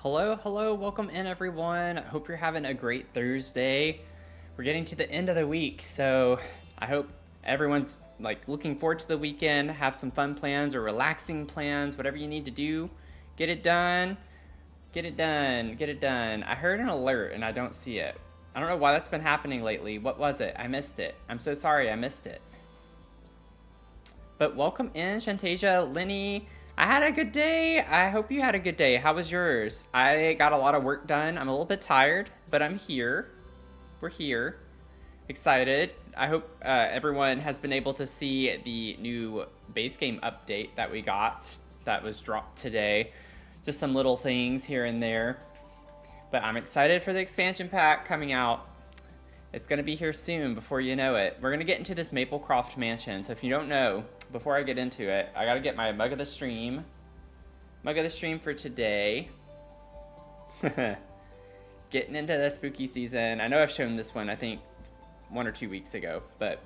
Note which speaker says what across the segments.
Speaker 1: Hello, welcome in everyone. I hope you're having a great Thursday. We're getting to the end of the week, so I hope everyone's like looking forward to the weekend, have some fun plans or relaxing plans, whatever you need to do. Get it done. Get it done. Get it done. I heard an alert and I don't see it. I don't know why that's been happening lately. What was it? I missed it. I'm so sorry I missed it. But welcome in, Shantasia, Lenny. I had a good day. I hope you had a good day. How was yours? I got a lot of work done. I'm a little bit tired, but I'm here. We're here. Excited. I hope everyone has been able to see the new base game update that we got that was dropped today. Just some little things here and there. But I'm excited for the expansion pack coming out. It's going to be here soon before you know it. We're going to get into this Maplecroft Mansion. So if you don't know, before I get into it, I got to get my mug of the stream. Mug of the stream for today. Getting into the spooky season. I know I've shown this one, I think, 1 or 2 weeks ago. But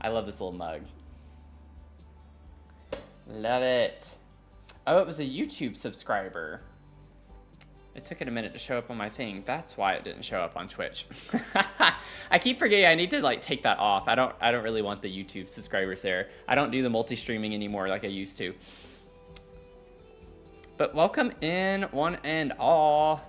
Speaker 1: I love this little mug. Love it. Oh, it was a YouTube subscriber. It took it a minute to show up on my thing. That's why it didn't show up on Twitch. I keep forgetting I need to like take that off. I don't really want the YouTube subscribers there. I don't do the multi-streaming anymore like I used to. But welcome in one and all.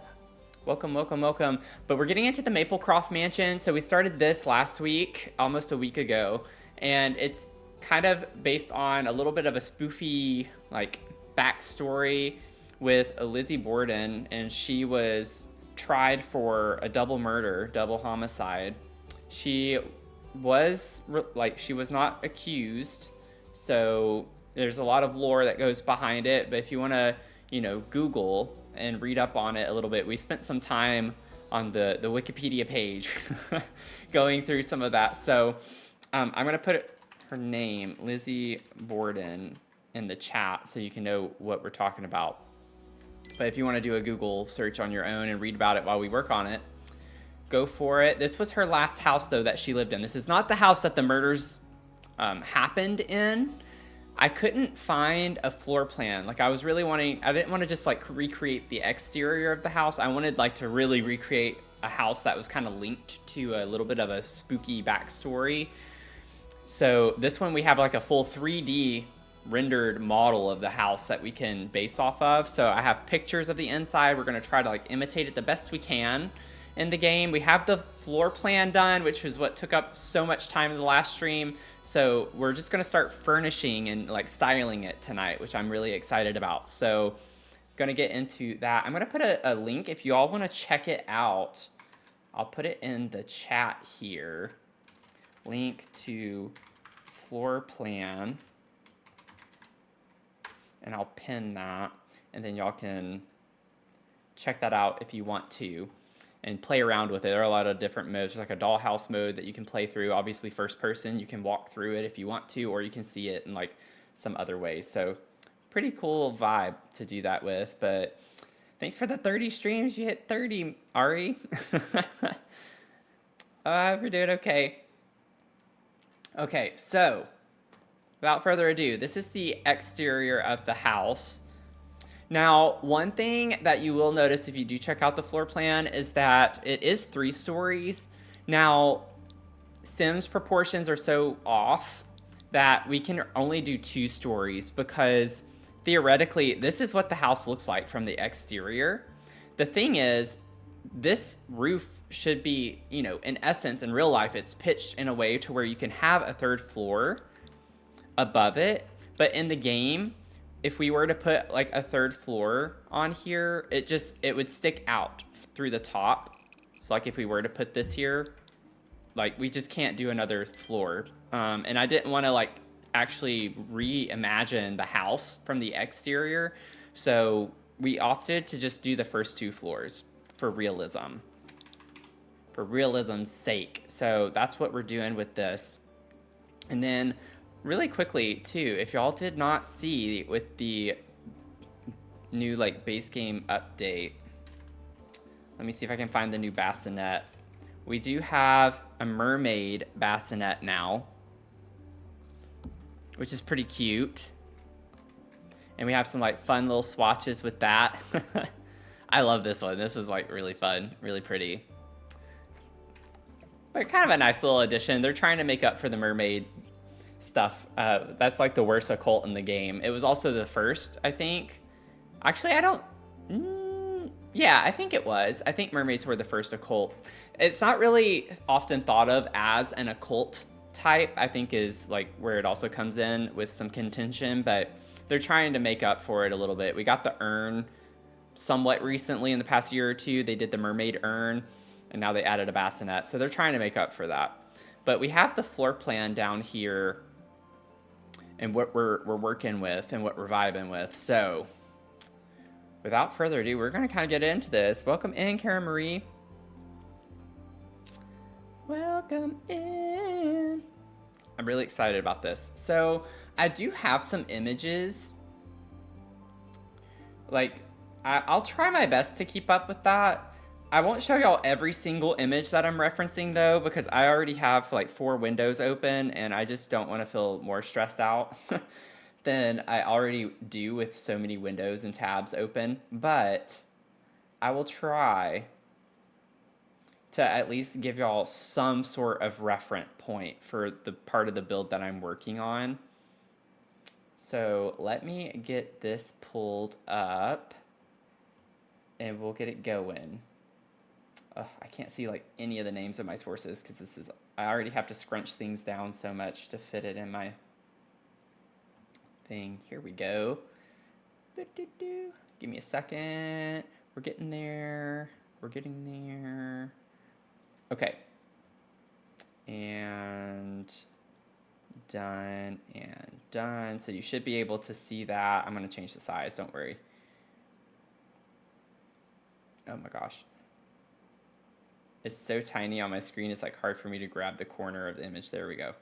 Speaker 1: Welcome. But we're getting into the Maplecroft Mansion. So we started this last week, almost a week ago, and it's kind of based on a little bit of a spoofy like backstory with Lizzie Borden, and she was tried for a double murder, double homicide. She was not accused, so there's a lot of lore that goes behind it. But if you want to, Google and read up on it a little bit, we spent some time on the Wikipedia page going through some of that. So I'm gonna put her name, Lizzie Borden, in the chat so you can know what we're talking about. But if you want to do a Google search on your own and read about it while we work on it, go for it. This was her last house, though, that she lived in. This is not the house that the murders happened in. I couldn't find a floor plan. Like, I didn't want to just, like, recreate the exterior of the house. I wanted, like, to really recreate a house that was kind of linked to a little bit of a spooky backstory. So this one, we have, like, a full 3D rendered model of the house that we can base off of. So I have pictures of the inside. We're going to try to like imitate it the best we can in the game. We have the floor plan done, which was what took up so much time in the last stream. So we're just going to start furnishing and like styling it tonight, which I'm really excited about. So I'm going to get into that. I'm going to put a link if you all want to check it out. I'll put it in the chat here. Link to floor plan. And I'll pin that, and then y'all can check that out if you want to and play around with it. There are a lot of different modes. There's like a dollhouse mode that you can play through. Obviously first person, you can walk through it if you want to, or you can see it in like some other ways. So pretty cool vibe to do that with. But thanks for the 30 streams. You hit 30, Ari. We're doing okay. Okay, so without further ado, this is the exterior of the house. Now, one thing that you will notice if you do check out the floor plan is that it is 3 stories. Now, Sims proportions are so off that we can only do 2 stories because theoretically, this is what the house looks like from the exterior. The thing is, this roof should be, in essence, in real life, it's pitched in a way to where you can have a 3rd floor above it, but in the game, if we were to put like a 3rd floor on here, it would stick out through the top. So like if we were to put this here, like we just can't do another floor. And I didn't want to like actually reimagine the house from the exterior, so we opted to just do the first 2 floors for realism's sake. So that's what we're doing with this. And then really quickly too, if y'all did not see with the new like base game update, let me see if I can find the new bassinet. We do have a mermaid bassinet now, which is pretty cute. And we have some like fun little swatches with that. I love this one. This is like really fun, really pretty. But kind of a nice little addition. They're trying to make up for the mermaid stuff. That's like the worst occult in the game. It was also the first, I think. Actually, I don't... yeah, I think it was. I think mermaids were the first occult. It's not really often thought of as an occult type, I think is like where it also comes in with some contention, but they're trying to make up for it a little bit. We got the urn somewhat recently in the past year or two. They did the mermaid urn, and now they added a bassinet. So they're trying to make up for that. But we have the floor plan down here and what we're working with and what we're vibing with. So without further ado, we're going to kind of get into this. Welcome in, Karen Marie. Welcome in. I'm really excited about this. So I do have some images. Like, I'll try my best to keep up with that. I won't show y'all every single image that I'm referencing though, because I already have like 4 windows open and I just don't want to feel more stressed out than I already do with so many windows and tabs open. But I will try to at least give y'all some sort of reference point for the part of the build that I'm working on. So let me get this pulled up and we'll get it going. I can't see like any of the names of my sources because this is, I already have to scrunch things down so much to fit it in my thing. Here we go. Give me a second. We're getting there. We're getting there. Okay. And done and done. So you should be able to see that. I'm going to change the size. Don't worry. Oh my gosh. It's so tiny on my screen, it's like hard for me to grab the corner of the image. There we go.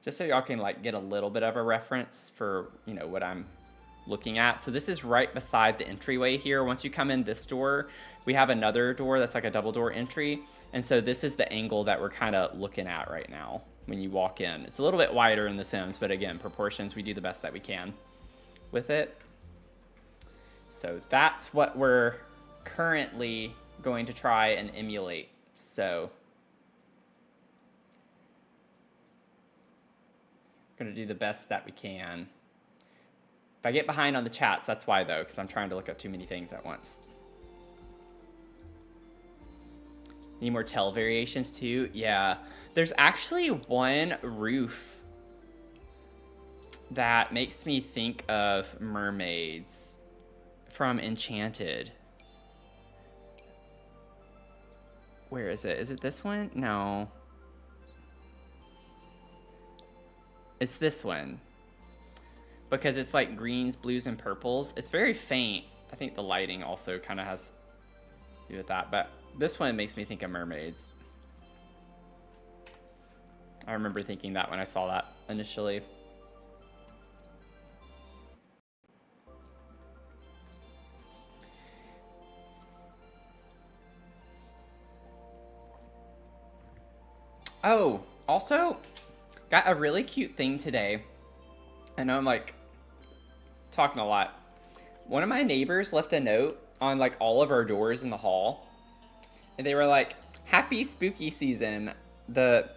Speaker 1: Just so y'all can like get a little bit of a reference for, you know, what I'm looking at. So this is right beside the entryway here. Once you come in this door, we have another door that's like a double door entry. And so this is the angle that we're kind of looking at right now when you walk in. It's a little bit wider in The Sims, but again, proportions, we do the best that we can with it. So that's what we're currently going to try and emulate. So we're going to do the best that we can. If I get behind on the chats, that's why though, because I'm trying to look at too many things at once. Need more tile variations too? Yeah. There's actually one roof that makes me think of mermaids from Enchanted. Where is it? Is it this one? No. It's this one. Because it's like greens, blues, and purples. It's very faint. I think the lighting also kind of has to do with that. But this one makes me think of mermaids. I remember thinking that when I saw that initially. Oh, also, got a really cute thing today. I know I'm like talking a lot. One of my neighbors left a note on like all of our doors in the hall. And they were like, "Happy spooky season. The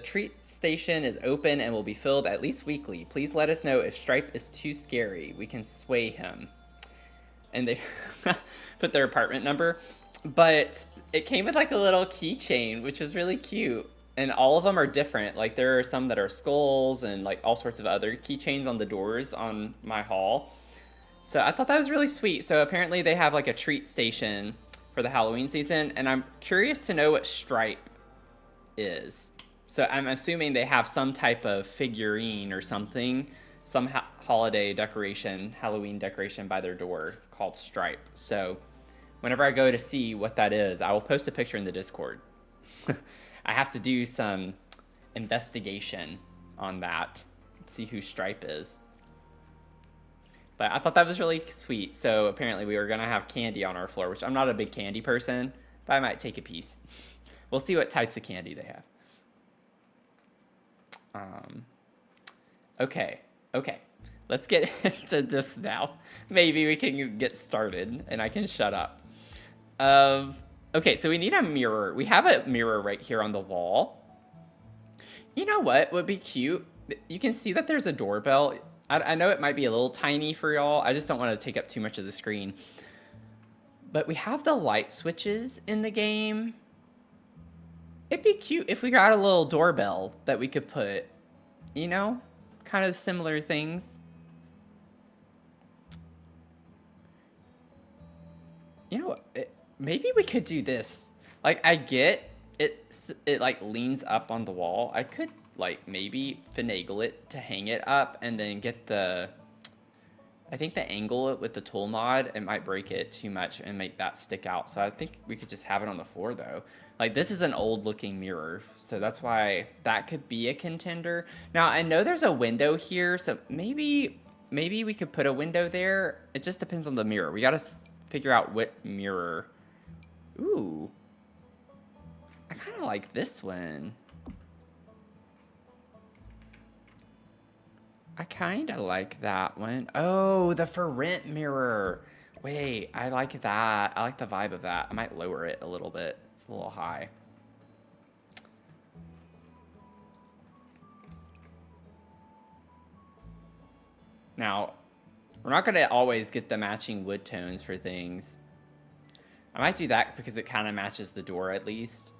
Speaker 1: treat station is open and will be filled at least weekly. Please let us know if Stripe is too scary. We can sway him." And they put their apartment number. But it came with like a little keychain, which was really cute. And all of them are different. Like there are some that are skulls and like all sorts of other keychains on the doors on my hall. So I thought that was really sweet. So apparently they have like a treat station for the Halloween season. And I'm curious to know what Stripe is. So I'm assuming they have some type of figurine or something. Some holiday decoration, Halloween decoration by their door called Stripe. So whenever I go to see what that is, I will post a picture in the Discord. I have to do some investigation on that, see who Stripe is. But I thought that was really sweet. So apparently we were going to have candy on our floor, which I'm not a big candy person, but I might take a piece. We'll see what types of candy they have. Okay. let's get into this now. Maybe we can get started and I can shut up. Okay, so we need a mirror. We have a mirror right here on the wall. You know what would be cute? You can see that there's a doorbell. I know it might be a little tiny for y'all. I just don't want to take up too much of the screen. But we have the light switches in the game. It'd be cute if we got a little doorbell that we could put, you know, kind of similar things. You know what? Maybe we could do this. Like, I get it like leans up on the wall. I could like maybe finagle it to hang it up and then get the, I think the angle with the tool mod, it might break it too much and make that stick out. So I think we could just have it on the floor though. Like, this is an old looking mirror, so that's why that could be a contender. Now I know there's a window here, so maybe we could put a window there. It just depends on the mirror. We gotta figure out what mirror. Ooh, I kind of like this one. I kind of like that one. Oh, the for rent mirror. Wait, I like that. I like the vibe of that. I might lower it a little bit. It's a little high. Now, we're not going to always get the matching wood tones for things. I might do that because it kind of matches the door at least.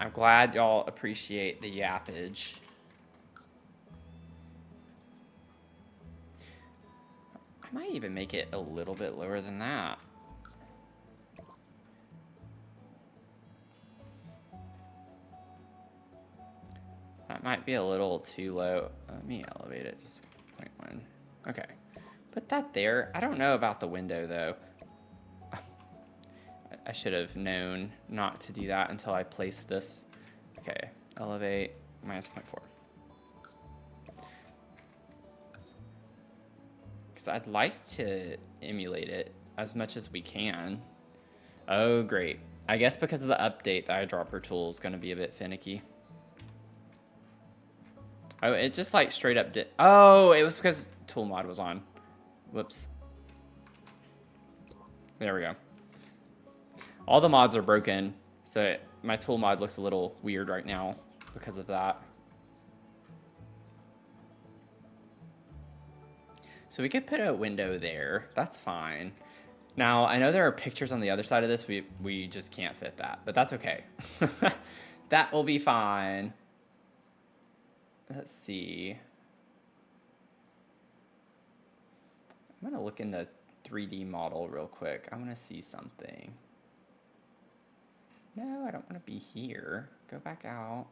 Speaker 1: I'm glad y'all appreciate the yappage. I might even make it a little bit lower than that. That might be a little too low. Let me elevate it just 0.1. Okay. Put that there. I don't know about the window though. I should have known not to do that until I placed this. Okay, elevate minus 0.4. Because I'd like to emulate it as much as we can. Oh, great. I guess because of the update, the eyedropper tool is going to be a bit finicky. Oh, it just like straight up did. Oh, it was because tool mod was on. Whoops. There we go. All the mods are broken, so my tool mod looks a little weird right now because of that. So we could put a window there. That's fine. Now, I know there are pictures on the other side of this. We just can't fit that, but that's okay. That will be fine. Let's see. I'm going to look in the 3D model real quick. I want to see something. No, I don't want to be here. Go back out.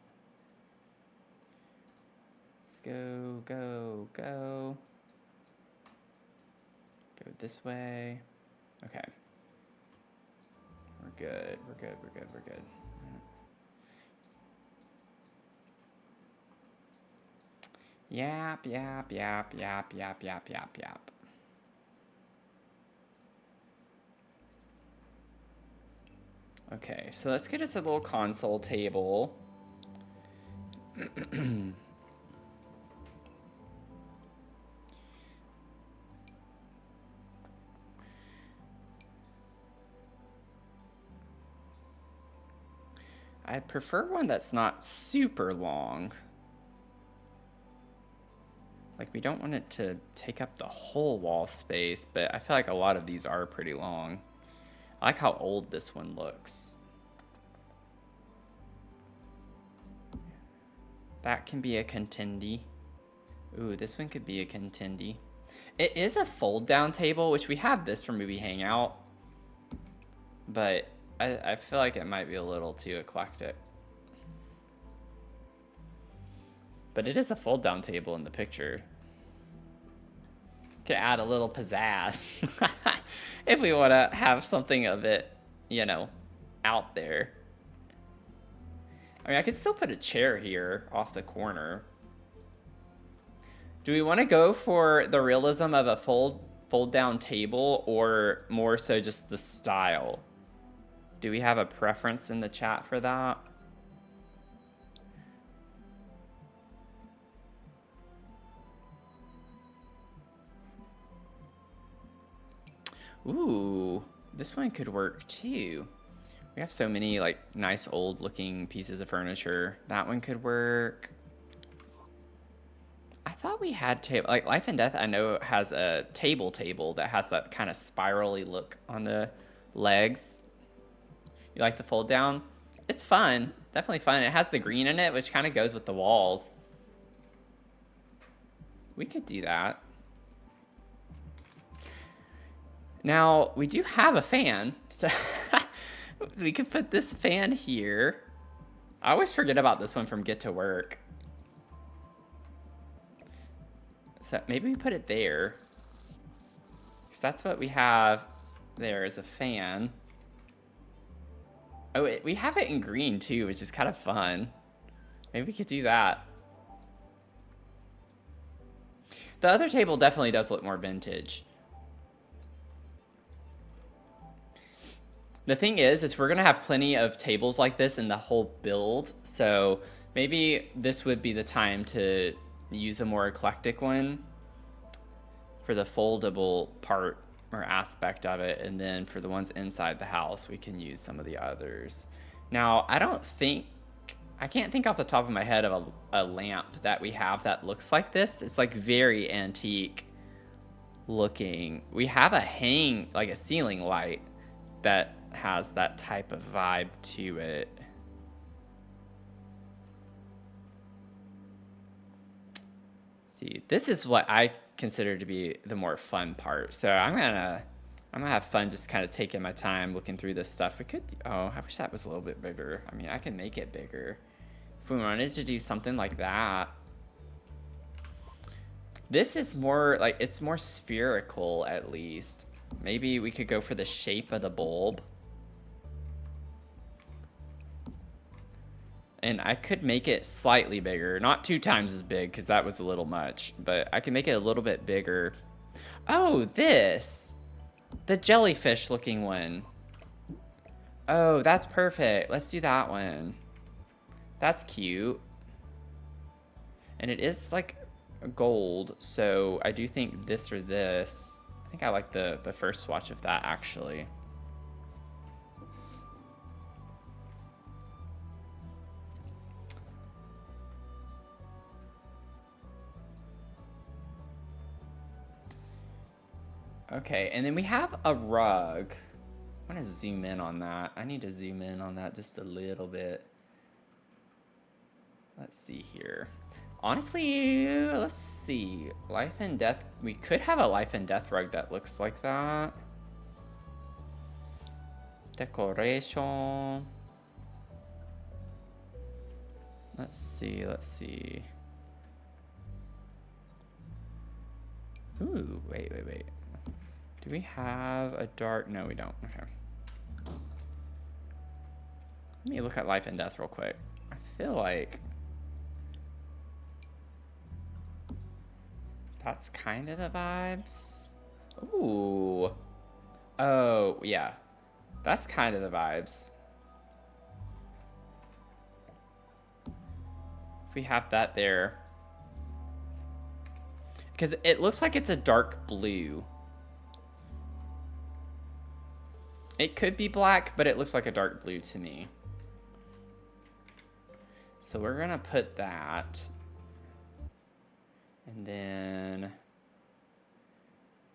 Speaker 1: Let's go, go, go. Go this way. Okay. We're good, we're good, we're good, we're good. Yap, yap, yap, yap, yap, yap, yap, yap. Okay, so let's get us a little console table. I prefer one that's not super long. Like, we don't want it to take up the whole wall space, but I feel like a lot of these are pretty long. I like how old this one looks. That can be a contendee. Ooh, this one could be a contendee. It is a fold down table, which we have this for Movie Hangout. But I feel like it might be a little too eclectic. But it is a fold down table in the picture. To add a little pizzazz. If we want to have something of it, you know, out there. I mean, I could still put a chair here off the corner. Do we want to go for the realism of a fold down table or more so just the style? Do we have a preference in the chat for that? Ooh, this one could work too. We have so many like nice old looking pieces of furniture. That one could work. I thought we had table, like Life and Death I know has a table that has that kind of spirally look on the legs. You like the fold down? It's fun. Definitely fun. It has the green in it, which kind of goes with the walls. We could do that. Now, we do have a fan, so we could put this fan here. I always forget about this one from Get to Work. So maybe we put it there. Because that's what we have there is a fan. Oh, we have it in green too, which is kind of fun. Maybe we could do that. The other table definitely does look more vintage. The thing is we're going to have plenty of tables like this in the whole build. So maybe this would be the time to use a more eclectic one for the foldable part or aspect of it. And then for the ones inside the house, we can use some of the others. Now, I can't think off the top of my head of a lamp that we have that looks like this. It's like very antique looking. We have like a ceiling light that has that type of vibe to it. See, this is what I consider to be the more fun part. So I'm gonna have fun just kind of taking my time looking through this stuff. We could, oh, I wish that was a little bit bigger. I mean, I can make it bigger if we wanted to do something like that. This is more like, it's more spherical at least. Maybe we could go for the shape of the bulb. And I could make it slightly bigger, not 2 times as big because that was a little much, but I can make it a little bit bigger. Oh, this, the jellyfish looking one. Oh, that's perfect. Let's do that one. That's cute. And it is like gold, so I do think this or this. I think I like the first swatch of that actually. Okay, and then we have a rug. I want to zoom in on that. I need to zoom in on that just a little bit. Let's see here. Honestly, let's see. Life and Death. We could have a Life and Death rug that looks like that. Decoration. Let's see, let's see. Ooh, wait. Do we have a dark? No, we don't. Okay. Let me look at Life and Death real quick. I feel like that's kind of the vibes. Ooh. Oh, yeah. That's kind of the vibes. If we have that there. Because it looks like it's a dark blue. It could be black, but it looks like a dark blue to me. So we're gonna put that. And then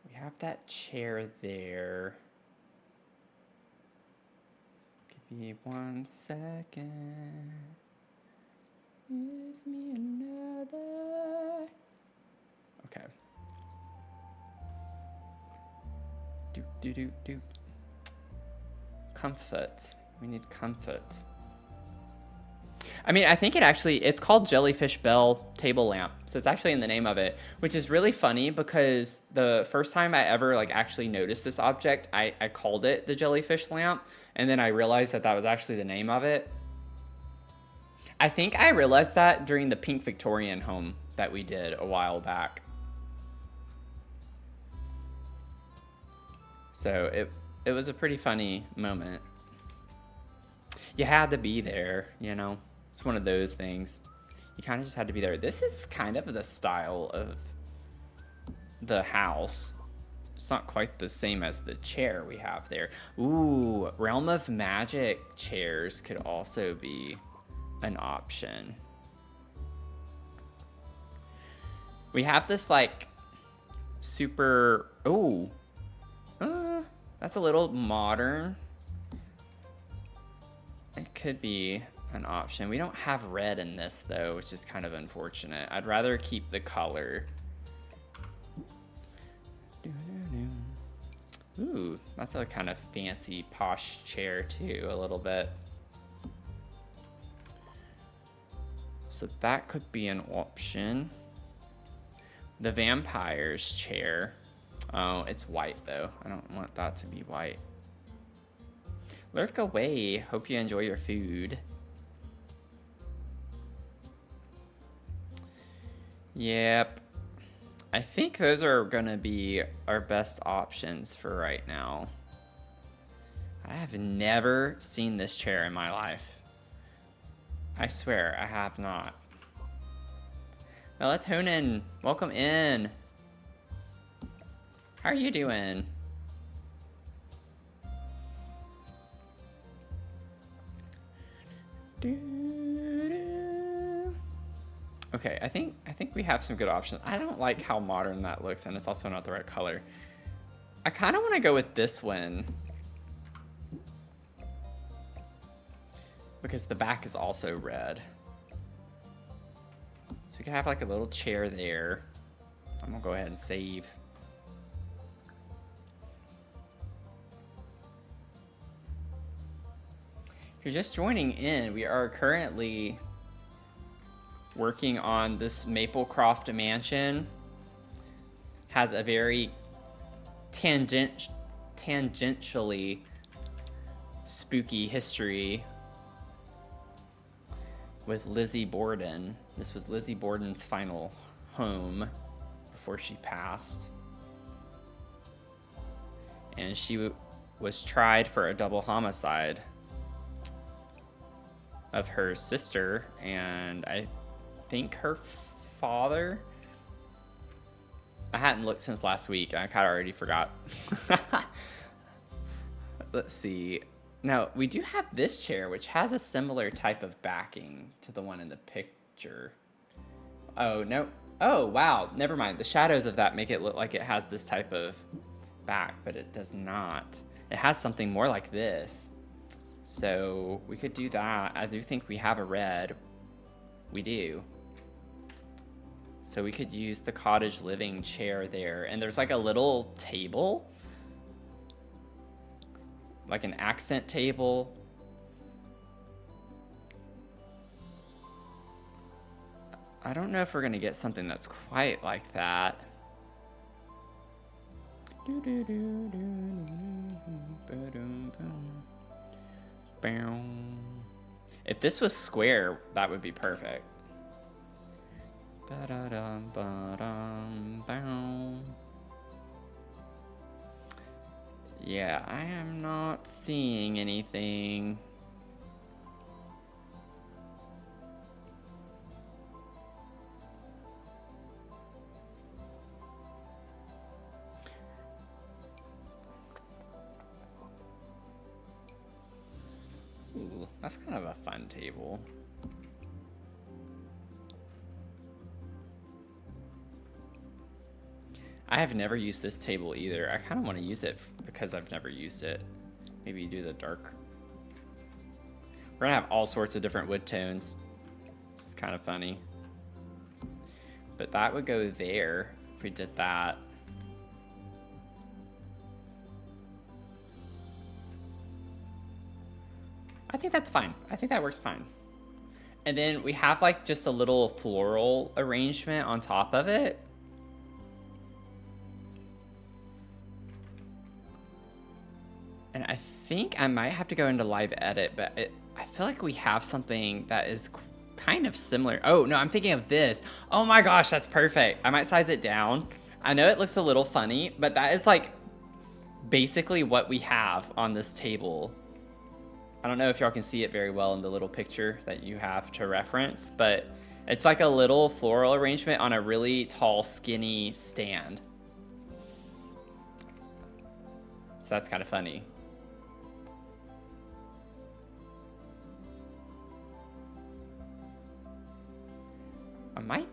Speaker 1: we have that chair there. Give me 1 second. Give me another. Okay. Do. Comfort. We need comfort. I mean, I think it's called Jellyfish Bell Table Lamp. So it's actually in the name of it, which is really funny because the first time I ever like actually noticed this object, I called it the Jellyfish Lamp. And then I realized that was actually the name of it. I think I realized that during the Pink Victorian home that we did a while back. So it was a pretty funny moment. You had to be there, you know? It's one of those things. You kind of just had to be there. This is kind of the style of the house. It's not quite the same as the chair we have there. Ooh, Realm of Magic chairs could also be an option. We have this like super, oh, that's a little modern. It could be an option. We don't have red in this though, which is kind of unfortunate. I'd rather keep the color. Ooh, that's a kind of fancy posh chair too, a little bit. So that could be an option. The vampire's chair. Oh, it's white though. I don't want that to be white. Lurk away. Hope you enjoy your food. Yep. I think those are gonna be our best options for right now. I have never seen this chair in my life. I swear, I have not. Melatonin, welcome in. How are you doing? Okay, I think we have some good options. I don't like how modern that looks, and it's also not the right color. I kind of want to go with this one because the back is also red. So we could have like a little chair there. I'm gonna go ahead and save. If you're just joining in, we are currently working on this Maplecroft Mansion. Has a very tangentially spooky history with Lizzie Borden. This was Lizzie Borden's final home before she passed. And she was tried for a double homicide of her sister and I think her father. I hadn't looked since last week. I kind of already forgot. Let's see. Now, we do have this chair, which has a similar type of backing to the one in the picture. Oh, no. Oh, wow. Never mind. The shadows of that make it look like it has this type of back, but it does not. It has something more like this. So we could do that. I do think we have a red. We do. So we could use the cottage living chair there. And there's like a little table. Like an accent table. I don't know if we're gonna get something that's quite like that. If this was square, that would be perfect. Yeah, I am not seeing anything. Ooh, that's kind of a fun table. I have never used this table either. I kind of want to use it because I've never used it. Maybe do the dark. We're gonna have all sorts of different wood tones. It's kind of funny. But that would go there if we did that. I think that's fine. I think that works fine. And then we have like just a little floral arrangement on top of it. And I think I might have to go into live edit, but I feel like we have something that is kind of similar. Oh, no, I'm thinking of this. Oh my gosh, that's perfect. I might size it down. I know it looks a little funny, but that is like basically what we have on this table. I don't know if y'all can see it very well in the little picture that you have to reference, but it's like a little floral arrangement on a really tall, skinny stand. So that's kind of funny. I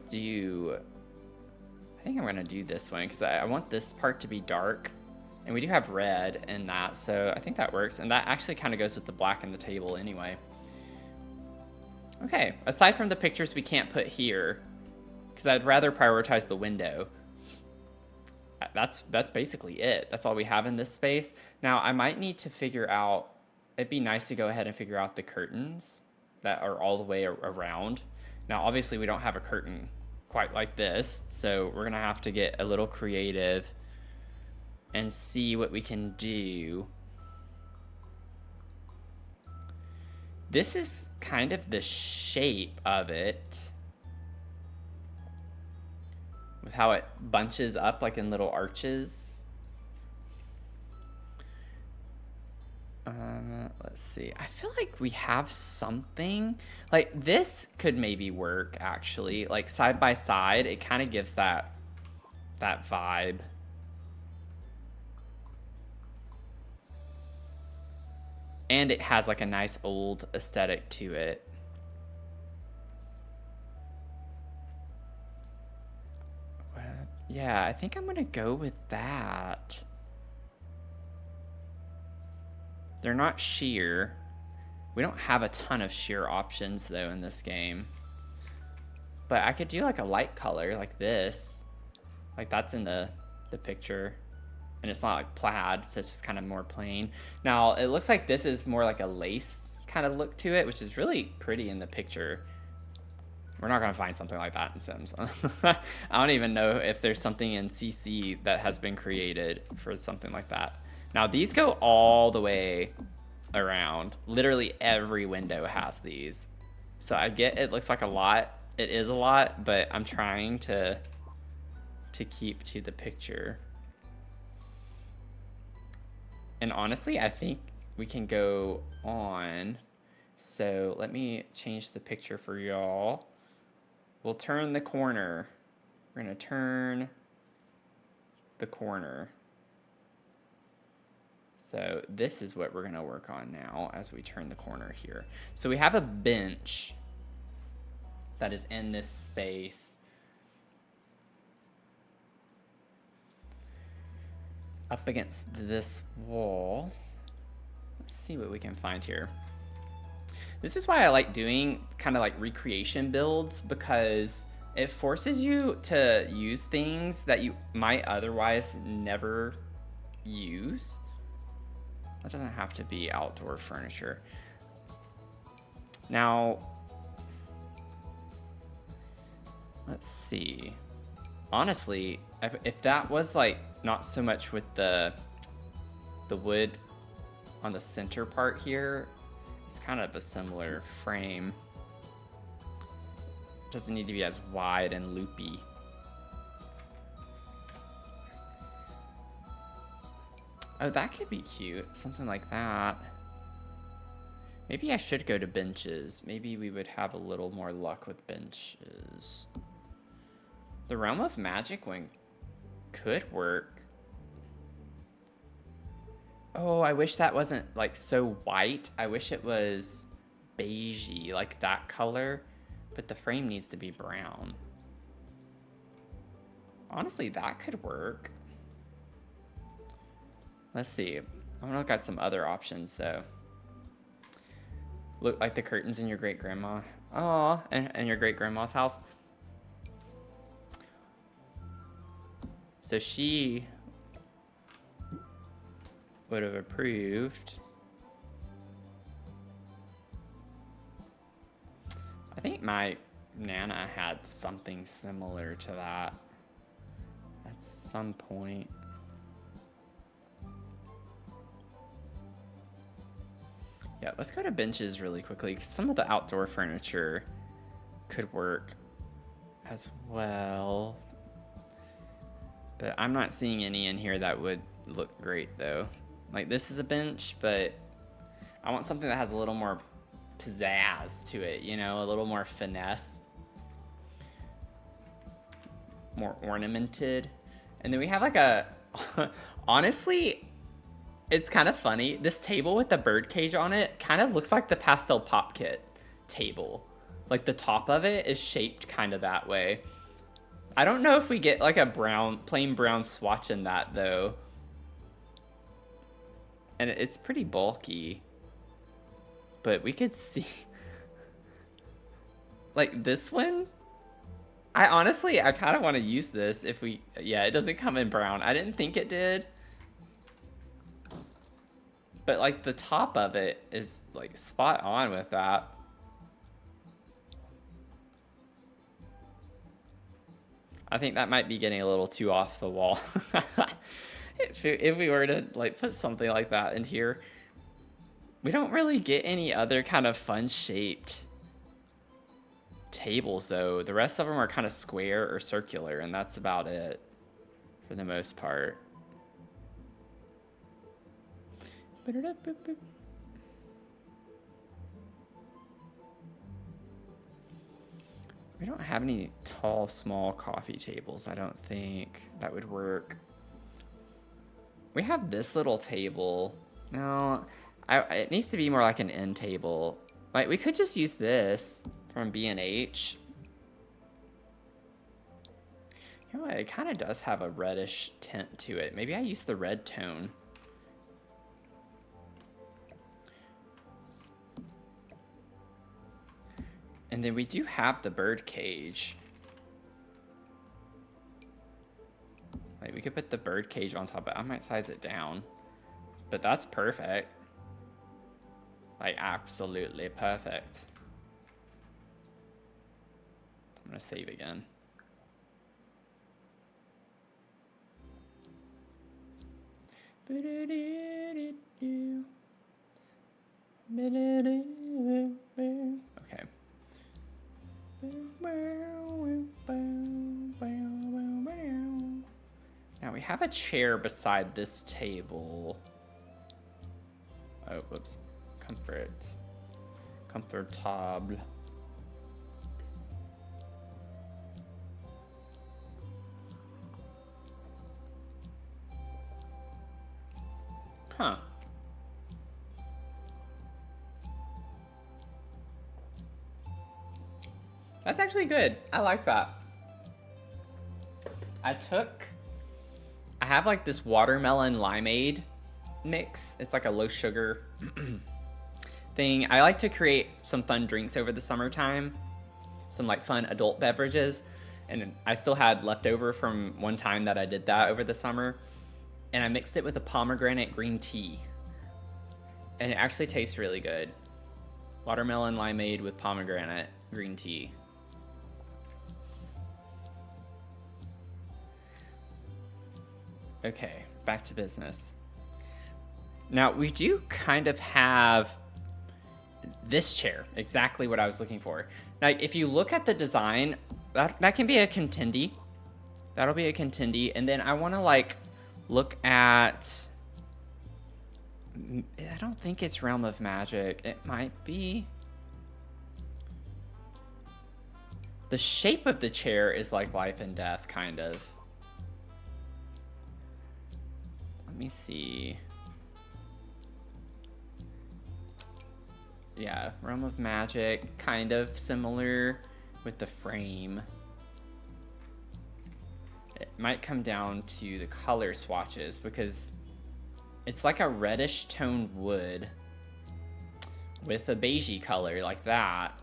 Speaker 1: think I'm gonna do this one because I want this part to be dark, and we do have red in that, so I think that works, and that actually kind of goes with the black in the table anyway. Okay, aside from the pictures we can't put here, because I'd rather prioritize the window. That's basically it. That's all we have in this space. Now, I might need to figure out, it'd be nice to go ahead and figure out the curtains that are all the way around. Now, obviously, we don't have a curtain quite like this, so we're gonna have to get a little creative and see what we can do. This is kind of the shape of it, with how it bunches up like in little arches. Let's see. I feel like we have something like this could maybe work actually. Like side by side, it kind of gives that vibe. And it has like a nice old aesthetic to it. Yeah, I think I'm gonna go with that. They're not sheer. We don't have a ton of sheer options though in this game. But I could do like a light color like this. Like that's in the picture. And it's not like plaid, so it's just kind of more plain. Now, it looks like this is more like a lace kind of look to it, which is really pretty in the picture. We're not gonna find something like that in Sims. I don't even know if there's something in CC that has been created for something like that. Now these go all the way around. Literally every window has these. So I get it looks like a lot. It is a lot, but I'm trying to keep to the picture. And honestly, I think we can go on. So let me change the picture for y'all. We'll turn the corner. We're gonna turn the corner. So this is what we're gonna work on now as we turn the corner here. So we have a bench that is in this space. Up against this wall. Let's see what we can find here. This is why I like doing kind of like recreation builds, because it forces you to use things that you might otherwise never use. That doesn't have to be outdoor furniture. Now, let's see. Honestly, if that was like not so much with the wood on the center part here, it's kind of a similar frame. Doesn't need to be as wide and loopy. Oh, that could be cute. Something like that. Maybe I should go to benches. Maybe we would have a little more luck with benches. The Realm of Magic one could work. Oh, I wish that wasn't like so white. I wish it was beigey, like that color. But the frame needs to be brown. Honestly, that could work. Let's see. I'm gonna look at some other options though. Look like the curtains in your great-grandma. Oh, and your great-grandma's house. So she would have approved. I think my Nana had something similar to that at some point. Yeah, let's go to benches really quickly, because some of the outdoor furniture could work as well. But I'm not seeing any in here that would look great though. Like this is a bench, but I want something that has a little more pizzazz to it, you know, a little more finesse. More ornamented. And then we have like a, honestly, It's kind of funny. This table with the bird cage on it kind of looks like the pastel pop kit table. Like the top of it is shaped kind of that way. I don't know if we get like a plain brown swatch in that though. And it's pretty bulky. But we could see like this one. I kind of want to use this if we, yeah, it doesn't come in brown. I didn't think it did. But like the top of it is like spot on with that. I think that might be getting a little too off the wall. If we were to like put something like that in here. We don't really get any other kind of fun shaped tables though. The rest of them are kind of square or circular, and that's about it for the most part. We don't have any tall, small coffee tables. I don't think that would work. We have this little table. No, it needs to be more like an end table. Like we could just use this from B&H. You know what? It kind of does have a reddish tint to it. Maybe I use the red tone. And then we do have the bird cage. Like we could put the bird cage on top, but I might size it down. But that's perfect. Like absolutely perfect. I'm gonna save again. Okay. Now we have a chair beside this table. Oh, whoops. Comfortable. Huh. That's actually good. I like that. I have like this watermelon limeade mix. It's like a low sugar thing. I like to create some fun drinks over the summertime. Some like fun adult beverages. And I still had leftover from one time that I did that over the summer. And I mixed it with a pomegranate green tea. And it actually tastes really good. Watermelon limeade with pomegranate green tea. Okay, back to business. Now, we do kind of have this chair, exactly what I was looking for. Now, if you look at the design, that can be a contendie. That'll be a contendie. And then I want to, like, look at... I don't think it's Realm of Magic. It might be. The shape of the chair is like Life and Death, kind of. Let me see. Yeah, Realm of Magic, kind of similar with the frame. It might come down to the color swatches because it's like a reddish toned wood with a beigey color like that.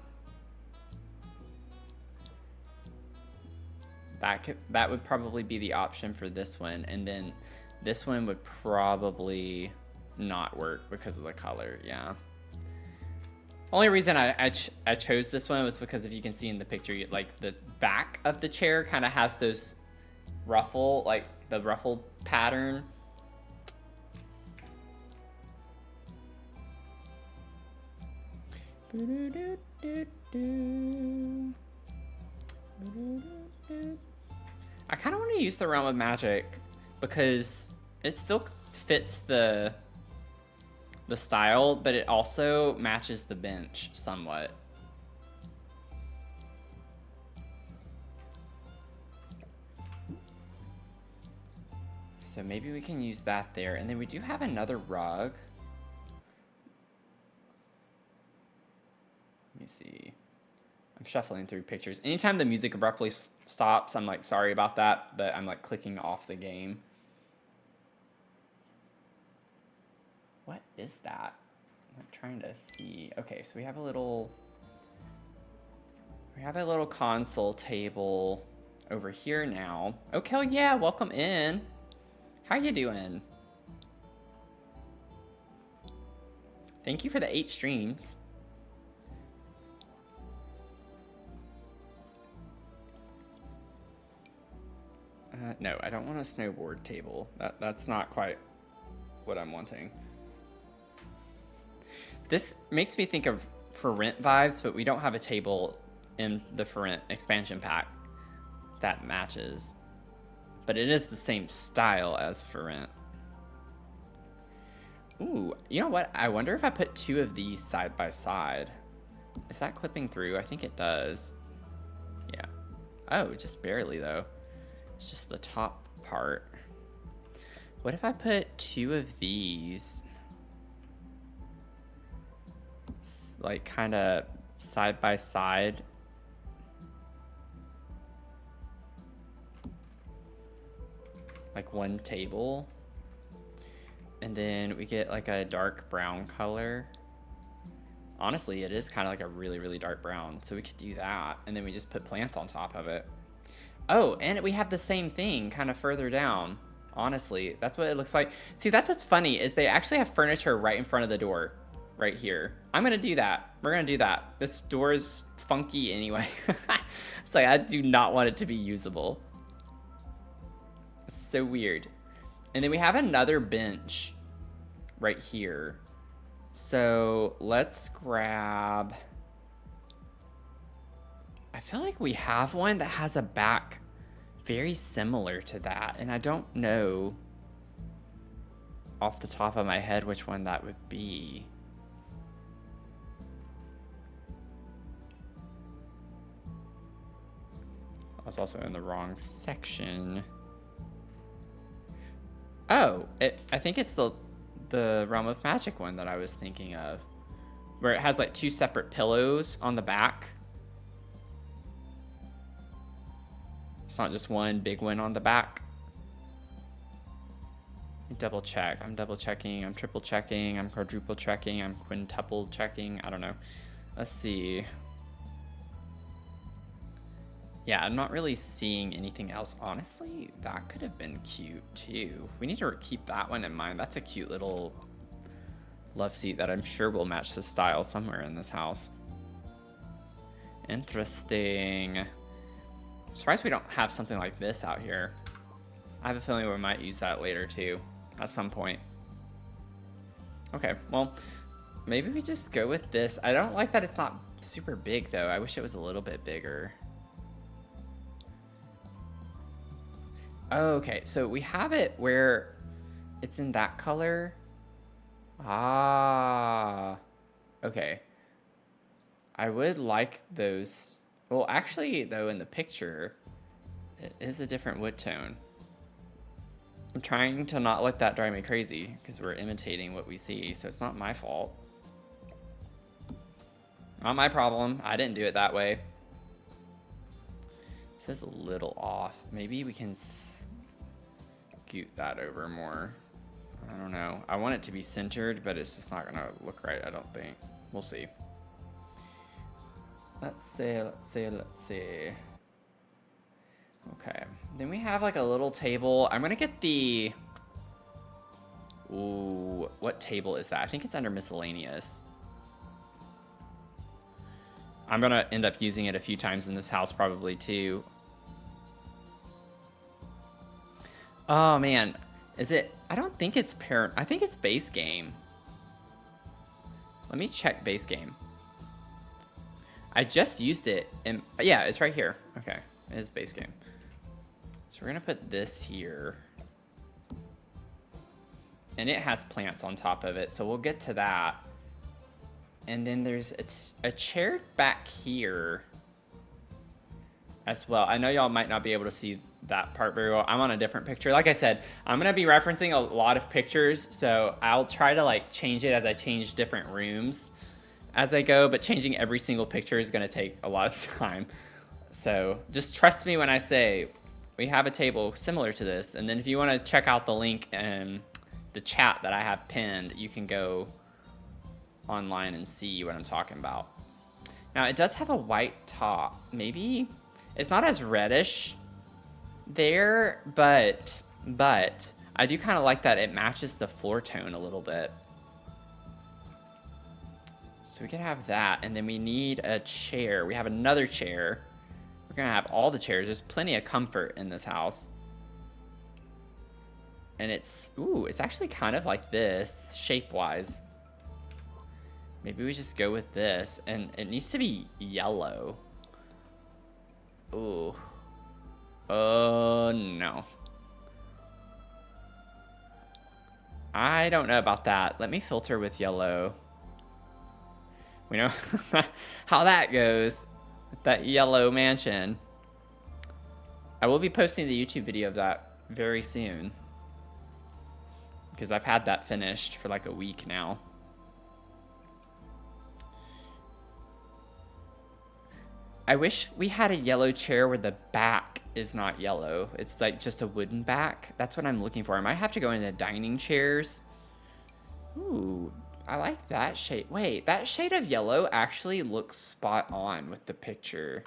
Speaker 1: That would probably be the option for this one, and then this one would probably not work because of the color. Yeah. Only reason I chose this one was because if you can see in the picture, like the back of the chair kind of has those ruffle, like the ruffle pattern. I kind of want to use the Realm of Magic because it still fits the style, but it also matches the bench somewhat. So maybe we can use that there. And then we do have another rug. Let me see. I'm shuffling through pictures. Anytime the music abruptly stops, I'm like, sorry about that, but I'm like clicking off the game. What is that? I'm trying to see. Okay, so we have a little console table over here now. Okay, yeah, welcome in. How you doing? Thank you for the 8 streams. No, I don't want a snowboard table. That's not quite what I'm wanting. This makes me think of For Rent vibes, but we don't have a table in the For Rent expansion pack that matches. But it is the same style as For Rent. Ooh, you know what? I wonder if I put 2 of these side by side. Is that clipping through? I think it does. Yeah. Oh, just barely though. It's just the top part. What if I put 2 of these, like kind of side by side? Like one table. And then we get like a dark brown color. Honestly, it is kind of like a really, really dark brown. So we could do that. And then we just put plants on top of it. Oh, and we have the same thing kind of further down. Honestly, that's what it looks like. See, that's what's funny is they actually have furniture right in front of the door. Right here. I'm going to do that. We're going to do that. This door is funky anyway. It's like I do not want it to be usable. It's so weird. And then we have another bench right here. So let's grab... I feel like we have one that has a back very similar to that. And I don't know off the top of my head which one that would be. I was also in the wrong section. Oh, I think it's the Realm of Magic one that I was thinking of, where it has like 2 separate pillows on the back. It's not just one big one on the back. Double check. I'm double checking. I'm triple checking. I'm quadruple checking. I'm quintuple checking. I don't know. Let's see. Yeah, I'm not really seeing anything else. Honestly, that could have been cute too. We need to keep that one in mind. That's a cute little love seat that I'm sure will match the style somewhere in this house. Interesting. I'm surprised we don't have something like this out here. I have a feeling we might use that later too, at some point. Okay, well, maybe we just go with this. I don't like that it's not super big though. I wish it was a little bit bigger. Okay, so we have it where it's in that color. Ah, okay. I would like those. Well, actually, though, in the picture, it is a different wood tone. I'm trying to not let that drive me crazy because we're imitating what we see, so it's not my fault. Not my problem. I didn't do it that way. This is a little off. Maybe we can scoot that over more. I don't know. I want it to be centered, but it's just not gonna look right, I don't think. We'll see. Let's see. Okay. Then we have like a little table. I'm gonna get the... Ooh, what table is that? I think it's under miscellaneous. I'm gonna end up using it a few times in this house probably too. Oh man, is it? I don't think it's parent. I think it's base game. Let me check base game. I just used it and yeah, it's right here. Okay, it is base game. So we're gonna put this here. And it has plants on top of it, so we'll get to that. And then there's a chair back here as well. I know y'all might not be able to see that part very well. I'm on a different picture. Like I said, I'm gonna be referencing a lot of pictures, so I'll try to like change it as I change different rooms as I go, but changing every single picture is gonna take a lot of time. So just trust me when I say we have a table similar to this, and then if you wanna check out the link in the chat that I have pinned, you can go online and see what I'm talking about. Now it does have a white top. Maybe it's not as reddish there, but I do kind of like that it matches the floor tone a little bit. So we can have that, and then we need a chair. We have another chair. We're gonna have all the chairs. There's plenty of comfort in this house. And it's actually kind of like this, shape-wise. Maybe we just go with this, and it needs to be yellow. Ooh. Oh, no. I don't know about that. Let me filter with yellow. We know how that goes with that yellow mansion. I will be posting the YouTube video of that very soon, because I've had that finished for like a week now. I wish we had a yellow chair where the back is not yellow. It's like just a wooden back. That's what I'm looking for. I might have to go into dining chairs. Ooh, I like that shade. Wait, that shade of yellow actually looks spot on with the picture.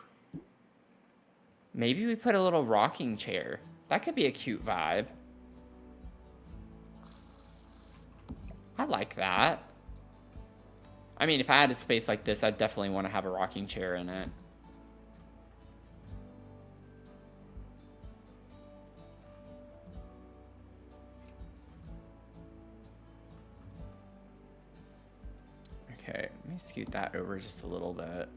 Speaker 1: Maybe we put a little rocking chair. That could be a cute vibe. I like that. I mean, if I had a space like this, I'd definitely want to have a rocking chair in it. Okay, let me scoot that over just a little bit.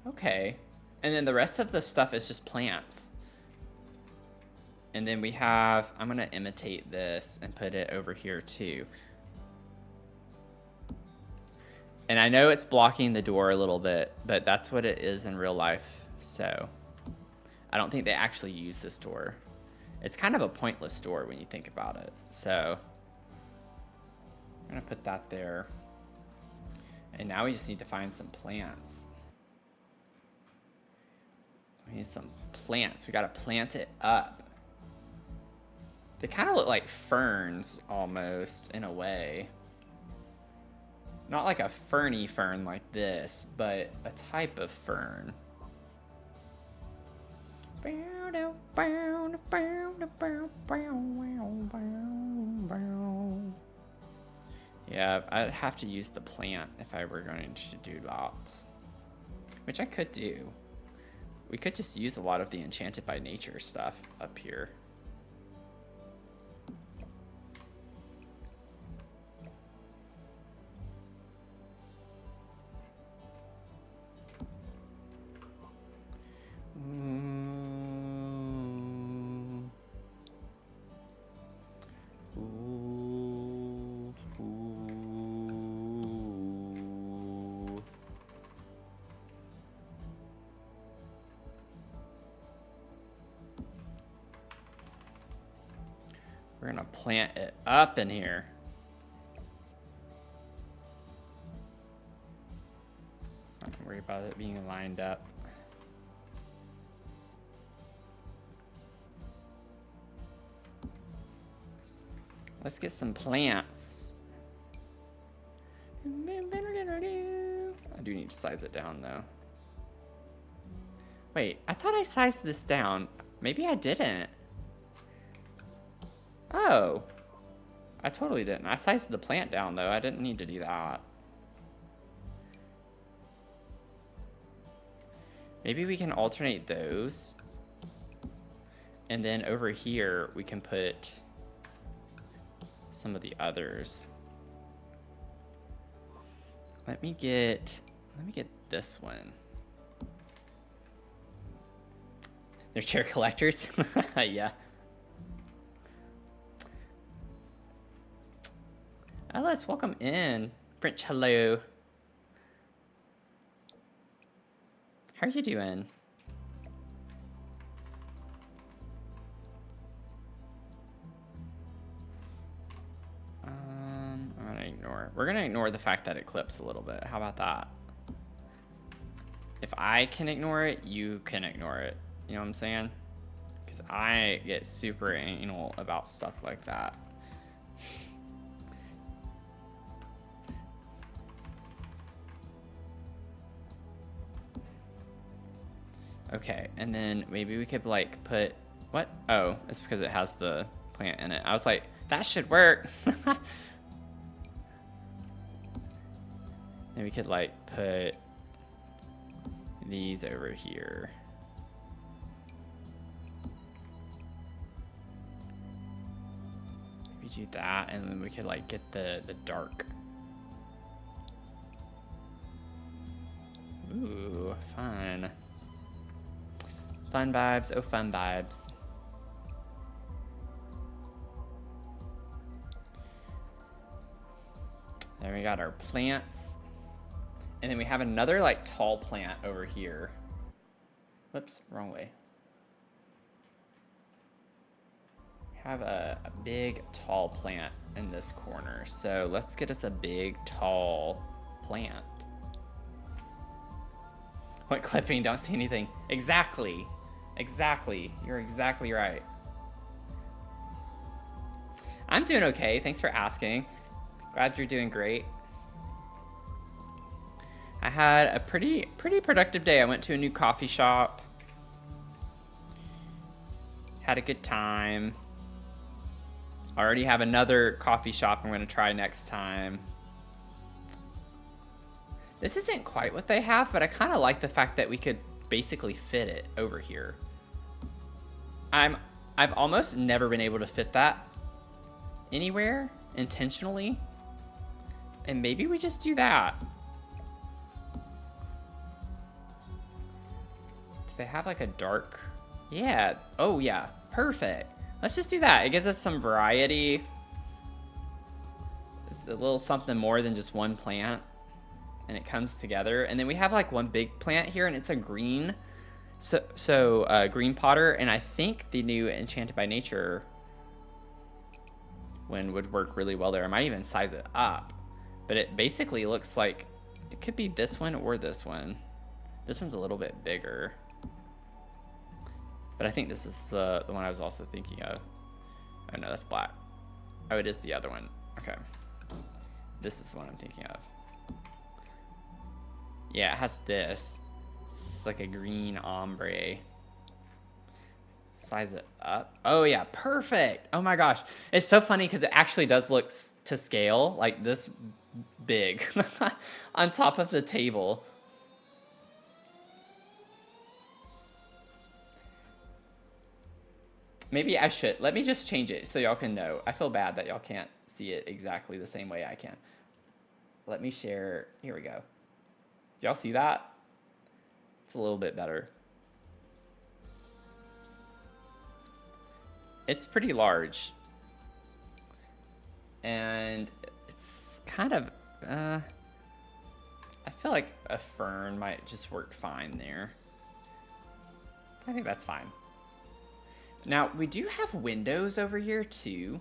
Speaker 1: Okay, and then the rest of the stuff is just plants. And then we have, I'm gonna imitate this and put it over here too. And I know it's blocking the door a little bit, but that's what it is in real life. So I don't think they actually use this door. It's kind of a pointless door when you think about it. So I'm gonna put that there. And now we just need to find some plants. We need some plants. We gotta plant it up. They kind of look like ferns almost in a way. Not like a ferny fern like this, but a type of fern. Yeah, I'd have to use the plant if I were going to do that. Which I could do. We could just use a lot of the Enchanted by Nature stuff up here. We're gonna plant it up in here. Not gonna worry about it being lined up. Let's get some plants. I do need to size it down though. Wait, I thought I sized this down. Maybe I didn't. Oh, I totally didn't. I sized the plant down though. I didn't need to do that. Maybe we can alternate those. And then over here, we can put some of the others. Let me get this one. They're chair collectors? Yeah. Alice, welcome in. French, hello. How are you doing? We're gonna ignore the fact that it clips a little bit. How about that? If I can ignore it, you can ignore it. You know what I'm saying? Because I get super anal about stuff like that. Okay, and then maybe we could like put, what? Oh, it's because it has the plant in it. I was like, that should work. And we could like put these over here. Maybe do that, and then we could like get the dark. Ooh, fun. Fun vibes, oh fun vibes. There we got our plants. And then we have another like tall plant over here. Whoops, wrong way. We have a big tall plant in this corner. So let's get us a big tall plant. What clipping? Don't see anything. Exactly. Exactly. You're exactly right. I'm doing okay. Thanks for asking. Glad you're doing great. I had a pretty productive day. I went to a new coffee shop. Had a good time. I already have another coffee shop I'm going to try next time. This isn't quite what they have, but I kind of like the fact that we could basically fit it over here. I've almost never been able to fit that anywhere intentionally. And maybe we just do that. Do they have like a dark? Yeah. Oh yeah, perfect. Let's just do that. It gives us some variety. It's a little something more than just one plant. And it comes together. And then we have like one big plant here, and it's a green. So green potter, and I think the new Enchanted by Nature one would work really well there. I might even size it up. But it basically looks like it could be this one or this one. This one's a little bit bigger. But I think this is the one I was also thinking of. Oh no, that's black. Oh, it is the other one. Okay. This is the one I'm thinking of. Yeah, it has this. It's like a green ombre. Size it up. Oh yeah, perfect. Oh my gosh. It's so funny because it actually does look to scale, like this big on top of the table. Maybe I should. Let me just change it so y'all can know. I feel bad that y'all can't see it exactly the same way I can. Let me share. Here we go. Y'all see that? It's a little bit better. It's pretty large. And it's kind of, I feel like a fern might just work fine there. I think that's fine. Now, we do have windows over here too.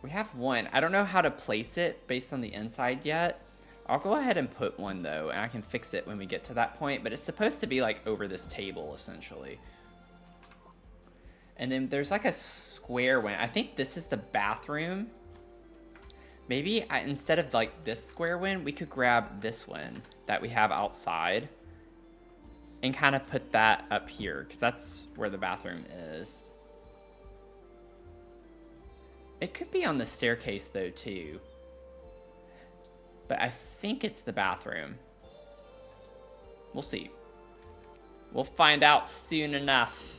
Speaker 1: We have one. I don't know how to place it based on the inside yet. I'll go ahead and put one though, and I can fix it when we get to that point, but it's supposed to be like over this table essentially. And then there's like a square one. I think this is the bathroom. Maybe instead of like this square one, we could grab this one that we have outside and kind of put that up here because that's where the bathroom is. It could be on the staircase though too. But I think it's the bathroom. We'll see. We'll find out soon enough.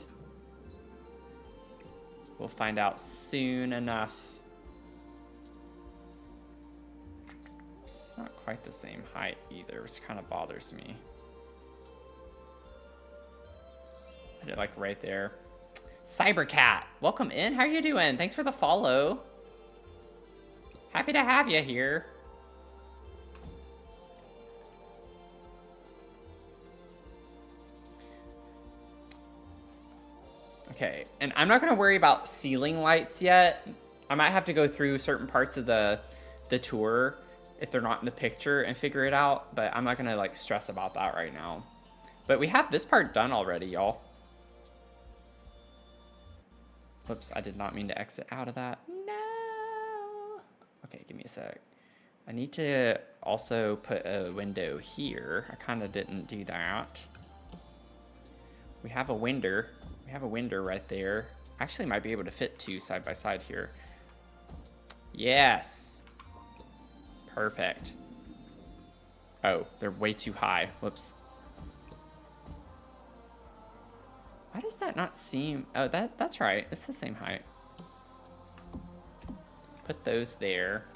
Speaker 1: We'll find out soon enough. It's not quite the same height either, which kind of bothers me. I did like right there. Cybercat, welcome in. How are you doing? Thanks for the follow. Happy to have you here. Okay, and I'm not gonna worry about ceiling lights yet. I might have to go through certain parts of the tour if they're not in the picture and figure it out, but I'm not gonna like stress about that right now. But we have this part done already, y'all. Whoops, I did not mean to exit out of that. No. Okay, give me a sec. I need to also put a window here. I kind of didn't do that. We have a window. We have a window right there. Actually might be able to fit two side by side here. Yes. Perfect. Oh, they're way too high. Whoops. Why does that not seem... Oh, that's right. It's the same height. Put those there.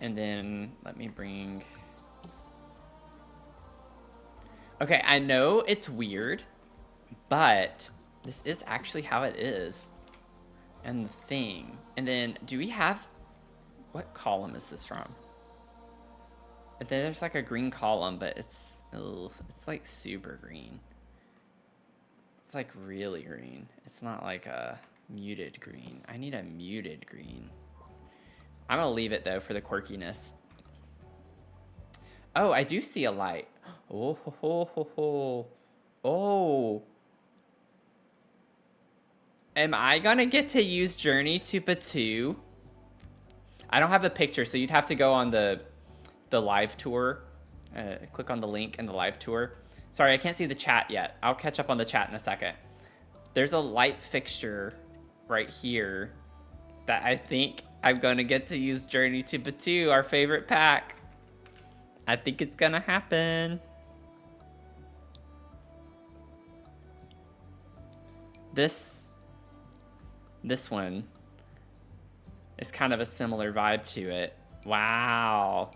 Speaker 1: And then let me bring... Okay, I know it's weird, but this is actually how it is. And the thing. And then, do we have... What column is this from? There's like a green column, but it's... Ugh, it's like super green. It's like really green. It's not like a muted green. I need a muted green. I'm gonna leave it though for the quirkiness. Oh, I do see a light. Oh, ho, ho, ho, ho. Oh. Am I gonna get to use Journey to Batu? I don't have a picture, so you'd have to go on the live tour. Click on the link in the live tour. Sorry, I can't see the chat yet. I'll catch up on the chat in a second. There's a light fixture right here that I think I'm gonna get to use Journey to Batu, our favorite pack. I think it's gonna happen. This one is kind of a similar vibe to it. Wow.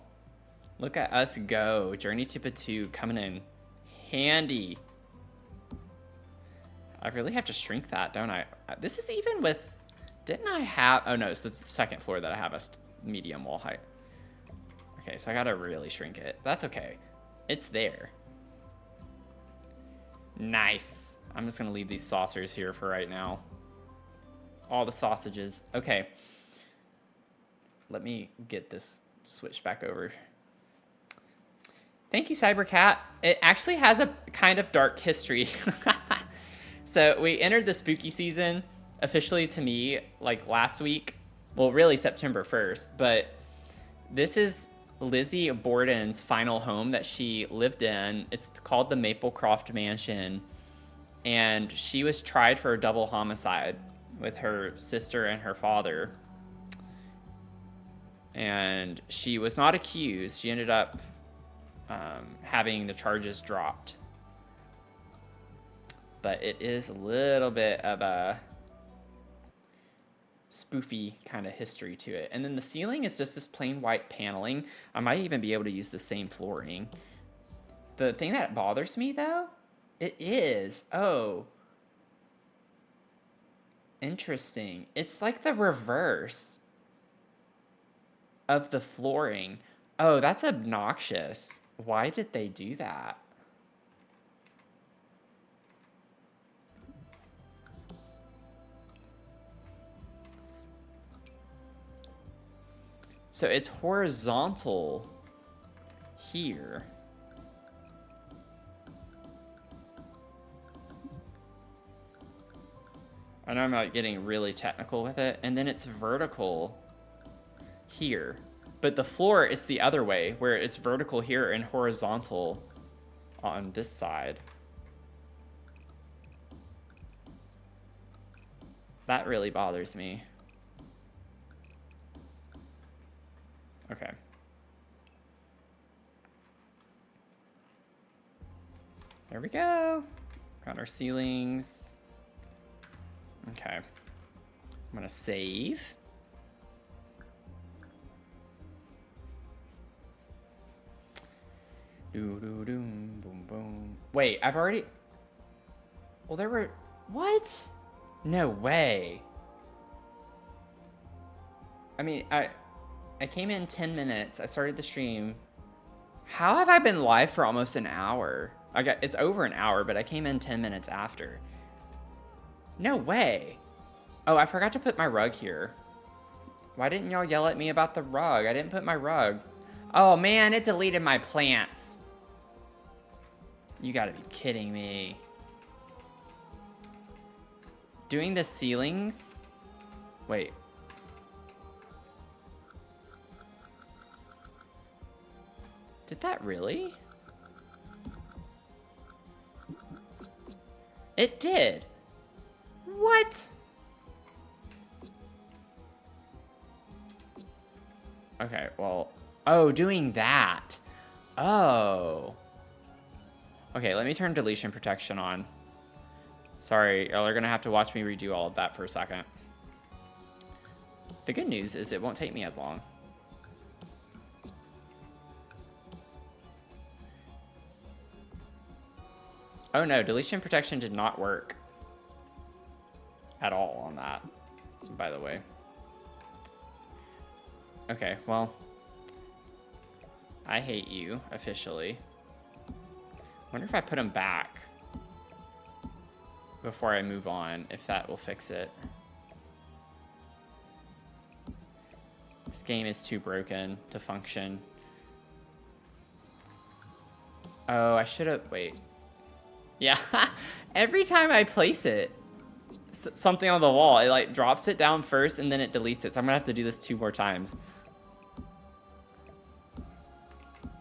Speaker 1: Look at us go. Journey to Batu coming in handy. I really have to shrink that, don't I? This is even with... Didn't I have... Oh, no, it's the second floor that I have a medium wall height. Okay, so I gotta really shrink it. That's okay. It's there. Nice. I'm just gonna leave these saucers here for right now. All the sausages. Okay. Let me get this switched back over. Thank you, Cybercat. It actually has a kind of dark history. So we entered the spooky season officially to me like last week. Well, really September 1st, but this is Lizzie Borden's final home that she lived in. It's called the Maplecroft Mansion, and she was tried for a double homicide with her sister and her father. And she was not accused. She ended up having the charges dropped. But it is a little bit of a spoofy kind of history to it. And then the ceiling is just this plain white paneling. I might even be able to use the same flooring. The thing that bothers me though, it is, oh, interesting. It's like the reverse of the flooring. Oh, that's obnoxious. Why did they do that? So it's horizontal here. I know I'm not getting really technical with it. And then it's vertical here. But the floor, it's the other way, where it's vertical here and horizontal on this side. That really bothers me. Okay. There we go. Got our ceilings. Okay. I'm gonna save. Doo-doo-doom, boom, boom. Wait, I've already... Well, there were... What? No way. I mean, I came in 10 minutes. I started the stream. How have I been live for almost an hour? It's over an hour, but I came in 10 minutes after. No way. Oh, I forgot to put my rug here. Why didn't y'all yell at me about the rug? I didn't put my rug. Oh man, it deleted my plants. You gotta be kidding me. Doing the ceilings? Wait. Did that really? It did. What? Okay, well, oh, doing that. Oh. Okay, let me turn deletion protection on. Sorry, y'all are gonna have to watch me redo all of that for a second. The good news is it won't take me as long. Oh no, deletion protection did not work at all on that, by the way. Okay, well, I hate you, officially. Wonder if I put them back before I move on, if that will fix it. This game is too broken to function. Oh, I should have, wait. Yeah, every time I place it, something on the wall, it like drops it down first and then it deletes it. So I'm gonna have to do this 2 more times.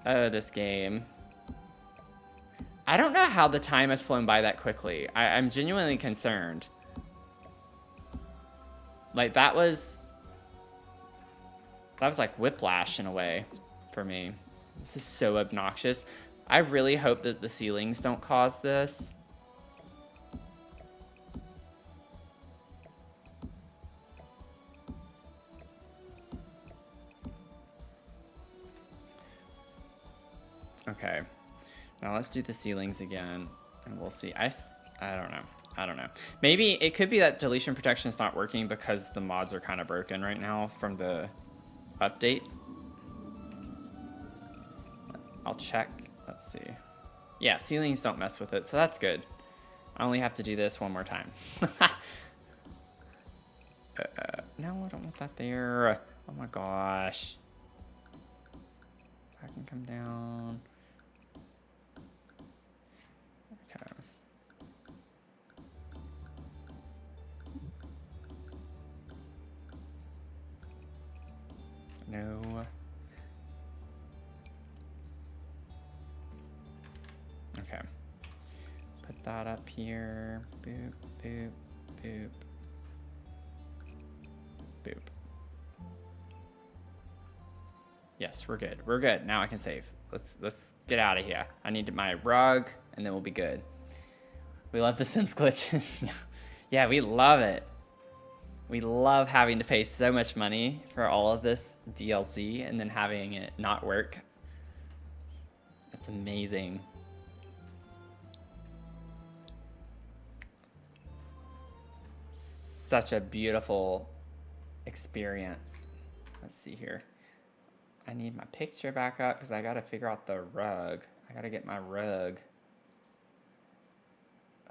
Speaker 1: Oh, this game. I don't know how the time has flown by that quickly. I'm genuinely concerned. Like that was like whiplash in a way for me. This is so obnoxious. I really hope that the ceilings don't cause this. Okay. Now let's do the ceilings again, and we'll see. I don't know. I don't know. Maybe it could be that deletion protection is not working because the mods are kind of broken right now from the update. I'll check. Let's see. Yeah, ceilings don't mess with it, so that's good. I only have to do this 1 more time. No, I don't want that there. Oh my gosh. I can come down. Okay. No. Okay. Put that up here. Boop, boop, boop. Boop. Yes, we're good. We're good. Now I can save. Let's get out of here. I need my rug, and then we'll be good. We love the Sims glitches. Yeah, we love it. We love having to pay so much money for all of this DLC and then having it not work. It's amazing. Such a beautiful experience. Let's see here. I need my picture back up because I gotta figure out the rug. I gotta get my rug.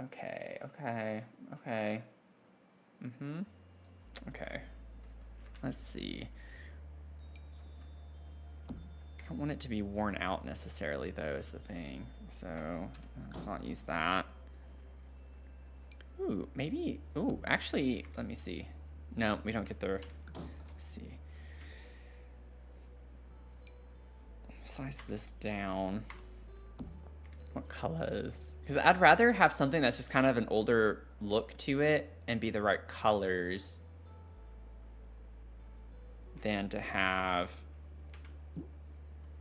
Speaker 1: Okay, okay, okay. Okay. Let's see. I don't want it to be worn out necessarily, though, is the thing. So, let's not use that. Ooh, maybe. Ooh, actually, let me see. No, we don't get the. Let's see. Size this down. What colors? Because I'd rather have something that's just kind of an older look to it and be the right colors than to have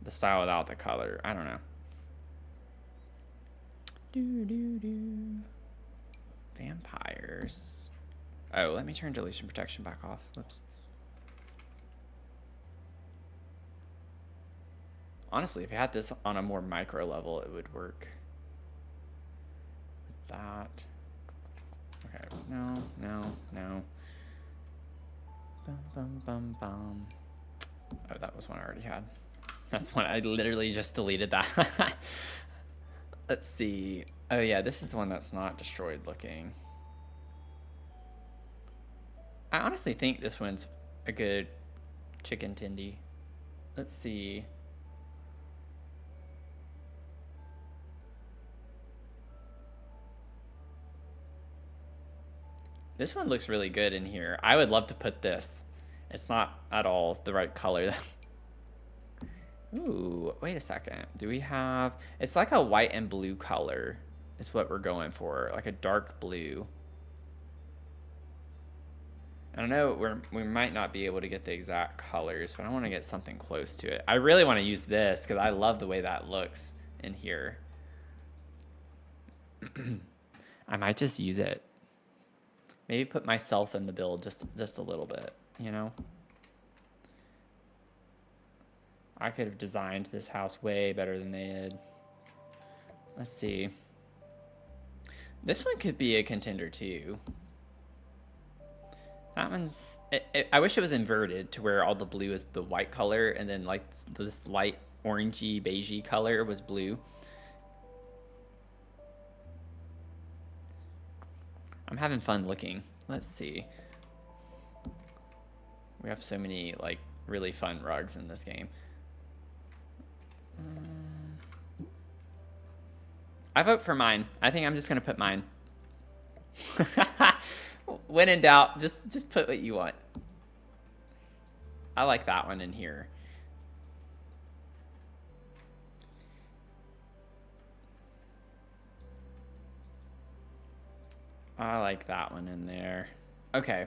Speaker 1: the style without the color. I don't know. Vampires. Oh, let me turn deletion protection back off. Whoops. Honestly, if you had this on a more micro level, it would work. With that. Okay, no, no, no. Bum, bum, bum, bum. Oh, that was one I already had. That's one I literally just deleted that. Let's see. Oh yeah, this is the one that's not destroyed looking. I honestly think this one's a good chicken tendy. Let's see. This one looks really good in here. I would love to put this. It's not at all the right color. Ooh, wait a second. Do we have... It's like a white and blue color is what we're going for. Like a dark blue. I don't know, we might not be able to get the exact colors, but I want to get something close to it. I really want to use this because I love the way that looks in here. I might just use it. Maybe put myself in the build just a little bit, you know? I could have designed this house way better than they did. Let's see. This one could be a contender too. That one's... I wish it was inverted to where all the blue is the white color and then like this light orangey, beigey color was blue. I'm having fun looking. Let's see. We have so many like really fun rugs in this game. I vote for mine. I think I'm just gonna put mine. When in doubt, just put what you want. I like that one in here. I like that one in there. Okay.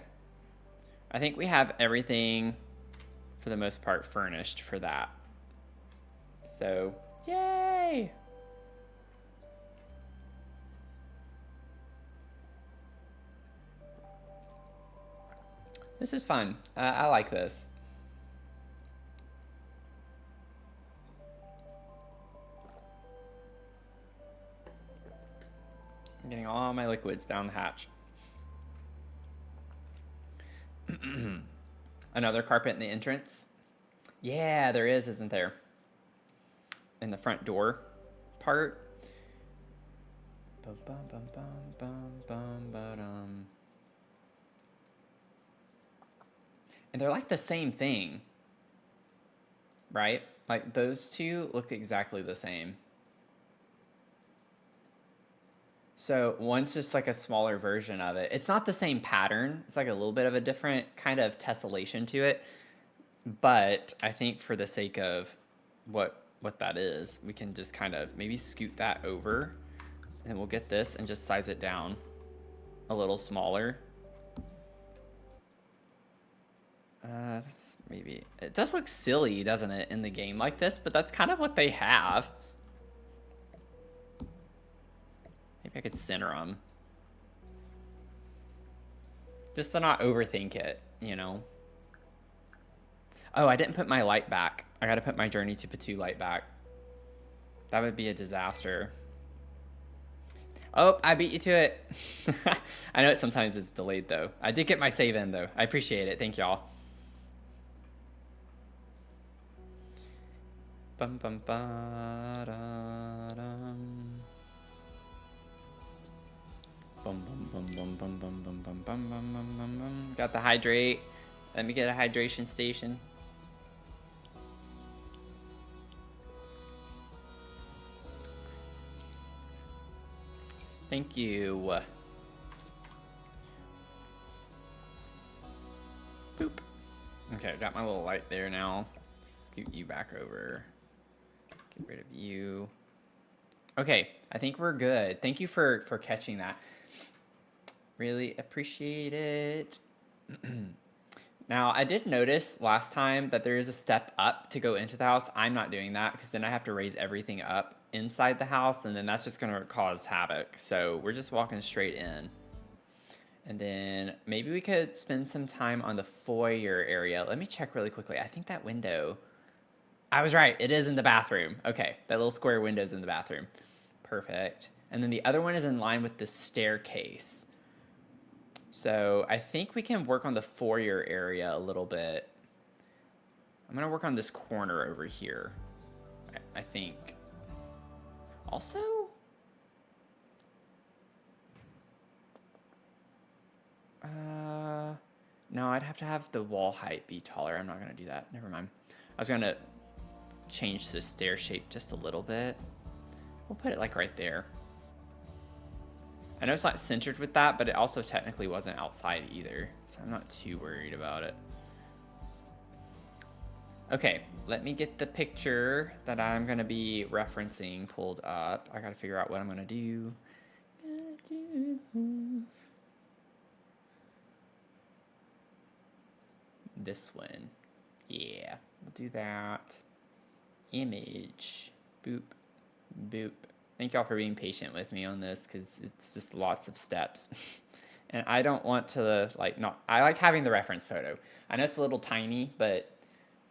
Speaker 1: I think we have everything, for the most part, furnished for that. So, yay! This is fun. I like this. I'm getting all my liquids down the hatch. Another carpet in the entrance. Yeah, there is, isn't there? In the front door part. Bum, bum, bum, bum, bum, bum, ba-dum. And they're like the same thing, right? Like those two look exactly the same. So one's just like a smaller version of it. It's not the same pattern. It's like a little bit of a different kind of tessellation to it. But I think for the sake of what that is, we can just kind of maybe scoot that over. And we'll get this and just size it down a little smaller. Maybe it does look silly, doesn't it, in the game like this? But that's kind of what they have. Maybe I could center them, just to not overthink it, you know. Oh, I didn't put my light back. I got to put my Journey to Patu light back. That would be a disaster. Oh, I beat you to it. I know sometimes it's delayed though. I did get my save in though. I appreciate it. Thank y'all. Bum bum ba da dum. Bum bum bum bum bum bum bum bum bum bum bum bum bum. Got the hydrate. Let me get a hydration station. Thank you. Boop. Okay, got my little light there now. Scoot you back over. Get rid of you. Okay, I think we're good. Thank you for catching that. Really appreciate it. Now, I did notice last time that there is a step up to go into the house. I'm not doing that because then I have to raise everything up inside the house, and then that's just going to cause havoc. So we're just walking straight in. And then maybe we could spend some time on the foyer area. Let me check really quickly. I think that window... I was right. It is in the bathroom. Okay, that little square window is in the bathroom. Perfect. And then the other one is in line with the staircase. So I think we can work on the foyer area a little bit. I'm going to work on this corner over here, I think. Also... No, I'd have to have the wall height be taller. I'm not gonna do that. Never mind. I was gonna change the stair shape just a little bit. We'll put it like right there. I know it's not centered with that, but it also technically wasn't outside either, so I'm not too worried about it. Okay, let me get the picture that I'm gonna be referencing pulled up. I gotta figure out what I'm gonna do. This one. Yeah, we'll do that. Image. Boop. Boop. Thank y'all for being patient with me on this, because it's just lots of steps. And I don't want to, like, not... I like having the reference photo. I know it's a little tiny, but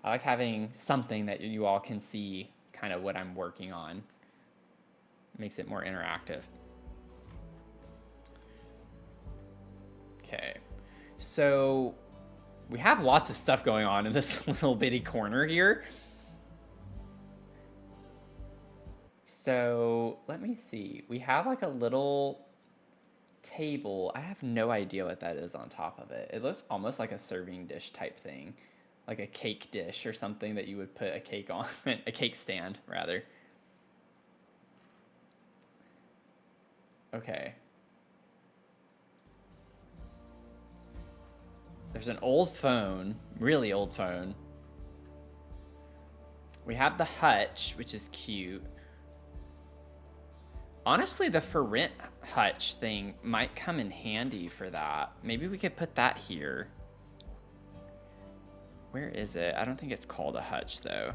Speaker 1: I like having something that you all can see kind of what I'm working on. It makes it more interactive. Okay. So we have lots of stuff going on in this little bitty corner here. So let me see. We have like a little table. I have no idea what that is on top of it. It looks almost like a serving dish type thing, like a cake dish or something that you would put a cake on, a cake stand rather. Okay. There's an old phone, really old phone. We have the hutch, which is cute. Honestly, the for rent hutch thing might come in handy for that. Maybe we could put that here. Where is it? I don't think it's called a hutch though.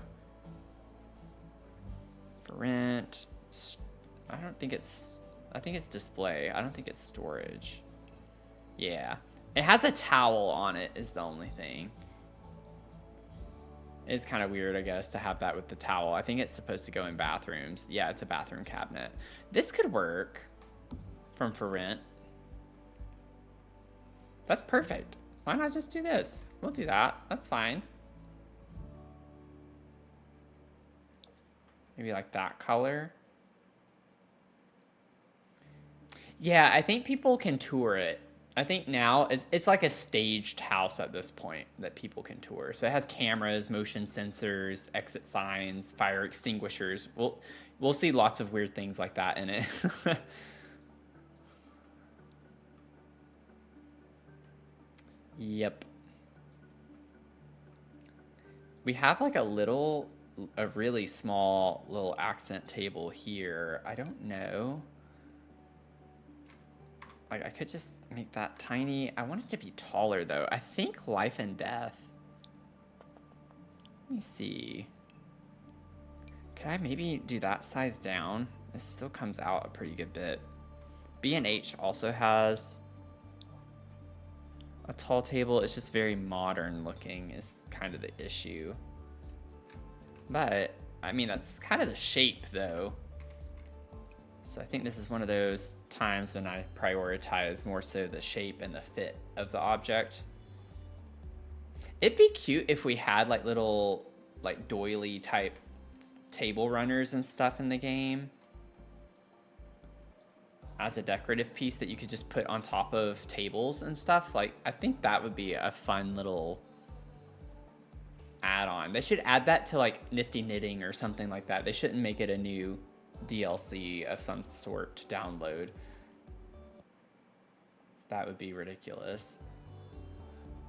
Speaker 1: For rent. I think it's display. I don't think it's storage. Yeah. It has a towel on it is the only thing. It's kind of weird, I guess, to have that with the towel. I think it's supposed to go in bathrooms. Yeah, it's a bathroom cabinet. This could work from for rent. That's perfect. Why not just do this? We'll do that. That's fine. Maybe like that color. Yeah, I think people can tour it. I think now it's like a staged house at this point that people can tour. So it has cameras, motion sensors, exit signs, fire extinguishers. We'll see lots of weird things like that in it. Yep. We have like a really small little accent table here. I don't know. Like, I could just make that tiny. I want it to be taller, though. I think life and death. Let me see. Could I maybe do that size down? This still comes out a pretty good bit. B&H also has a tall table. It's just very modern looking is kind of the issue. But, I mean, that's kind of the shape, though. So I think this is one of those times when I prioritize more so the shape and the fit of the object. It'd be cute if we had like little like doily type table runners and stuff in the game as a decorative piece that you could just put on top of tables and stuff. Like, I think that would be a fun little add-on. They should add that to like Nifty Knitting or something like that. They shouldn't make it a new DLC of some sort to download. That would be ridiculous.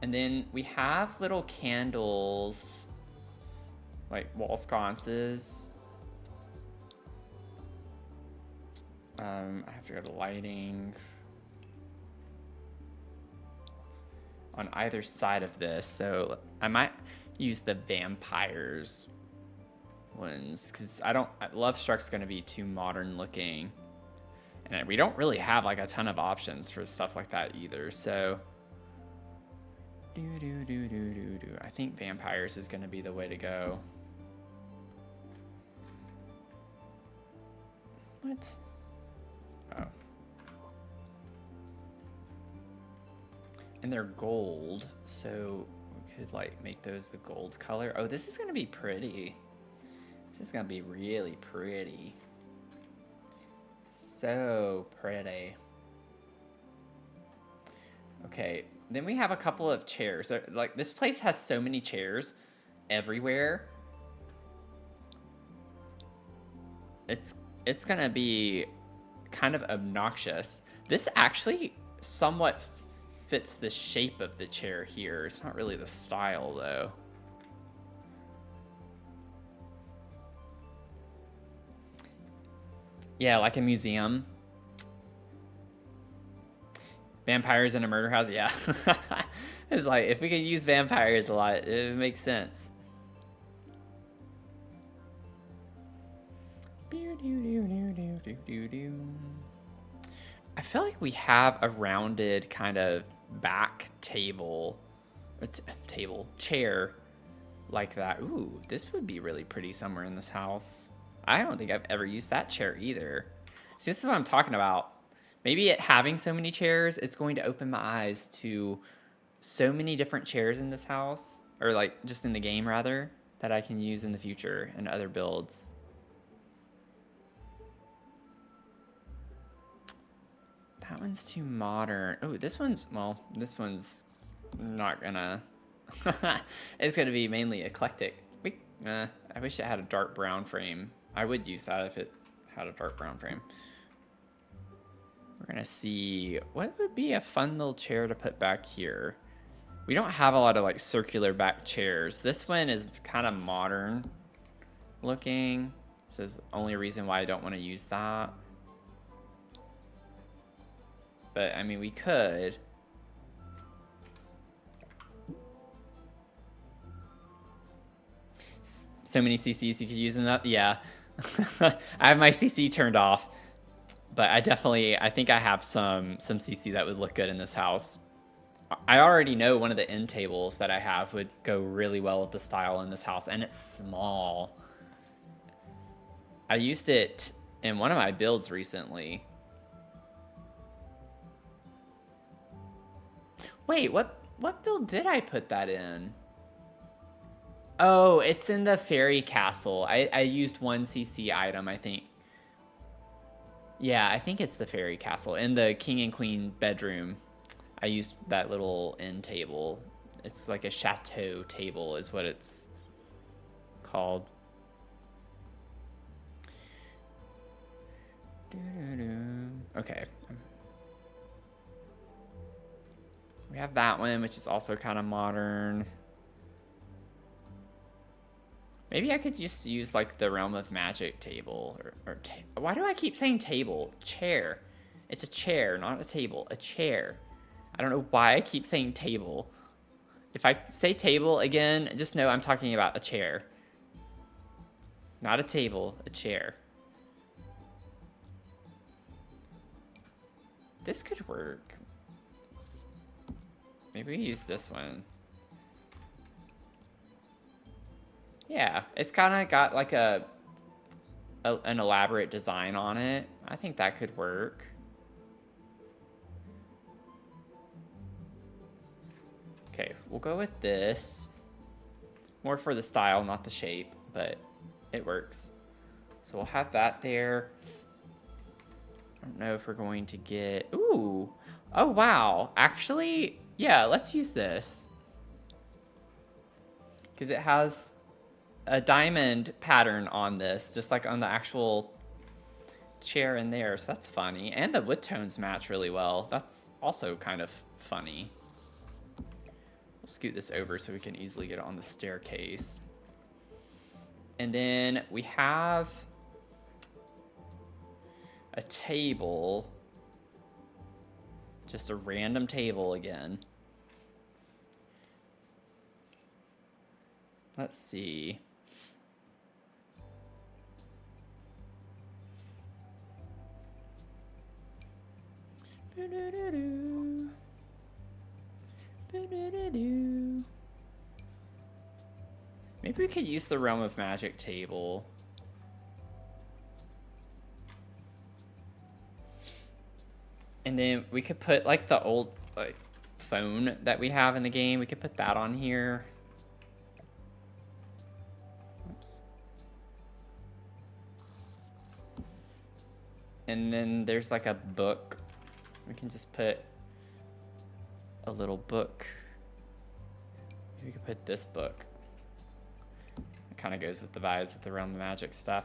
Speaker 1: And then we have little candles, like wall sconces. I have to go to lighting. On either side of this, so I might use the vampires ones, because Love Struck's going to be too modern looking, and we don't really have like a ton of options for stuff like that either. So I think vampires is going to be the way to go. What? Oh. And they're gold, so we could like make those the gold color. Oh, this is going to be pretty. This is gonna be really pretty. So pretty. Okay, then we have a couple of chairs. Like, this place has so many chairs everywhere. It's gonna be kind of obnoxious. This actually somewhat fits the shape of the chair here. It's not really the style, though. Yeah, like a museum. Vampires in a murder house, yeah. It's like, if we could use vampires a lot, it makes sense. I feel like we have a rounded kind of back chair like that. Ooh, this would be really pretty somewhere in this house. I don't think I've ever used that chair either. See, this is what I'm talking about. Maybe having so many chairs, it's going to open my eyes to so many different chairs in this house, or like just in the game rather, that I can use in the future in other builds. That one's too modern. Oh, this one's not gonna... It's gonna be mainly eclectic. I wish it had a dark brown frame. I would use that if it had a dark brown frame. We're gonna see what would be a fun little chair to put back here. We don't have a lot of like circular back chairs. This one is kind of modern looking. This is the only reason why I don't want to use that. But I mean, we could. So many CCs you could use in that. Yeah. I have my CC turned off. But I think I have some CC that would look good in this house. I already know one of the end tables that I have would go really well with the style in this house, and it's small. I used it in one of my builds recently. Wait, what build did I put that in? Oh, it's in the fairy castle. I used one CC item, I think. Yeah, I think it's the fairy castle. In the king and queen bedroom, I used that little end table. It's like a chateau table is what it's called. Okay. We have that one, which is also kind of modern. Maybe I could just use like the Realm of Magic table. Why do I keep saying table? Chair. It's a chair, not a table. A chair. I don't know why I keep saying table. If I say table again, just know I'm talking about a chair. Not a table, a chair. This could work. Maybe we use this one. Yeah, it's kind of got like an elaborate design on it. I think that could work. Okay, we'll go with this. More for the style, not the shape, but it works. So we'll have that there. I don't know if we're going to get... Ooh! Oh, wow. Actually, yeah, let's use this. Because it has a diamond pattern on this, just like on the actual chair in there. So that's funny. And the wood tones match really well. That's also kind of funny. We'll scoot this over so we can easily get it on the staircase. And then we have a table. Just a random table again. Let's see. Maybe we could use the Realm of Magic table. And then we could put like the old like phone that we have in the game. We could put that on here. Oops. And then there's like a book. We can just put a little book. Maybe we could put this book. It kind of goes with the vibes with the Realm of Magic stuff.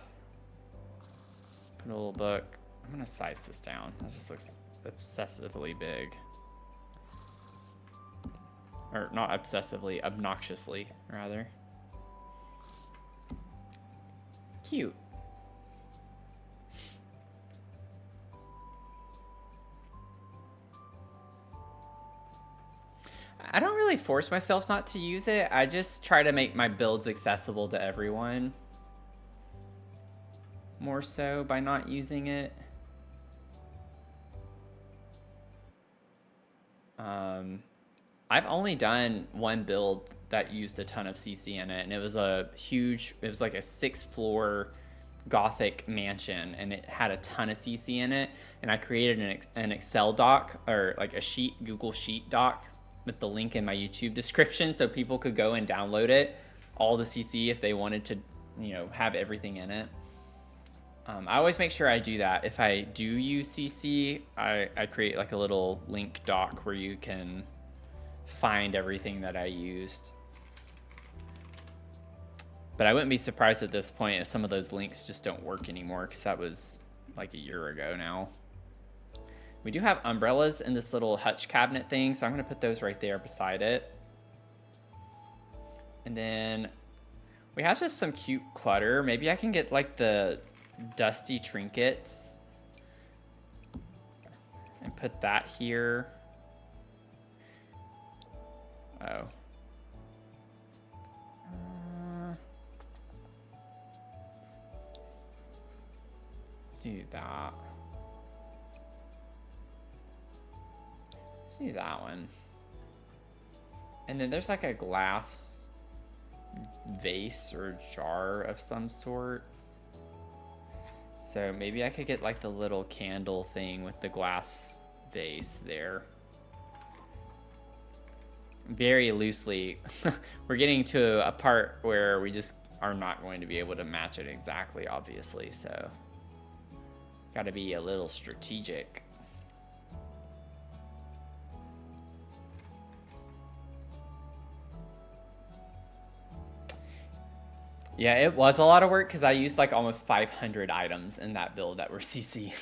Speaker 1: Put a little book. I'm gonna size this down. That just looks obsessively big. Or not obsessively, obnoxiously, rather. Cute. I don't really force myself not to use it. I just try to make my builds accessible to everyone. More so by not using it. I've only done one build that used a ton of CC in it, and it was like a 6th floor Gothic mansion, and it had a ton of CC in it, and I created an Excel doc, or like a Google Sheet doc with the link in my YouTube description so people could go and download it, all the CC if they wanted to, have everything in it. I always make sure I do that. If I do use CC, I create like a little link doc where you can find everything that I used. But I wouldn't be surprised at this point if some of those links just don't work anymore, because that was like a year ago now. We do have umbrellas in this little hutch cabinet thing, so I'm going to put those right there beside it. And then we have just some cute clutter. Maybe I can get like the dusty trinkets and put that here. Oh. Do that. Let's do that one. And then there's like a glass vase or jar of some sort. So maybe I could get like the little candle thing with the glass vase there. Very loosely. We're getting to a part where we just are not going to be able to match it exactly, obviously, so got to be a little strategic. Yeah, it was a lot of work because I used like almost 500 items in that build that were CC.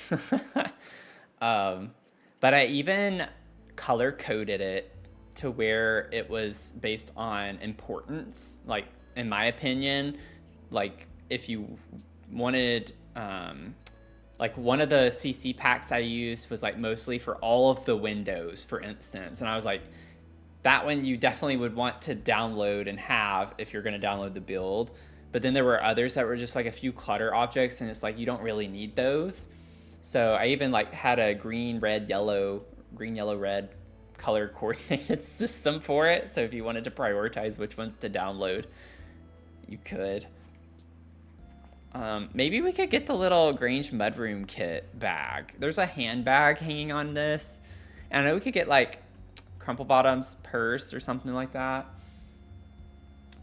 Speaker 1: But I even color coded it to where it was based on importance. Like, in my opinion, like if you wanted, like one of the CC packs I used was like mostly for all of the windows, for instance. And I was like, that one you definitely would want to download and have if you're going to download the build. But then there were others that were just like a few clutter objects, and it's like you don't really need those. So I even like had a green, yellow, red color coordinated system for it. So if you wanted to prioritize which ones to download, you could. Maybe we could get the little Grange Mudroom kit bag. There's a handbag hanging on this. And I know we could get like Crumple Bottom's purse or something like that.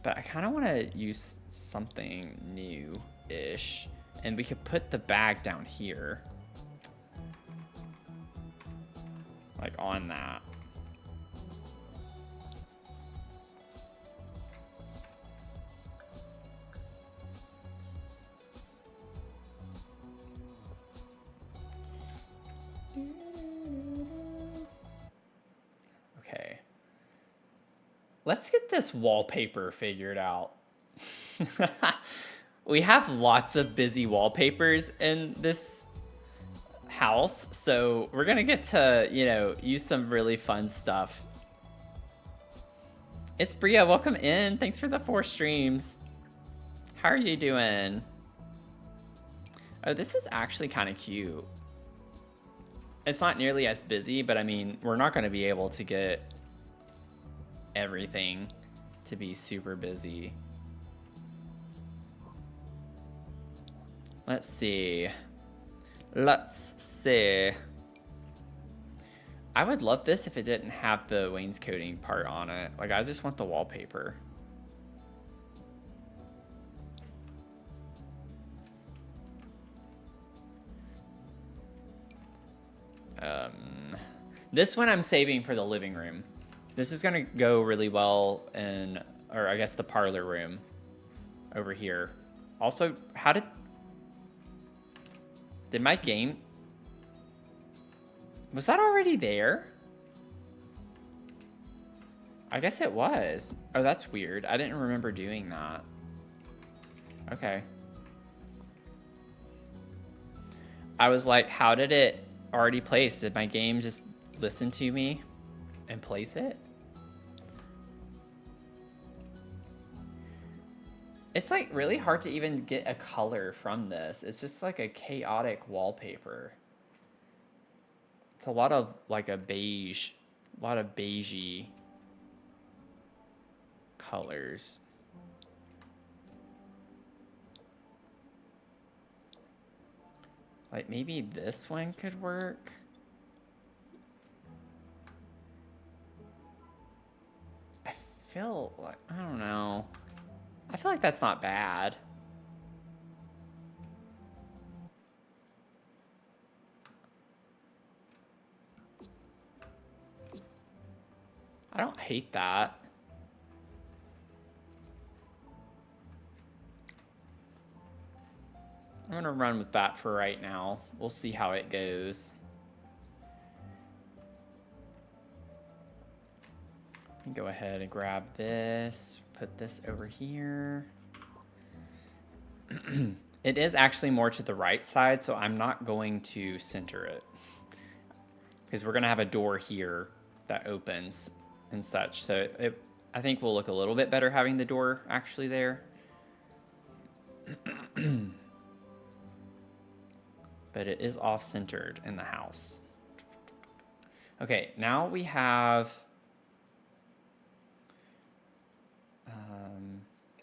Speaker 1: But I kind of want to use something new-ish. And we could put the bag down here. Like on that. Okay. Let's get this wallpaper figured out. We have lots of busy wallpapers in this house, so we're gonna get to, use some really fun stuff. It's Bria, welcome in. Thanks for the 4 streams. How are you doing? Oh, this is actually kind of cute. It's not nearly as busy, but I mean, we're not gonna be able to get everything to be super busy. Let's see. I would love this if it didn't have the wainscoting part on it. Like, I just want the wallpaper. This one I'm saving for the living room. This is gonna go really well in, or I guess the parlor room over here. Also, how did my game, was that already there? I guess it was. Oh, that's weird. I didn't remember doing that. Okay. I was like, how did it already place? Did my game just listen to me and place it? It's like really hard to even get a color from this. It's just like a chaotic wallpaper. It's a lot of like a beige, a lot of beigey colors. Like maybe this one could work. I feel like, I don't know. I feel like that's not bad. I don't hate that. I'm gonna run with that for right now. We'll see how it goes. Go ahead and grab this, put this over here. It is actually more to the right side, so I'm not going to center it. Because we're gonna have a door here that opens and such. So I think we'll look a little bit better having the door actually there. But it is off-centered in the house. Okay, now we have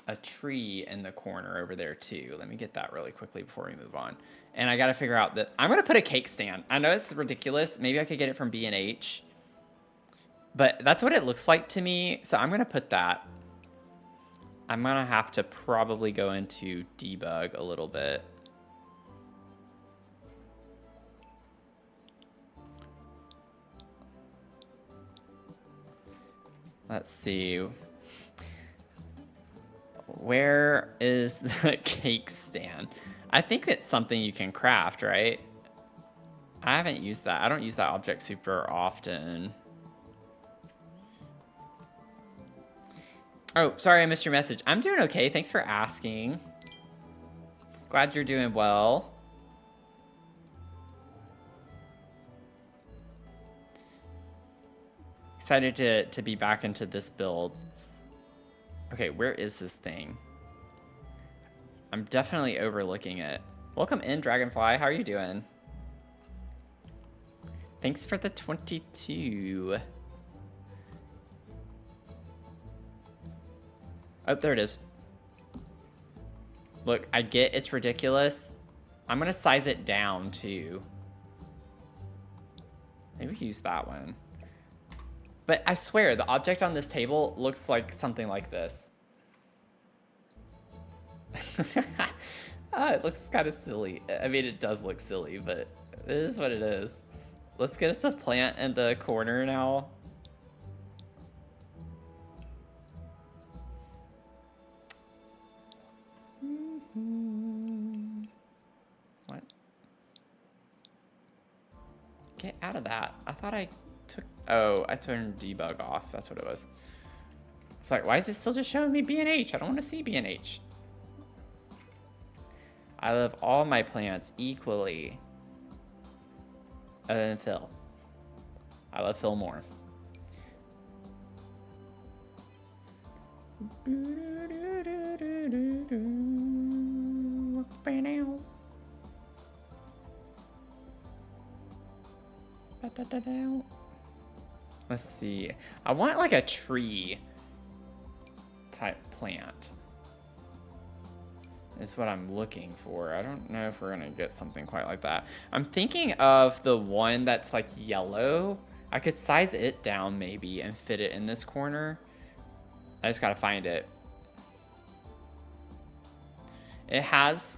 Speaker 1: a tree in the corner over there too. Let me get that really quickly before we move on. And I gotta figure out that I'm gonna put a cake stand. I know it's ridiculous. Maybe I could get it from B&H, but that's what it looks like to me. So I'm gonna put that. I'm gonna have to probably go into debug a little bit. Let's see. Where is the cake stand? I think it's something you can craft, right? I haven't used that. I don't use that object super often. Oh, sorry I missed your message. I'm doing okay. Thanks for asking. Glad you're doing well. Excited to be back into this build. Okay, where is this thing? I'm definitely overlooking it. Welcome in, Dragonfly. How are you doing? Thanks for the 22. Oh, there it is. Look, I get it's ridiculous. I'm gonna size it down too. Maybe use that one. But I swear, the object on this table looks like something like this. It looks kind of silly. I mean, it does look silly, but it is what it is. Let's get us a plant in the corner now. What? Get out of that. I thought I took... Oh, I turned debug off. That's what it was. It's like, why is it still just showing me B&H? I don't want to see B&H. I love all my plants equally. Other than Phil. I love Phil more. Let's see. I want like a tree type plant. Is what I'm looking for. I don't know if we're gonna get something quite like that. I'm thinking of the one that's like yellow. I could size it down maybe and fit it in this corner. I just gotta find it. It has...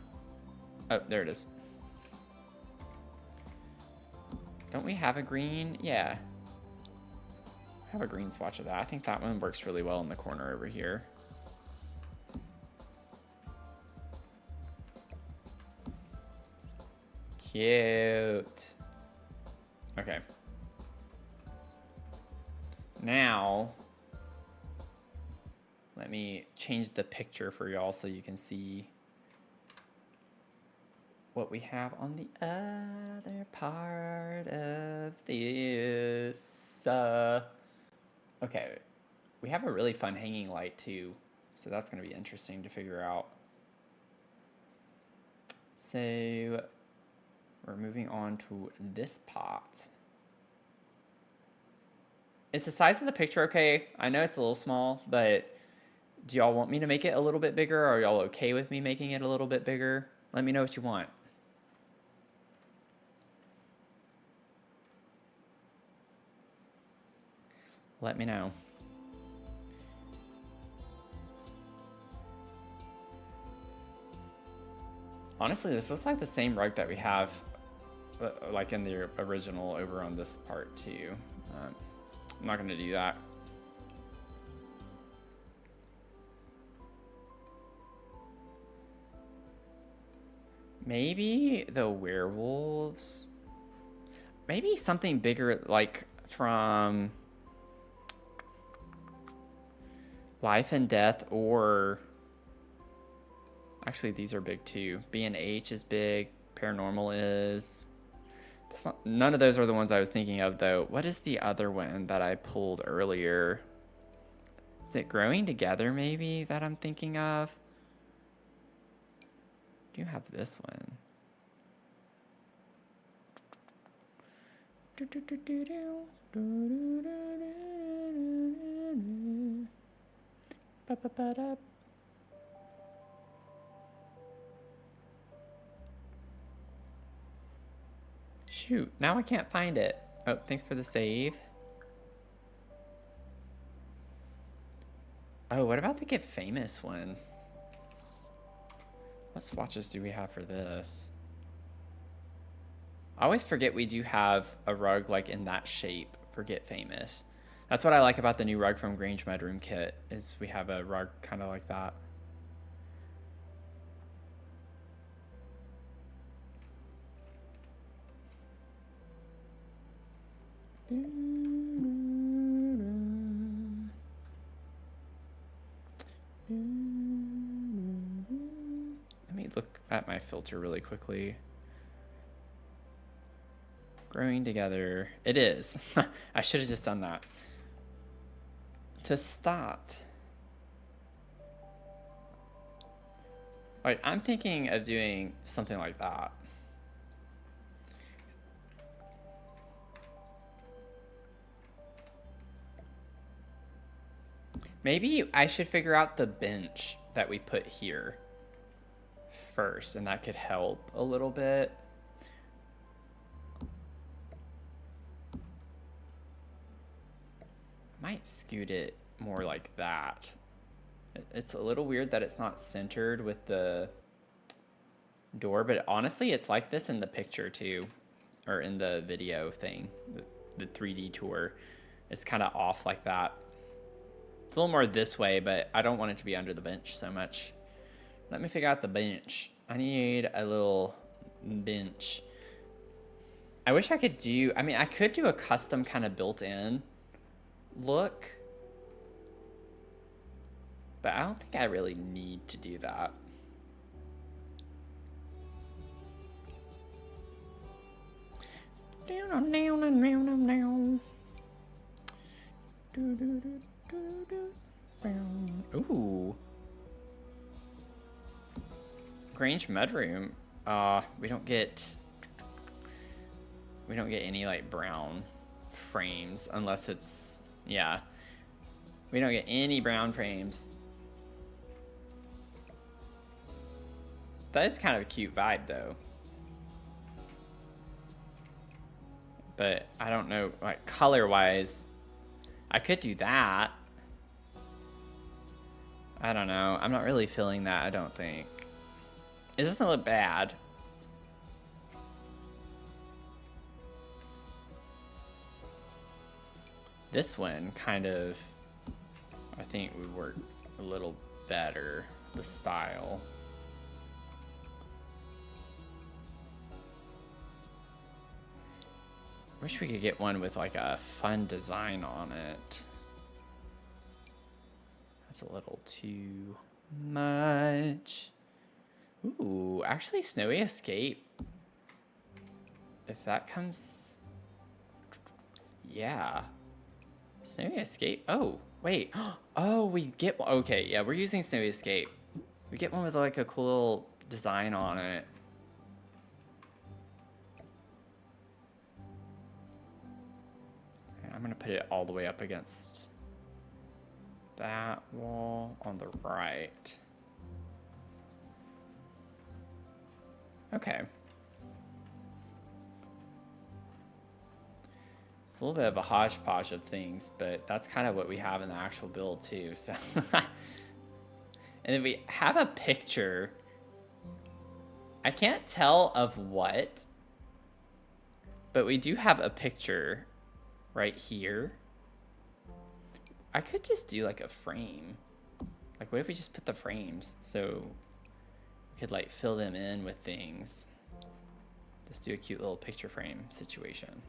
Speaker 1: Oh, there it is. Don't we have a green? Yeah. have a green swatch of that. I think that one works really well in the corner over here. Cute. Okay. Now, let me change the picture for y'all so you can see what we have on the other part of this. Okay, we have a really fun hanging light too, so that's going to be interesting to figure out. So we're moving on to this pot. Is the size of the picture okay? I know it's a little small, but do y'all want me to make it a little bit bigger? Or are y'all okay with me making it a little bit bigger? Let me know what you want. Let me know. Honestly, this looks like the same rug that we have like in the original over on this part too. I'm not going to do that. Maybe the werewolves. Maybe something bigger like from Life and Death, or actually these are big too. B&H is big. Paranormal is. None of those are the ones I was thinking of though. What is the other one that I pulled earlier? Is it Growing Together maybe that I'm thinking of? Do you have this one? Shoot, now I can't find it. Oh, thanks for the save. Oh, what about the Get Famous one? What swatches do we have for this? I always forget we do have a rug like in that shape for Get Famous. That's what I like about the new rug from Grange Bedroom Kit, is we have a rug kind of like that. Let me look at my filter really quickly. Growing Together. It is. I should have just done that. To start. Like, I'm thinking of doing something like that. Maybe I should figure out the bench that we put here first, and that could help a little bit. Might scoot it more like that. It's a little weird that it's not centered with the door, but honestly, it's like this in the picture too, or in the video thing, the 3D tour. It's kind of off like that. It's a little more this way, but I don't want it to be under the bench so much. Let me figure out the bench. I need a little bench. I wish I could do, I mean, I could do a custom kind of built-in look, but I don't think I really need to do that. Ooh. Grange Mudroom. We don't get any like brown frames unless it's, yeah. We don't get any brown frames. That is kind of a cute vibe though. But I don't know, like color wise, I could do that. I don't know. I'm not really feeling that, I don't think. It doesn't look bad. This one kind of, I think would work a little better, the style. Wish we could get one with like a fun design on it. That's a little too much. Ooh, actually Snowy Escape. If that comes... Yeah. Snowy Escape. Oh, wait. Oh, we get one. Okay, yeah, we're using Snowy Escape. We get one with like a cool little design on it. And I'm gonna put it all the way up against that wall on the right. Okay. It's a little bit of a hodgepodge of things, but that's kind of what we have in the actual build too, so. And then we have a picture. I can't tell of what, but we do have a picture right here. I could just do like a frame. Like what if we just put the frames so we could like fill them in with things. Just do a cute little picture frame situation.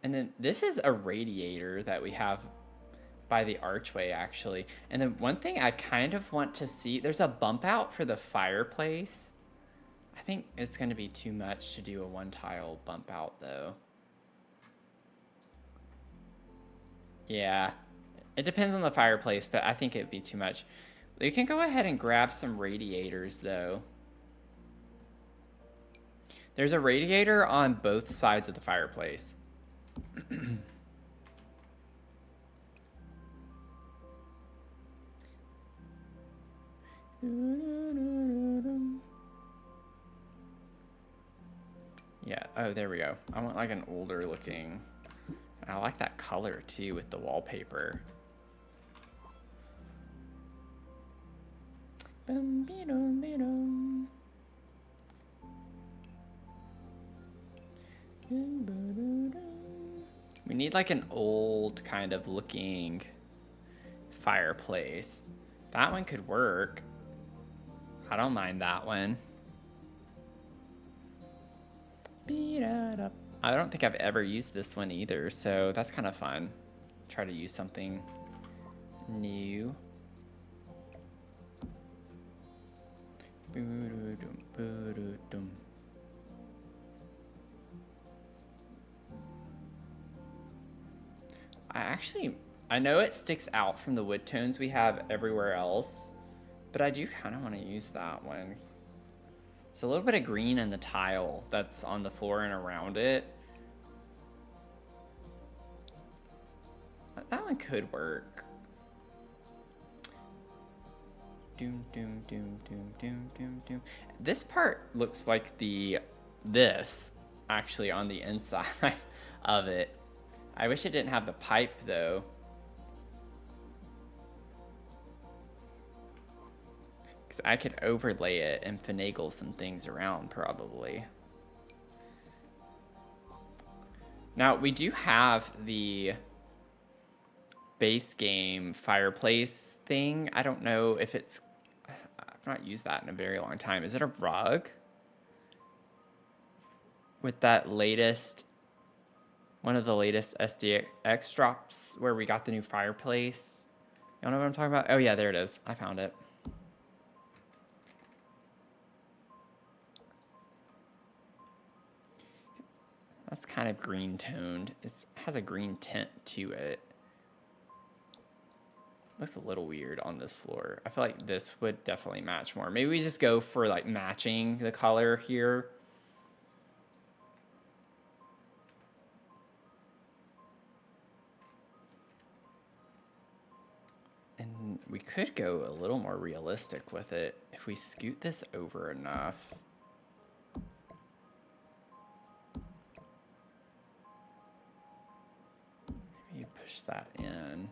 Speaker 1: And then this is a radiator that we have by the archway actually. And then one thing I kind of want to see, there's a bump out for the fireplace. I think it's going to be too much to do a one tile bump out though. Yeah, it depends on the fireplace, but I think it'd be too much. You can go ahead and grab some radiators though. There's a radiator on both sides of the fireplace. Yeah, oh, there we go. I want like an older looking. I like that color too with the wallpaper. We need like an old kind of looking fireplace. That one could work. I don't mind that one. I don't think I've ever used this one either, so that's kind of fun. Try to use something new. I know it sticks out from the wood tones we have everywhere else, but I do kind of want to use that one. It's a little bit of green in the tile that's on the floor and around it. That one could work. Doom, doom, doom, doom, doom, doom, doom. This part looks like this actually on the inside of it. I wish it didn't have the pipe though. Because I could overlay it and finagle some things around probably. Now we do have the base game fireplace thing. I don't know if it's, I've not used that in a very long time. Is it a rug? With that latest, one of the latest SDX drops where we got the new fireplace. You know what I'm talking about? Oh yeah, there it is. I found it. That's kind of green toned. It has a green tint to it. Looks a little weird on this floor. I feel like this would definitely match more. Maybe we just go for like matching the color here. And we could go a little more realistic with it if we scoot this over enough. Maybe push that in.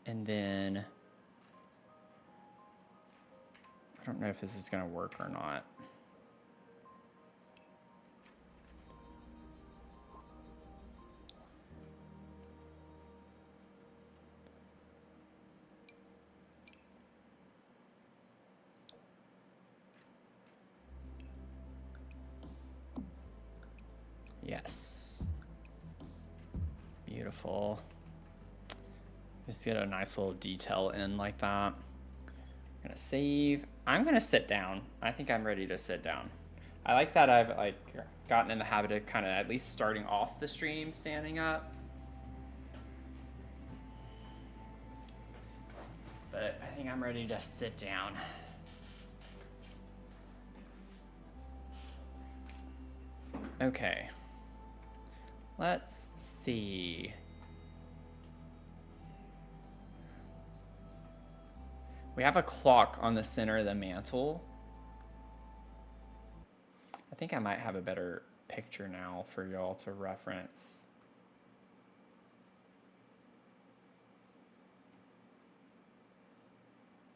Speaker 1: And then I don't know if this is gonna work or not. Yes. Beautiful. Just get a nice little detail in like that. I'm gonna save. I'm gonna sit down. I think I'm ready to sit down. I like that I've like gotten in the habit of kind of at least starting off the stream standing up. But I think I'm ready to sit down. Okay. Let's see. We have a clock on the center of the mantle. I think I might have a better picture now for y'all to reference.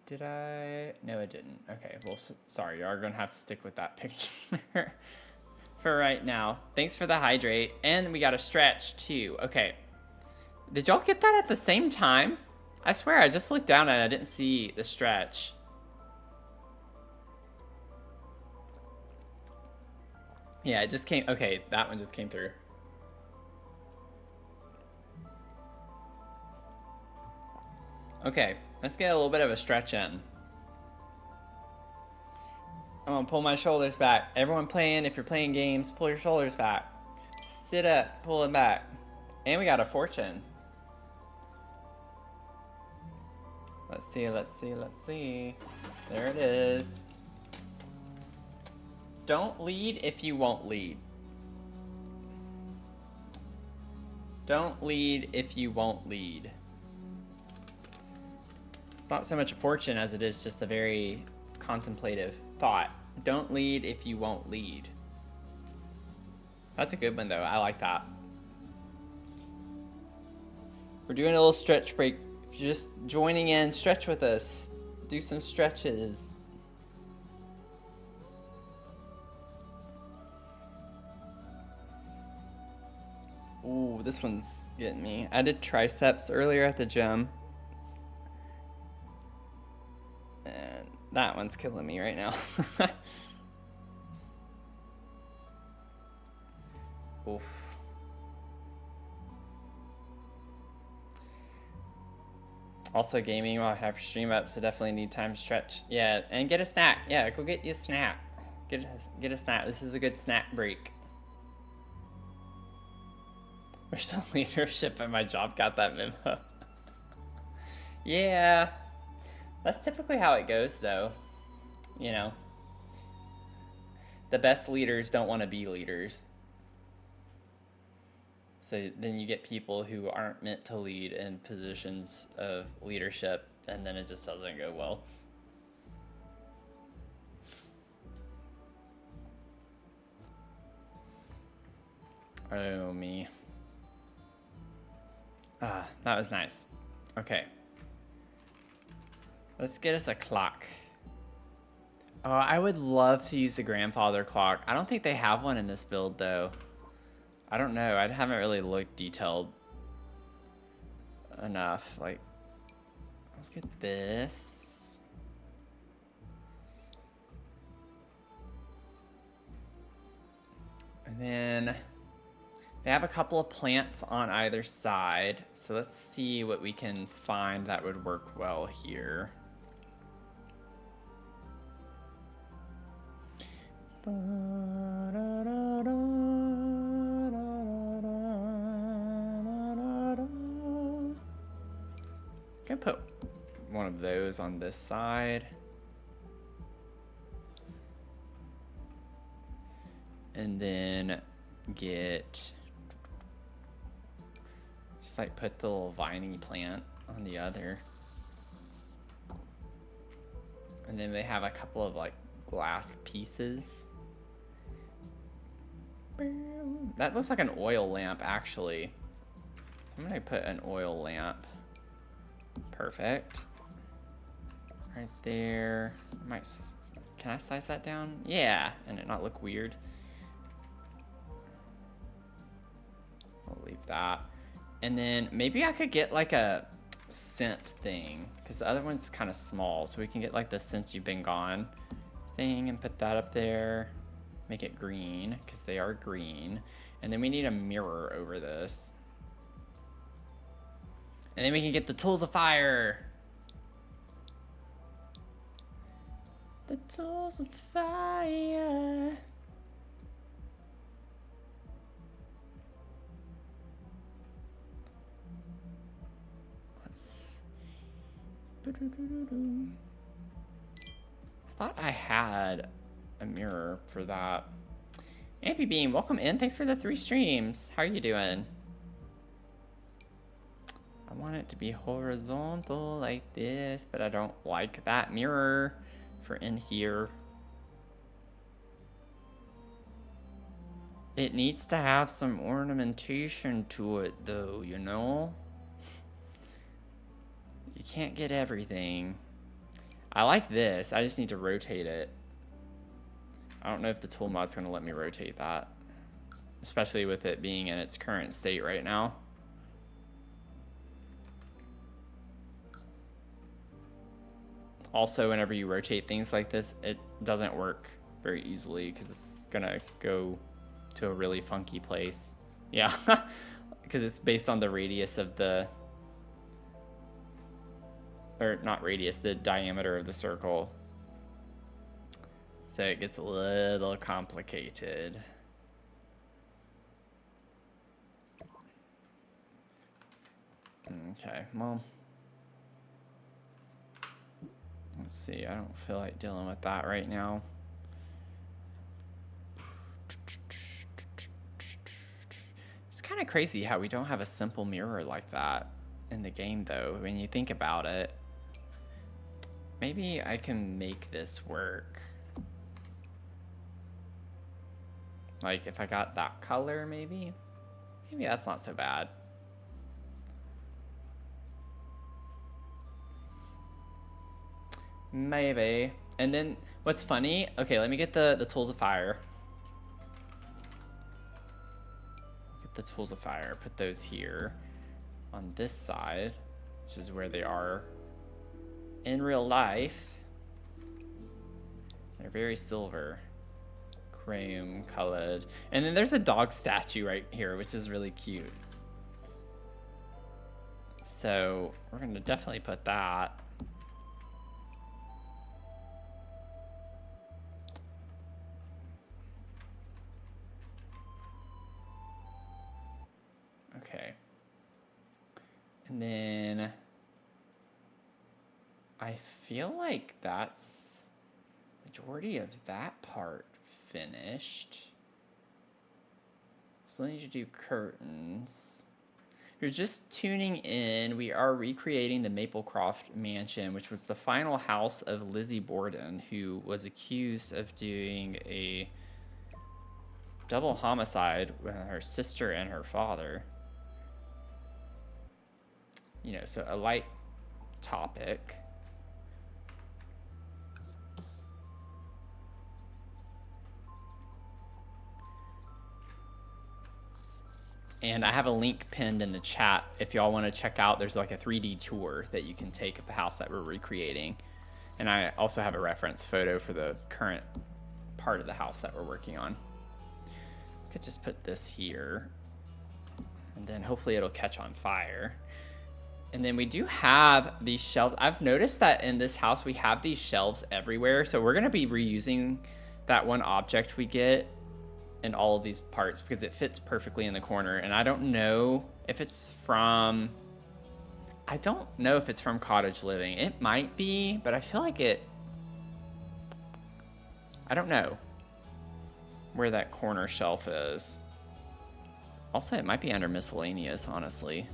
Speaker 1: Did I? No, it didn't. Okay, well, sorry, y'all are gonna have to stick with that picture for right now. Thanks for the hydrate. And we got a stretch too. Okay. Did y'all get that at the same time? I swear I just looked down and I didn't see the stretch. Yeah, it just came. Okay, that one just came through. Okay, let's get a little bit of a stretch in. I'm gonna pull my shoulders back. Everyone playing, if you're playing games, pull your shoulders back. Sit up, pull it back. And we got a fortune. Let's see, let's see, let's see. There it is. Don't lead if you won't lead. Don't lead if you won't lead. It's not so much a fortune as it is just a very contemplative thought. Don't lead if you won't lead. That's a good one though. I like that. We're doing a little stretch break. If you're just joining in, stretch with us. Do some stretches. Ooh, this one's getting me. I did triceps earlier at the gym. And that one's killing me right now. Oof. Also gaming while I have stream up, so definitely need time to stretch. Yeah, and get a snack. Yeah, go get you a snack. Get a snack. This is a good snack break. We're still leadership and my job got that memo. Yeah. That's typically how it goes though. You know. The best leaders don't want to be leaders. So then you get people who aren't meant to lead in positions of leadership, and then it just doesn't go well. Oh, me. Ah, that was nice. Okay. Let's get us a clock. Oh, I would love to use the grandfather clock. I don't think they have one in this build, though. I don't know. I haven't really looked detailed enough. Like, look at this. And then they have a couple of plants on either side. So let's see what we can find that would work well here. Gonna put one of those on this side. And then get, just like put the little viney plant on the other. And then they have a couple of like glass pieces. That looks like an oil lamp actually. So I'm gonna put an oil lamp Perfect. Right there. Can I size that down? Yeah, and it not look weird. I'll leave that. And then maybe I could get like a scent thing, because the other one's kind of small, so we can get like the since you've been gone thing and put that up there. Make it green, because they are green. And then we need a mirror over this. And then we can get the tools of fire. The tools of fire. I thought I had a mirror for that. Ampy Beam, welcome in. Thanks for the 3 streams. How are you doing? I want it to be horizontal like this, but I don't like that mirror for in here. It needs to have some ornamentation to it though, you know? You can't get everything. I like this. I just need to rotate it. I don't know if the tool mod's going to let me rotate that, especially with it being in its current state right now. Also, whenever you rotate things like this, it doesn't work very easily because it's going to go to a really funky place. Yeah, because it's based on the radius of the... Or not radius, the diameter of the circle. So it gets a little complicated. Okay, well. Let's see, I don't feel like dealing with that right now. It's kind of crazy how we don't have a simple mirror like that in the game though, when you think about it. Maybe I can make this work. Like if I got that color, maybe that's not so bad. Maybe. And then what's funny, okay, let me get the tools of fire. Get the tools of fire, put those here on this side, which is where they are in real life. They're very silver, chrome colored. And then there's a dog statue right here, which is really cute. So we're gonna definitely put that. Okay. And then I feel like that's majority of that part finished. Still need to do curtains. If you're just tuning in, we are recreating the Maplecroft Mansion, which was the final house of Lizzie Borden, who was accused of doing a double homicide with her sister and her father. You know, so a light topic. And I have a link pinned in the chat if y'all want to check out. There's like a 3D tour that you can take of the house that we're recreating. And I also have a reference photo for the current part of the house that we're working on. I could just put this here. And then hopefully it'll catch on fire. And then we do have these shelves. I've noticed that in this house we have these shelves everywhere. So we're going to be reusing that one object we get in all of these parts because it fits perfectly in the corner. And I don't know if it's from Cottage Living. It might be, but I feel like I don't know where that corner shelf is. Also, it might be under miscellaneous, honestly.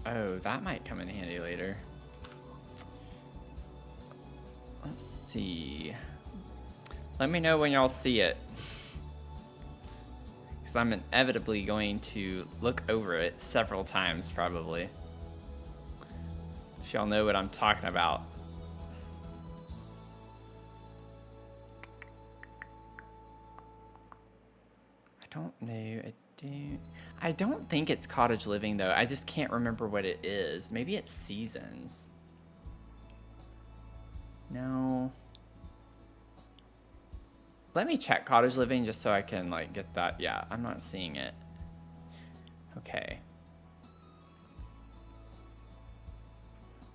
Speaker 1: Oh, that might come in handy later. Let's see. Let me know when y'all see it. Because I'm inevitably going to look over it several times, probably. If y'all know what I'm talking about. I don't know. I don't think it's cottage living, though. I just can't remember what it is. Maybe it's seasons. No. Let me check cottage living just so I can, like, get that. Yeah, I'm not seeing it. Okay.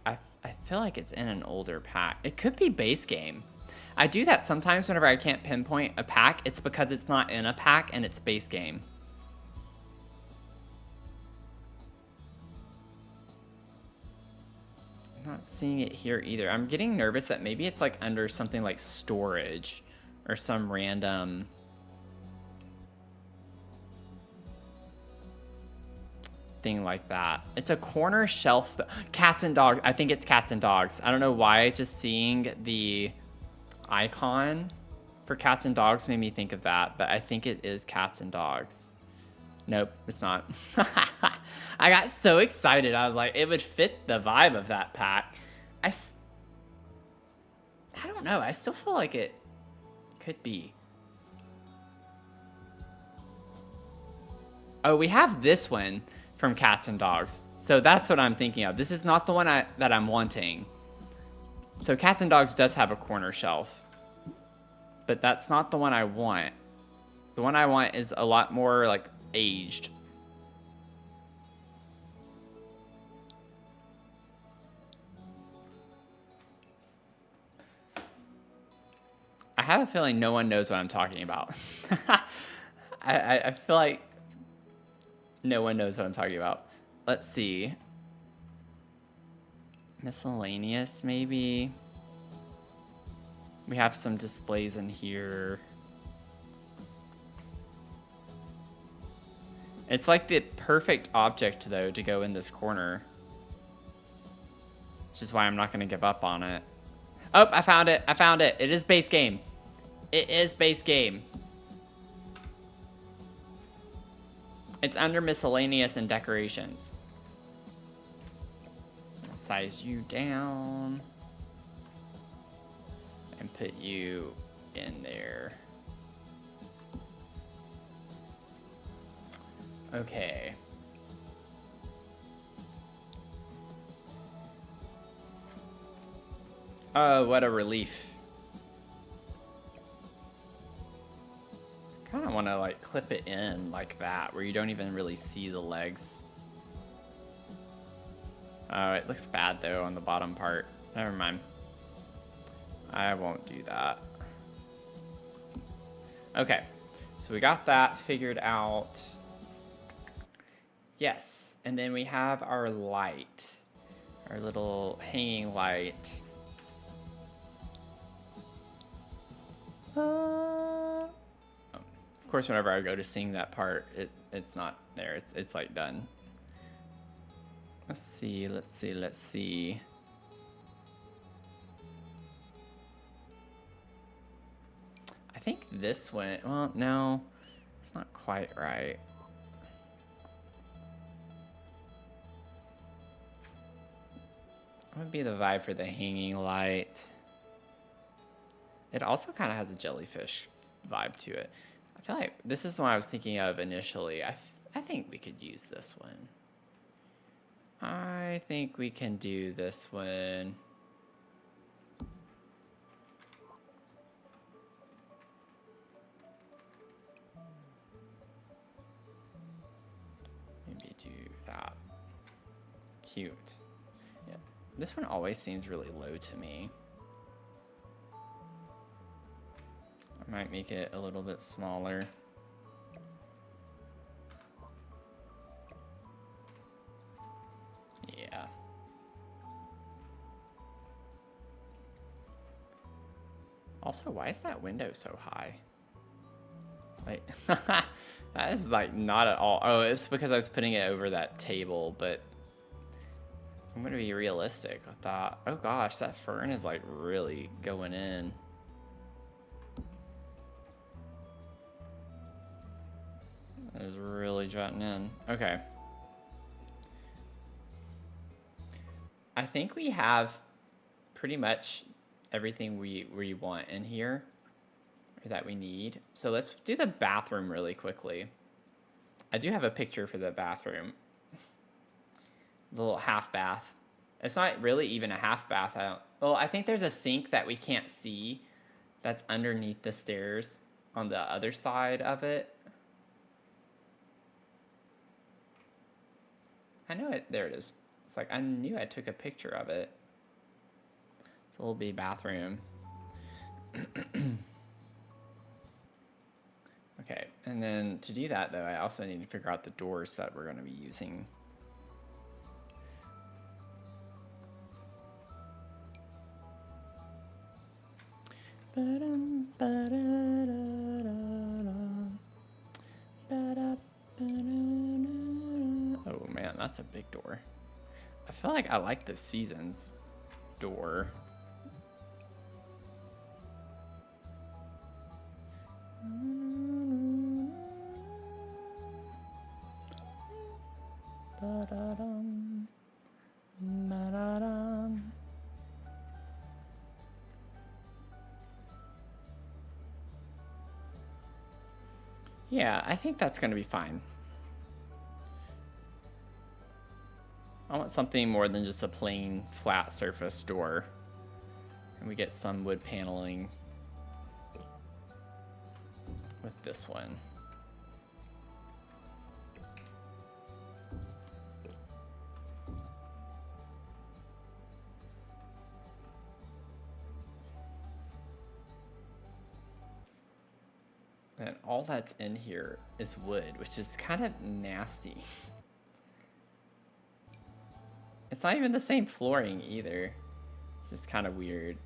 Speaker 1: I feel like it's in an older pack. It could be base game. I do that sometimes whenever I can't pinpoint a pack. It's because it's not in a pack and it's base game. I'm not seeing it here either. I'm getting nervous that maybe it's like under something like storage or some random thing like that. It's a corner shelf. Cats and dogs. I think it's cats and dogs. I don't know why. Just seeing the icon for cats and dogs made me think of that, but I think it is cats and dogs. Nope, it's not. I got so excited. I was like, it would fit the vibe of that pack. I don't know. I still feel like it could be. Oh, we have this one from cats and dogs. So that's what I'm thinking of. This is not the one that I'm wanting. So cats and dogs does have a corner shelf. But that's not the one I want. The one I want is a lot more like aged. I have a feeling no one knows what I'm talking about. I feel like no one knows what I'm talking about. Let's see. Miscellaneous, maybe. We have some displays in here. It's like the perfect object, though, to go in this corner. Which is why I'm not going to give up on it. Oh, I found it. I found it. It is base game. It is base game. It's under miscellaneous and decorations. I'll size you down. And put you in there. Okay. Oh, what a relief. I kind of want to like clip it in like that, where you don't even really see the legs. Oh, it looks bad though on the bottom part. Never mind. I won't do that. Okay, so we got that figured out. Yes, and then we have our light. Our little hanging light. Of course, whenever I go to sing that part, it's not there. It's like done. Let's see, let's see, let's see. I think this one, well, no, it's not quite right. What would be the vibe for the hanging light? It also kind of has a jellyfish vibe to it. I feel like this is what I was thinking of initially. I think we could use this one. I think we can do this one. Maybe do that. Cute. Yeah. This one always seems really low to me. I might make it a little bit smaller. Yeah. Also, why is that window so high? Like, that is like not at all. Oh, it's because I was putting it over that table, but I'm gonna be realistic with that. Oh gosh, that fern is like really going in. It is really jutting in. Okay. I think we have pretty much everything we want in here, or that we need. So let's do the bathroom really quickly. I do have a picture for the bathroom. The little half bath. It's not really even a half bath. Well, I think there's a sink that we can't see that's underneath the stairs on the other side of it. I know it. There it is. It's like I knew I took a picture of it. It's a little bitty bathroom. Okay, and then to do that though, I also need to figure out the doors that we're going to be using. Oh man, that's a big door. I feel like I like the Seasons door. Yeah, I think that's going to be fine. I want something more than just a plain flat surface door. And we get some wood paneling with this one. And all that's in here is wood, which is kind of nasty. It's not even the same flooring either. It's just kind of weird.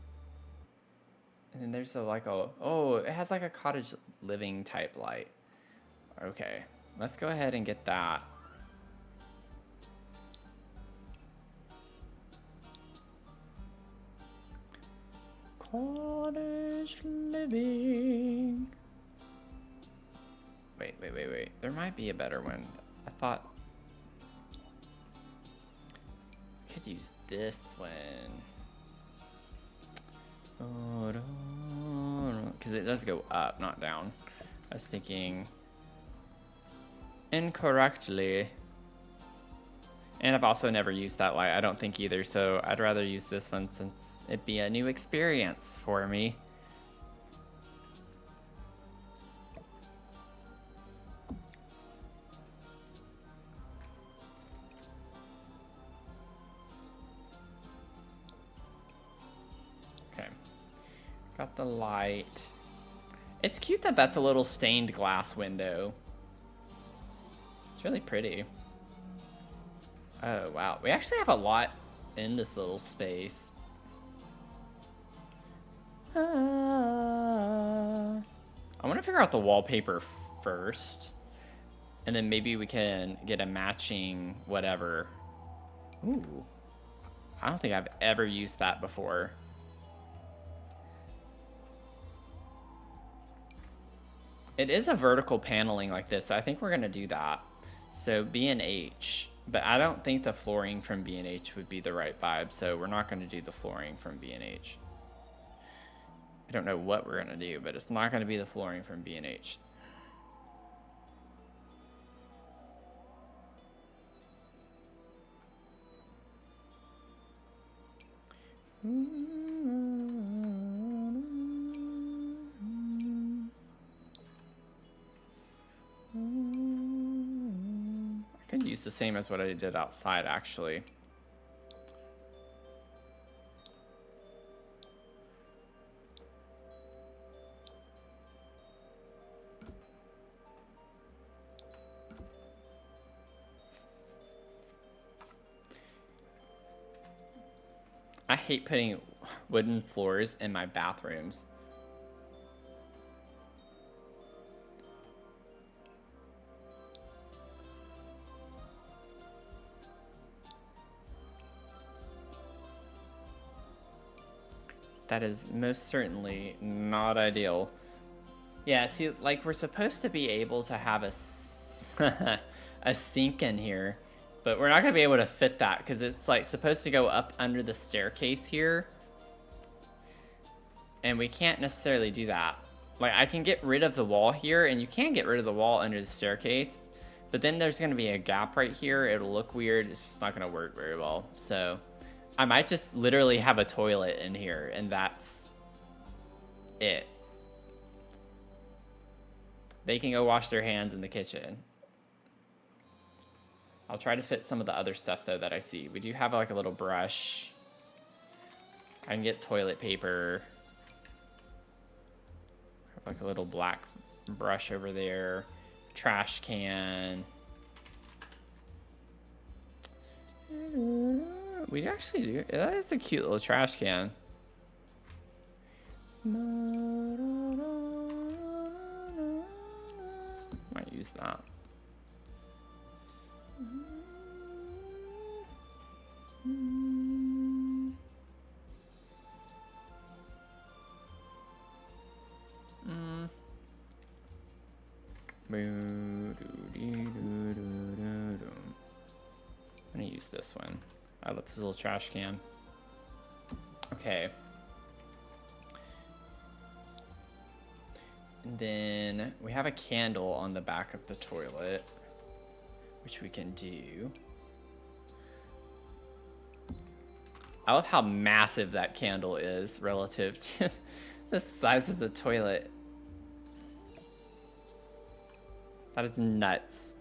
Speaker 1: And then there's oh, it has like a cottage living type light. Okay, let's go ahead and get that. Cottage living. Wait. There might be a better one. I thought I could use this one. Because it does go up, not down. I was thinking incorrectly. And I've also never used that light, I don't think either, so I'd rather use this one since it'd be a new experience for me. Okay, got the light. It's cute that that's a little stained glass window. It's really pretty. Oh, wow. We actually have a lot in this little space. I want to figure out the wallpaper first. And then maybe we can get a matching whatever. Ooh. I don't think I've ever used that before. It is a vertical paneling like this, so I think we're going to do that. So B&H, but I don't think the flooring from B&H would be the right vibe, so we're not going to do the flooring from B&H. I don't know what we're going to do, but it's not going to be the flooring from B&H. I could use the same as what I did outside, actually. I hate putting wooden floors in my bathrooms. That is most certainly not ideal. Yeah, see, like, we're supposed to be able to have a sink in here, but we're not going to be able to fit that because it's, like, supposed to go up under the staircase here. And we can't necessarily do that. Like, I can get rid of the wall here, and you can get rid of the wall under the staircase, but then there's going to be a gap right here. It'll look weird. It's just not going to work very well. So I might just literally have a toilet in here, and that's it. They can go wash their hands in the kitchen. I'll try to fit some of the other stuff, though, that I see. We do have, like, a little brush. I can get toilet paper. Like a little black brush over there. Trash can. We actually do. That is a cute little trash can. Might use that. I'm gonna use this one. I love this little trash can. Okay. And then we have a candle on the back of the toilet, which we can do. I love how massive that candle is relative to the size of the toilet. That is nuts.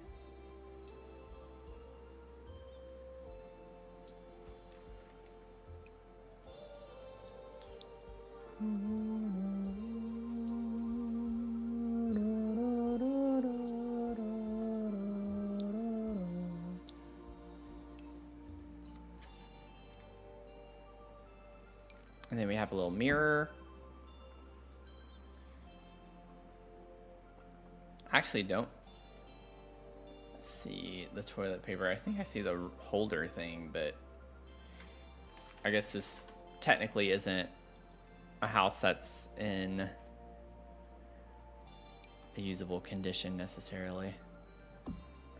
Speaker 1: And then we have a little mirror. Actually, don't see the toilet paper. I think I see the holder thing, but I guess this technically isn't a house that's in a usable condition necessarily,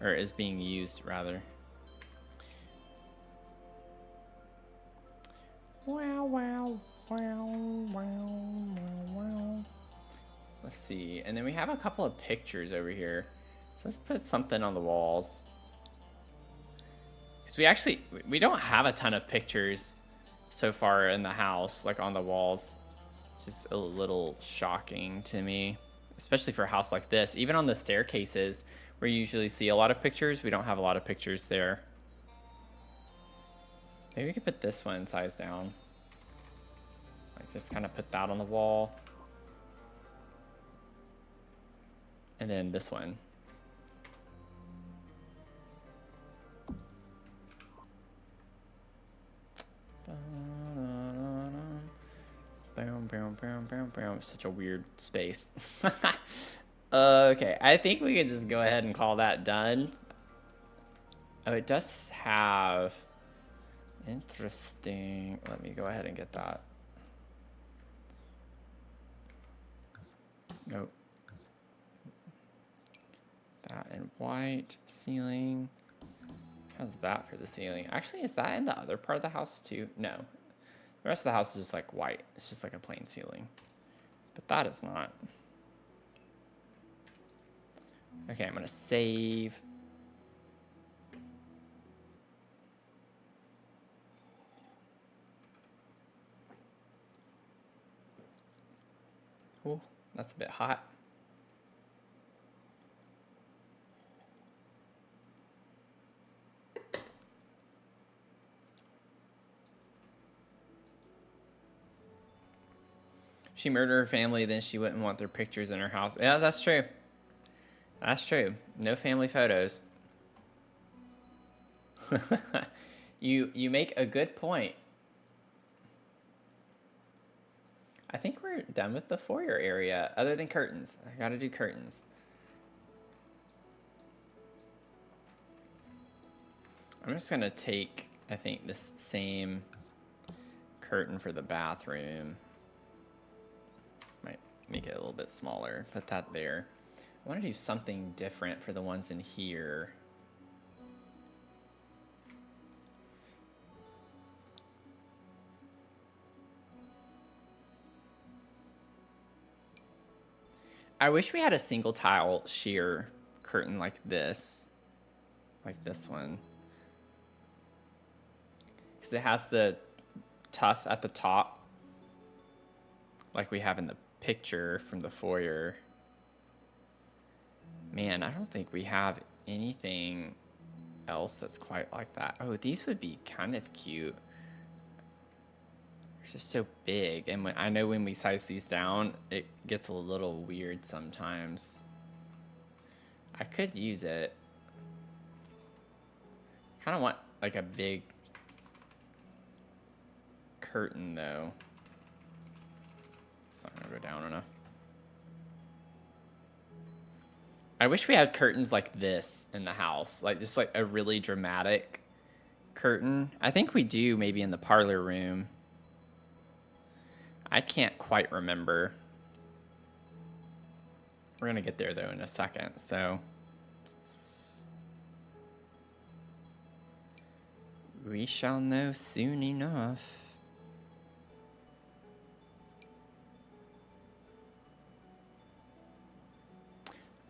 Speaker 1: or is being used rather. Wow, wow, wow, wow, wow. Let's see, and then we have a couple of pictures over here. So let's put something on the walls. Because we don't have a ton of pictures so far in the house, like on the walls. Just a little shocking to me, especially for a house like this. Even on the staircases, where you usually see a lot of pictures, we don't have a lot of pictures there. Maybe we could put this one size down. Like, just kind of put that on the wall. And then this one. Boom, boom, boom, boom, boom. Such a weird space. Okay, I think we can just go ahead and call that done. Oh, it does have... Interesting. Let me go ahead and get that. Nope. That in white. Ceiling. How's that for the ceiling? Actually, is that in the other part of the house too? No. The rest of the house is just like white. It's just like a plain ceiling. But that is not. Okay, I'm gonna save. Oh, that's a bit hot. She murdered her family, then she wouldn't want their pictures in her house. Yeah, that's true. That's true. No family photos. You make a good point. I think we're done with the foyer area, other than curtains. I gotta do curtains. I'm just gonna take, I think, this same curtain for the bathroom. make it a little bit smaller. Put that there. I want to do something different for the ones in here. I wish we had a single tile sheer curtain like this one. Because it has the tuff at the top, like we have in the picture from the foyer. Man, I don't think we have anything else that's quite like that. Oh, these would be kind of cute. They're just so big, and I know when we size these down, it gets a little weird sometimes. I could use it. Kind of want like a big curtain though. It's not gonna go down enough. I wish we had curtains like this in the house, like just like a really dramatic curtain. I think we do maybe in the parlor room. I can't quite remember. We're gonna get there though in a second, so. We shall know soon enough.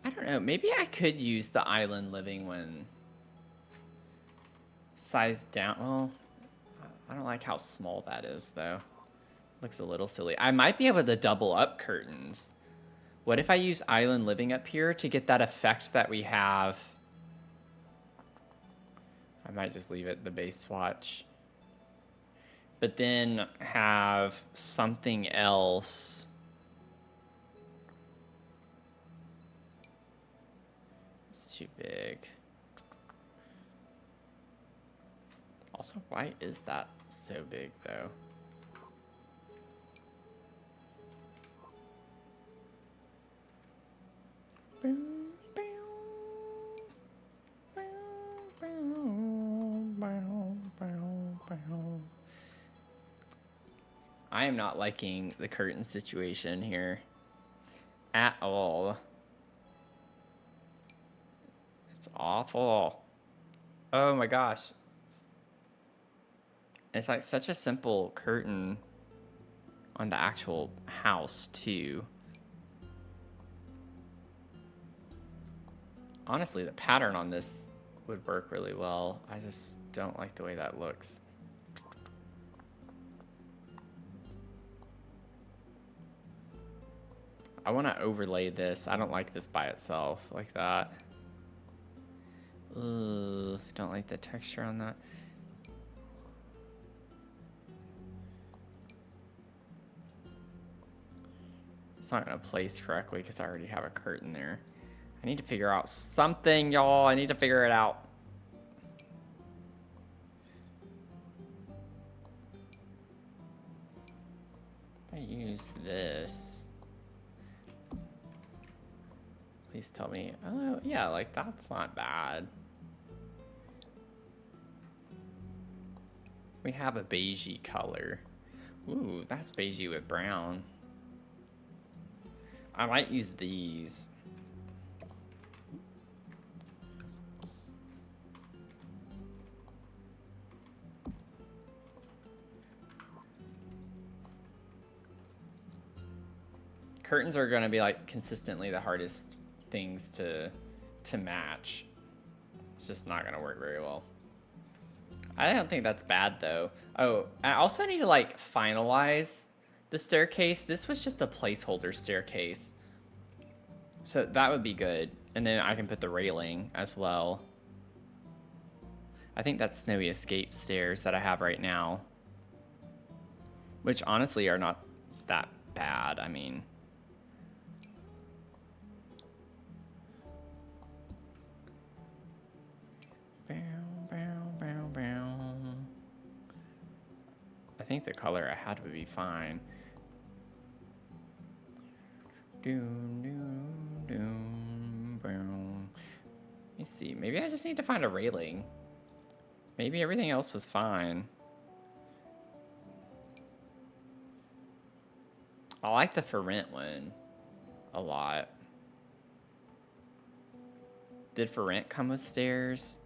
Speaker 1: I don't know, maybe I could use the island living one sized down. Well, I don't like how small that is though. Looks a little silly. I might be able to double up curtains. What if I use island living up here to get that effect that we have? I might just leave it the base swatch. But then have something else. It's too big. Also, why is that so big though? I am not liking the curtain situation here at all. It's awful. Oh my gosh. It's like such a simple curtain on the actual house too. Honestly, the pattern on this would work really well. I just don't like the way that looks. I want to overlay this. I don't like this by itself like that. Ugh, don't like the texture on that. It's not going to place correctly because I already have a curtain there. I need to figure out something, y'all. I need to figure it out. If I use this. Please tell me. Oh, yeah, like that's not bad. We have a beigey color. Ooh, that's beigey with brown. I might use these. Curtains are going to be like consistently the hardest things to match. It's just not going to work very well. I don't think that's bad though. Oh, I also need to like finalize the staircase. This was just a placeholder staircase. So that would be good. And then I can put the railing as well. I think that's Snowy Escape stairs that I have right now. Which honestly are not that bad. I mean... I think the color I had would be fine. Let me see. Maybe I just need to find a railing. Maybe everything else was fine. I like the for rent one. a lot. Did For Rent come with stairs?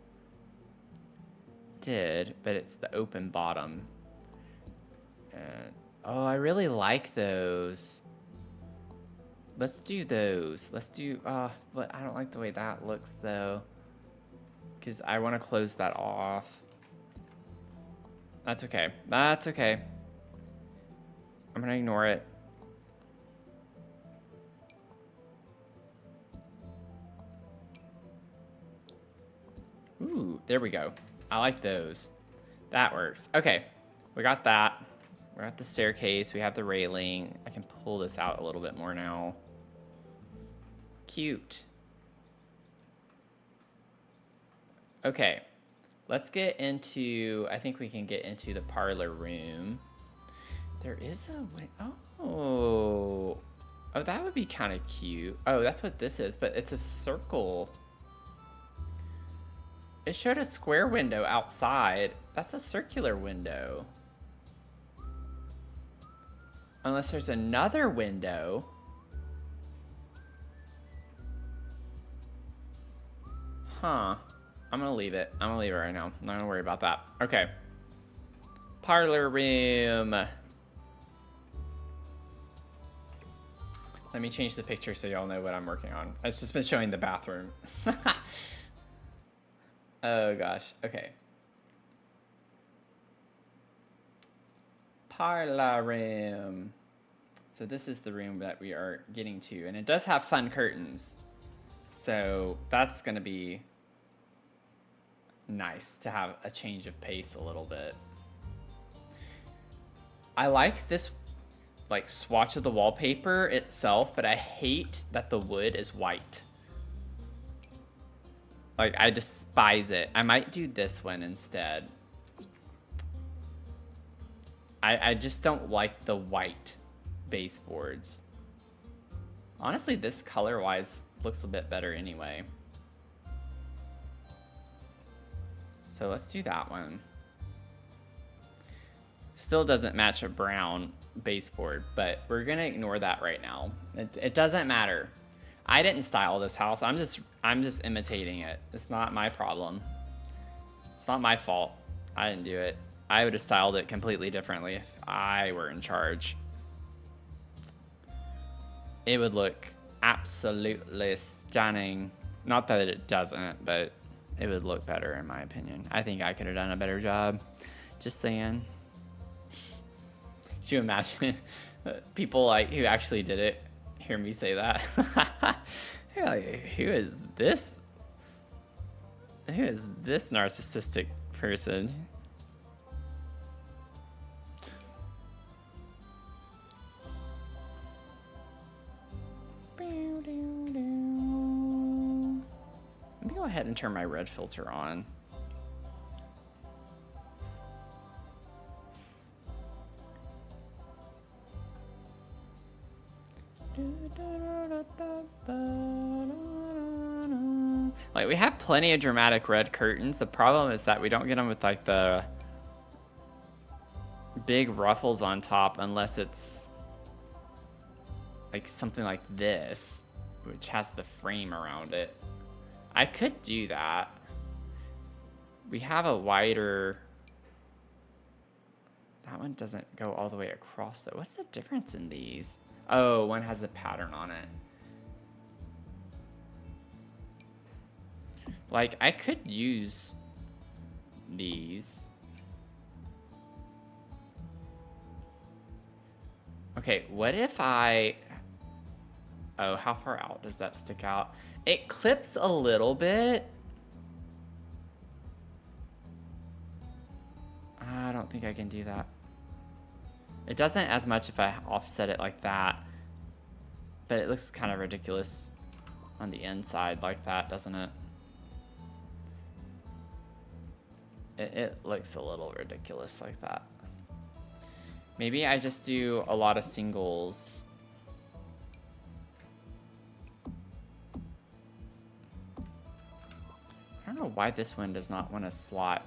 Speaker 1: Did, but it's the open bottom. And, oh, I really like those. Let's do those. Let's do, but I don't like the way that looks though. Because I want to close that off. That's okay. That's okay. I'm going to ignore it. Ooh, there we go. I like those. That works. Okay, we got that. We're at the staircase. We have the railing. I can pull this out a little bit more now. Cute. Okay, let's get into, I think we can get into the parlor room. There is a, oh, that would be kind of cute. Oh, that's what this is, but it's a circle. It showed a square window outside. That's a circular window. Unless there's another window. Huh. I'm gonna leave it. I'm gonna leave it right now. I'm not gonna worry about that. Okay. Parlor room. Let me change the picture so y'all know what I'm working on. It's just been showing the bathroom. Oh gosh. Okay. Parlor room. So this is the room that we are getting to, and it does have fun curtains. So that's gonna be nice to have a change of pace a little bit. I like this like swatch of the wallpaper itself, but I hate that the wood is white. Like, I despise it. I might do this one instead. I just don't like the white baseboards. Honestly, this color-wise looks a bit better anyway. So let's do that one. Still doesn't match a brown baseboard, but we're gonna ignore that right now. It doesn't matter. I didn't style this house. I'm just imitating it. It's not my problem. It's not my fault. I didn't do it. I would have styled it completely differently if I were in charge. It would look absolutely stunning. Not that it doesn't, but it would look better in my opinion. I think I could have done a better job. Just saying. Could you imagine people like who actually did it hear me say that? They're like, who is this? Who is this narcissistic person? Let me go ahead and turn my red filter on. Like, we have plenty of dramatic red curtains. The problem is that we don't get them with like the big ruffles on top unless it's like something like this, which has the frame around it. I could do that. We have a wider... That one doesn't go all the way across though. What's the difference in these? Oh, one has a pattern on it. Like, I could use these. Okay, what if I... Oh, how far out does that stick out? It clips a little bit. I don't think I can do that. It doesn't as much if I offset it like that. But it looks kind of ridiculous on the inside like that, doesn't it? It looks a little ridiculous like that. Maybe I just do a lot of singles. I don't know why this one does not want to slot.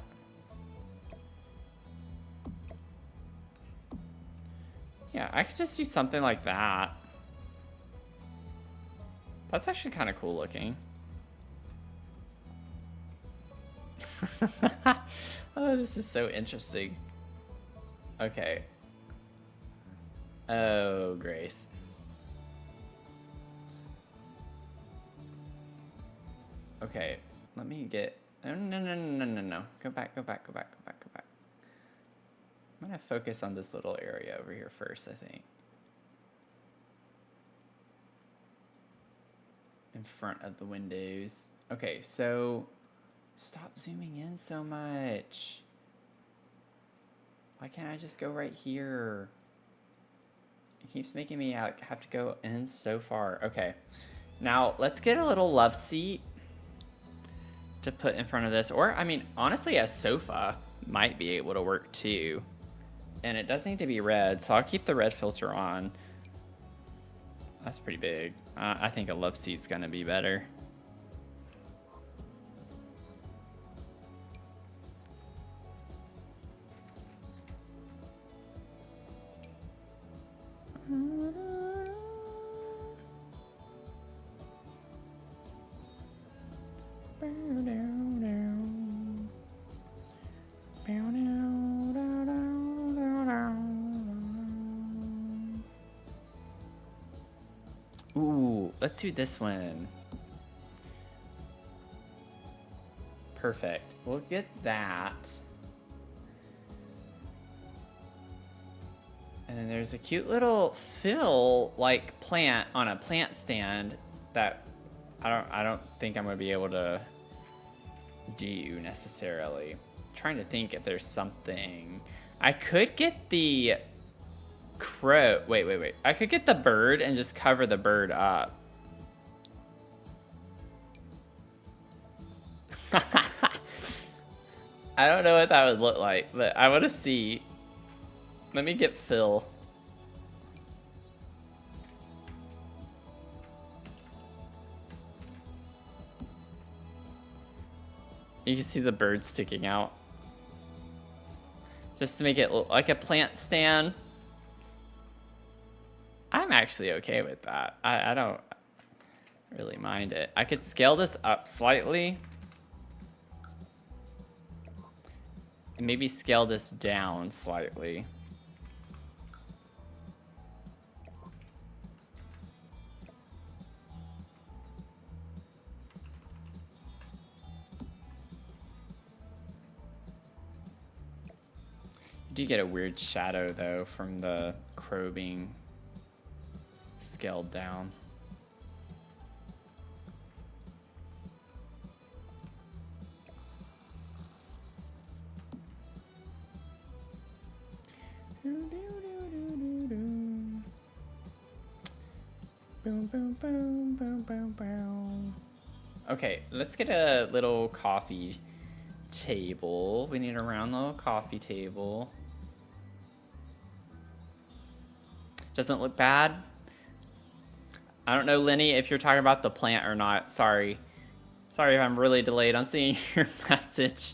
Speaker 1: Yeah, I could just do something like that. That's actually kind of cool looking. Oh, this is so interesting. Okay. Oh, Grace. Okay, let me get... No, no, no, no, no, no. Go back, go back, go back, go back, go back. I'm gonna focus on this little area over here first, I think. In front of the windows. Okay, so... Stop zooming in so much. Why can't I just go right here? It keeps making me have to go in so far. Okay. Now, let's get a little love seat to put in front of this. Or, I mean, honestly, a sofa might be able to work too. And it does need to be red, so I'll keep the red filter on. That's pretty big. I think a love seat's gonna be better. Ooh, let's do this one. Perfect. We'll get that. And then there's a cute little fill-like plant on a plant stand that I don't think I'm gonna be able to do necessarily. I'm trying to think if there's something. I could get the crow. Wait. I could get the bird and just cover the bird up. I don't know what that would look like, but I want to see. Let me get Phil. You can see the bird sticking out. Just to make it look like a plant stand. I'm actually okay with that. I don't really mind it. I could scale this up slightly. And maybe scale this down slightly. You do get a weird shadow though from the crow being scaled down. Okay, let's get a little coffee table. We need a round little coffee table. Doesn't look bad. I don't know, Lenny, if you're talking about the plant or not. Sorry. Sorry if I'm really delayed on seeing your message.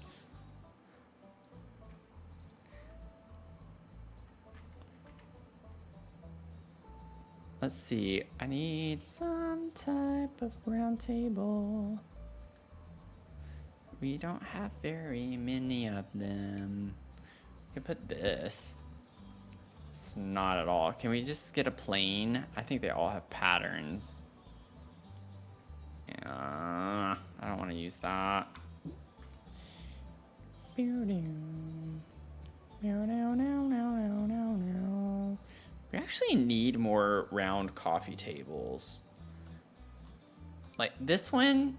Speaker 1: Let's see. I need some type of round table. We don't have very many of them. We can put this. It's not at all. Can we just get a plain? I think they all have patterns. Yeah, I don't want to use that. We actually need more round coffee tables. Like this one,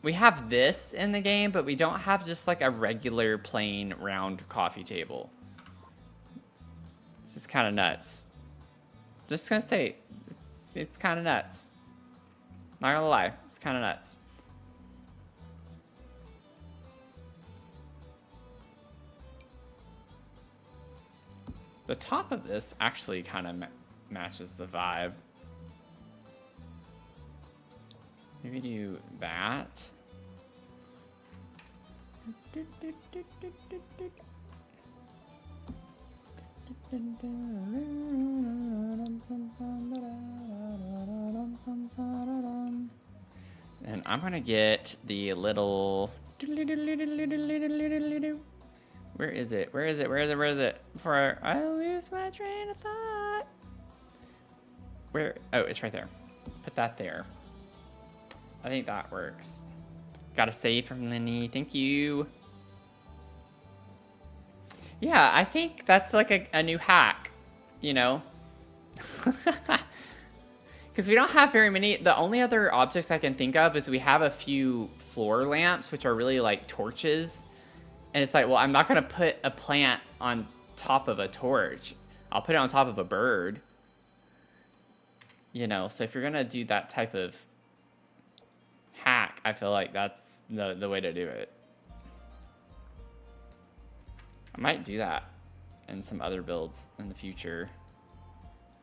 Speaker 1: we have this in the game, but we don't have just like a regular plain round coffee table. This is kind of nuts. Just gonna say, it's kind of nuts. Not gonna lie, it's kind of nuts. The top of this actually kind of matches the vibe. Maybe do that. I'm gonna get the little... Where is it? Where is it? Where is it? Where is it? Before I lose my train of thought. Where? Oh, it's right there. Put that there. I think that works. Got a save from Lenny. Thank you. Yeah, I think that's like a new hack, you know? Because we don't have very many. The only other objects I can think of is we have a few floor lamps, which are really like torches. And it's like, well, I'm not going to put a plant on top of a torch. I'll put it on top of a bird. You know, so if you're going to do that type of hack, I feel like that's the way to do it. I might do that in some other builds in the future.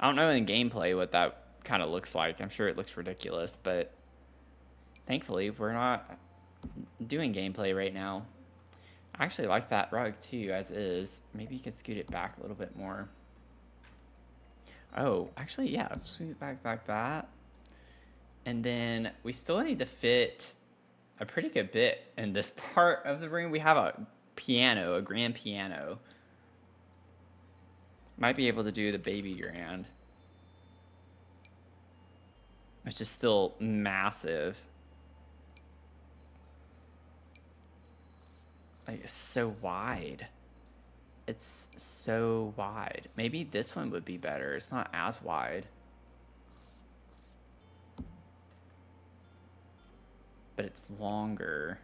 Speaker 1: I don't know in gameplay what that kind of looks like. I'm sure it looks ridiculous, but thankfully we're not doing gameplay right now. I actually like that rug too, as is. Maybe you could scoot it back a little bit more. Oh, actually, yeah, scoot it back like that. And then we still need to fit a pretty good bit in this part of the room. We have a piano, a grand piano. Might be able to do the baby grand, which is still massive. Like, it's so wide. It's so wide. Maybe this one would be better. It's not as wide. But it's longer.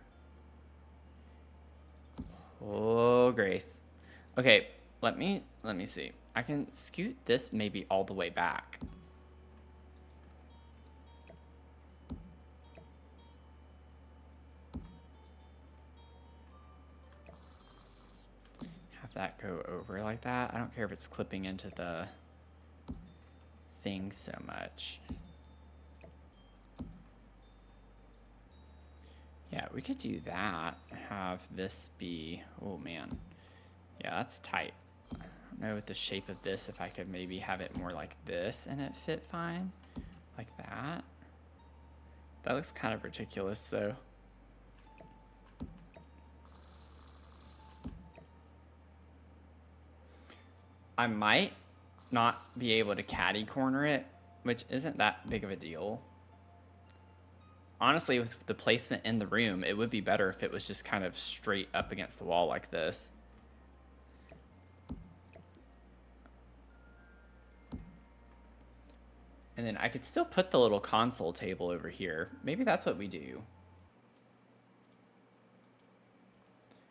Speaker 1: Oh, Grace. Okay, let me see. I can scoot this maybe all the way back. That go over like that. I don't care if it's clipping into the thing so much. Yeah, we could do that. Have this be, oh man. Yeah, that's tight. I don't know with the shape of this, if I could maybe have it more like this and it fit fine. Like that. That looks kind of ridiculous though. I might not be able to catty corner it, which isn't that big of a deal. Honestly, with the placement in the room, it would be better if it was just kind of straight up against the wall like this. And then I could still put the little console table over here. Maybe that's what we do.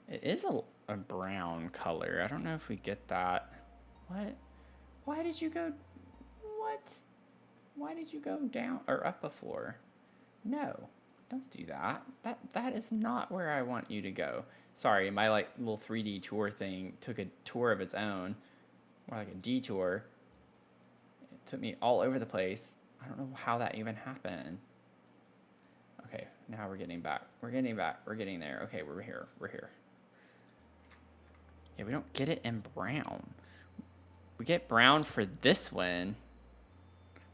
Speaker 1: It is a brown color. I don't know if we get that. What? Why did you go? What? Why did you go down or up a floor? No, don't do that. That is not where I want you to go. Sorry, my like little 3D tour thing took a tour of its own, more like a detour. It took me all over the place. I don't know how that even happened. Okay, now we're getting back. We're getting back. We're getting there. Okay, we're here. We're here. Yeah, we don't get it in brown. We get brown for this one,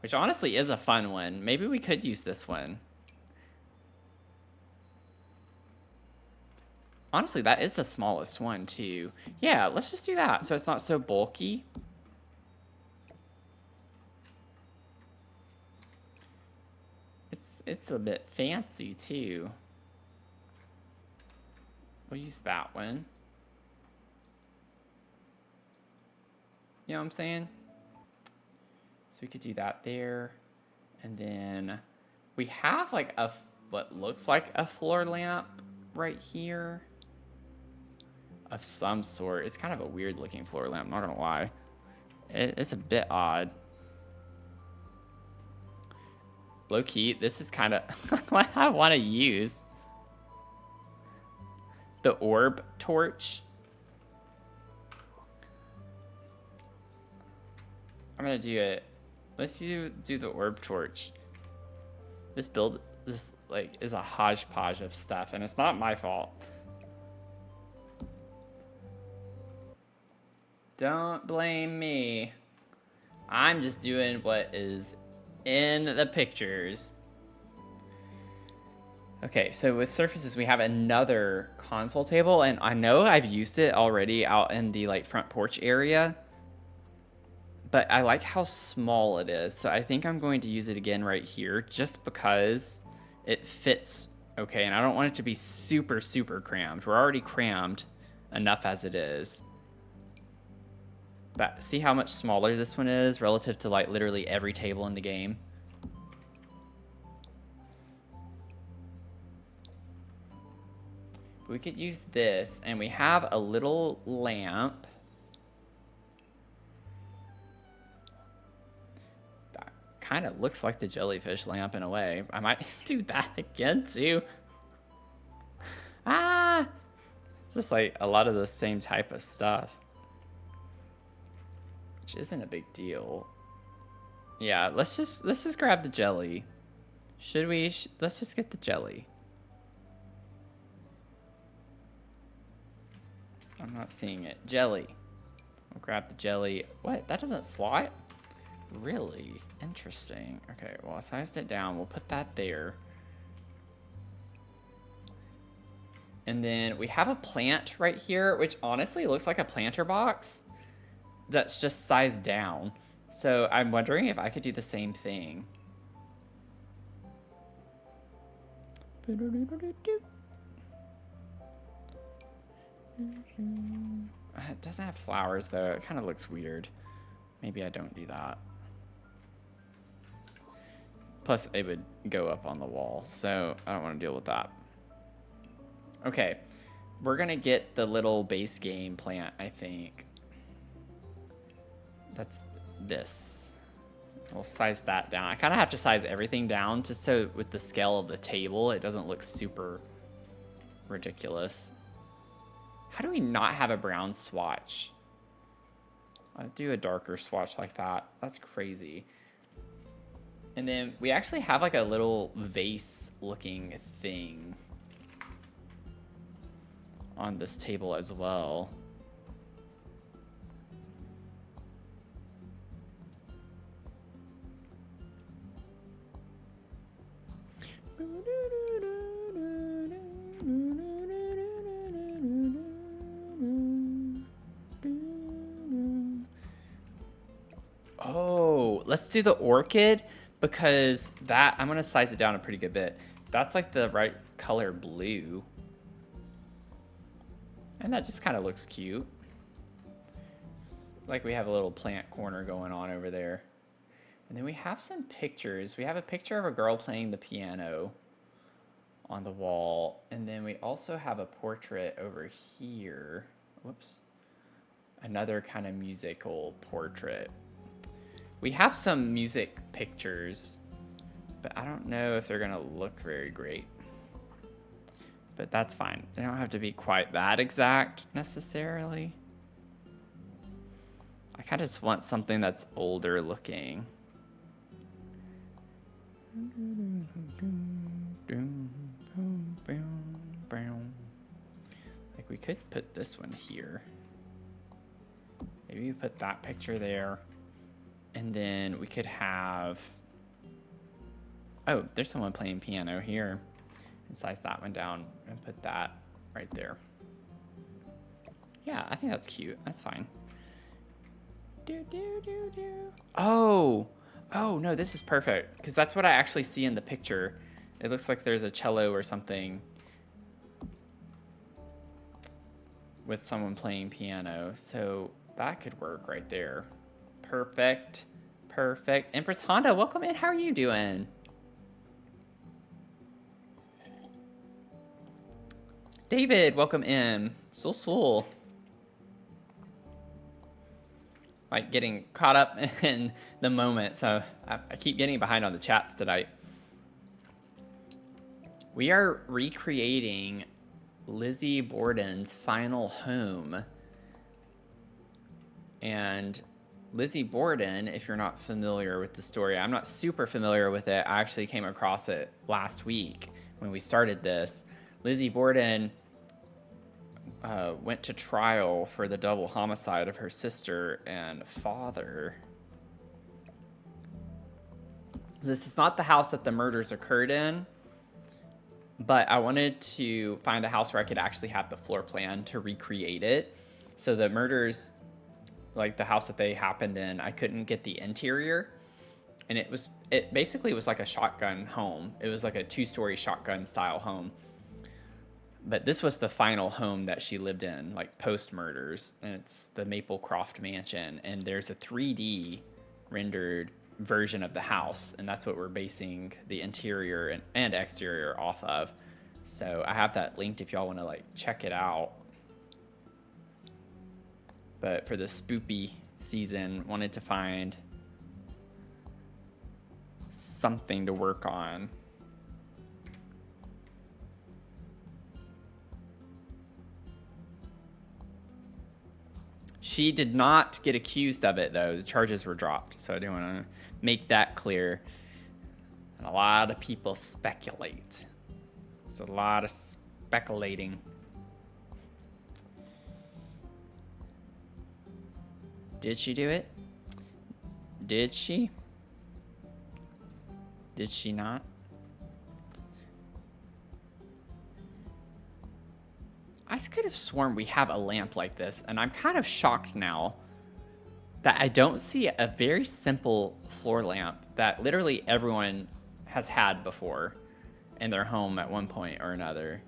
Speaker 1: which honestly is a fun one. Maybe we could use this one. Honestly, that is the smallest one too. Yeah, let's just do that so it's not so bulky. It's a bit fancy too. We'll use that one. You know what I'm saying? So we could do that there. And then we have like what looks like a floor lamp right here of some sort. It's kind of a weird looking floor lamp, not gonna lie. It's a bit odd. Low key, this is kind of what I want to use. The orb torch. I'm gonna do it. Let's do the orb torch. This build like is a hodgepodge of stuff, and it's not my fault. Don't blame me. I'm just doing what is in the pictures. Okay, so with surfaces, we have another console table, and I know I've used it already out in the like front porch area, but I like how small it is. So I think I'm going to use it again right here just because it fits okay, and I don't want it to be super, super crammed. We're already crammed enough as it is. But see how much smaller this one is relative to like literally every table in the game? We could use this, and we have a little lamp. That kind of looks like the jellyfish lamp in a way. I might do that again too. Ah! Just like a lot of the same type of stuff. Which isn't a big deal. Yeah, let's just grab the jelly. Should we? Let's just get the jelly. I'm not seeing it. Jelly. We'll grab the jelly. What? That doesn't slot? Really? Interesting. Okay, well, I sized it down. We'll put that there. And then we have a plant right here, which honestly looks like a planter box that's just sized down. So I'm wondering if I could do the same thing. It doesn't have flowers though. It kind of looks weird. Maybe I don't do that. Plus it would go up on the wall, so I don't want to deal with that. Okay, we're gonna get the little base game plant, I think. That's this. We'll size that down. I kind of have to size everything down just so with the scale of the table, it doesn't look super ridiculous. How do we not have a brown swatch? I'll do a darker swatch like that. That's crazy. And then we actually have like a little vase looking thing on this table as well. Oh, let's do the orchid because that, I'm gonna size it down a pretty good bit. That's like the right color blue. And that just kind of looks cute. Like we have a little plant corner going on over there. And then we have some pictures. We have a picture of a girl playing the piano on the wall. And then we also have a portrait over here. Whoops. Another kind of musical portrait. We have some music pictures, but I don't know if they're gonna look very great. But that's fine. They don't have to be quite that exact necessarily. I kind of just want something that's older looking. Like we could put this one here. Maybe we put that picture there. And then we could have, oh, there's someone playing piano here. And size that one down and put that right there. Yeah, I think that's cute. That's fine. Oh, no, this is perfect because that's what I actually see in the picture. It looks like there's a cello or something with someone playing piano. So that could work right there. Perfect. Perfect. Empress Honda, welcome in. How are you doing? David, welcome in. Soul. Like getting caught up in the moment, so I keep getting behind on the chats tonight. We are recreating Lizzie Borden's final home. And Lizzie Borden, if you're not familiar with the story, I'm not super familiar with it. I actually came across it last week when we started this. Lizzie Borden went to trial for the double homicide of her sister and father. This is not the house that the murders occurred in, but I wanted to find a house where I could actually have the floor plan to recreate it. So the murders, like the house that they happened in, I couldn't get the interior. And it basically was like a shotgun home. It was like a 2-story shotgun style home. But this was the final home that she lived in, like post murders, and it's the Maplecroft Mansion. And there's a 3D rendered version of the house, and that's what we're basing the interior and exterior off of. So I have that linked if y'all want to like check it out. But for the spoopy season, wanted to find something to work on. She did not get accused of it, though. The charges were dropped, so I do want to make that clear. And a lot of people speculate. There's a lot of speculating. Did she do it? Did she? Did she not? I could have sworn we have a lamp like this, and I'm kind of shocked now that I don't see a very simple floor lamp that literally everyone has had before in their home at one point or another.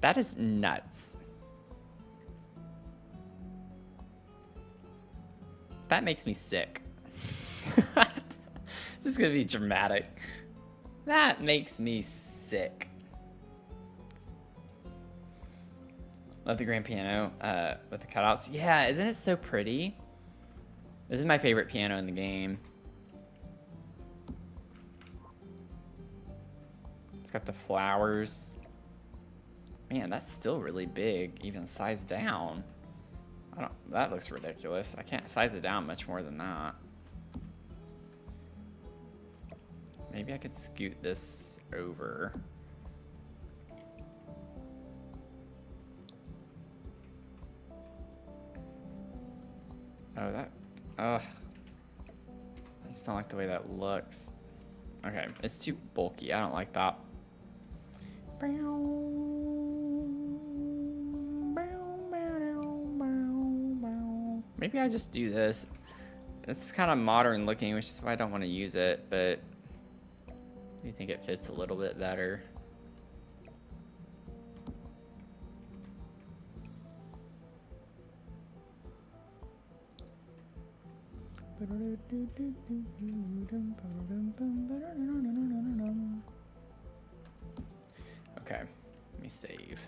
Speaker 1: That is nuts. That makes me sick. This is gonna be dramatic. That makes me sick. Love the grand piano with the cutouts. Yeah, isn't it so pretty? This is my favorite piano in the game. It's got the flowers. Man, that's still really big, even sized down. That looks ridiculous. I can't size it down much more than that. Maybe I could scoot this over. Oh, I just don't like the way that looks. Okay, it's too bulky. I don't like that. Maybe I just do this. It's kind of modern looking, which is why I don't want to use it, but I do think it fits a little bit better. Okay, let me save.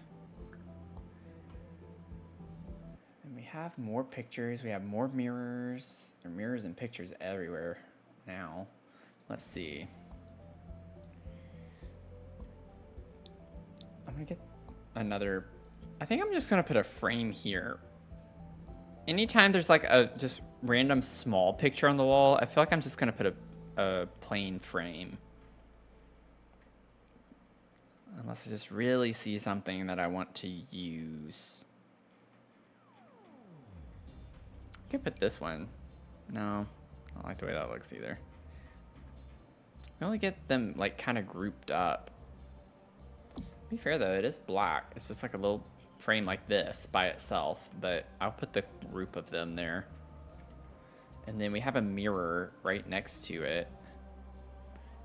Speaker 1: And we have more pictures. We have more mirrors. There are mirrors and pictures everywhere now. Let's see. I'm gonna get another. I think I'm just gonna put a frame here. Anytime there's like a just random small picture on the wall, I feel like I'm just gonna put a plain frame. Unless I just really see something that I want to use. I could put this one. No, I don't like the way that looks either. We only get them like kind of grouped up. To be fair though, it is black. It's just like a little frame like this by itself, but I'll put the group of them there. And then we have a mirror right next to it.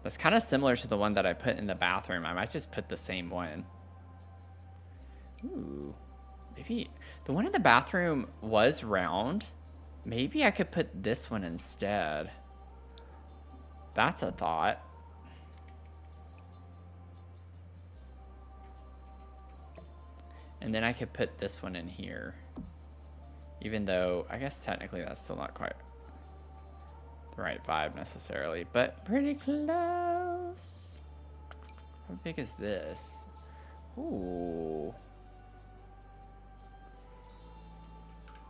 Speaker 1: That's kind of similar to the one that I put in the bathroom. I might just put the same one. Ooh, maybe the one in the bathroom was round. Maybe I could put this one instead. That's a thought. And then I could put this one in here. Even though, I guess technically that's still not quite the right vibe necessarily, but pretty close. How big is this? Ooh.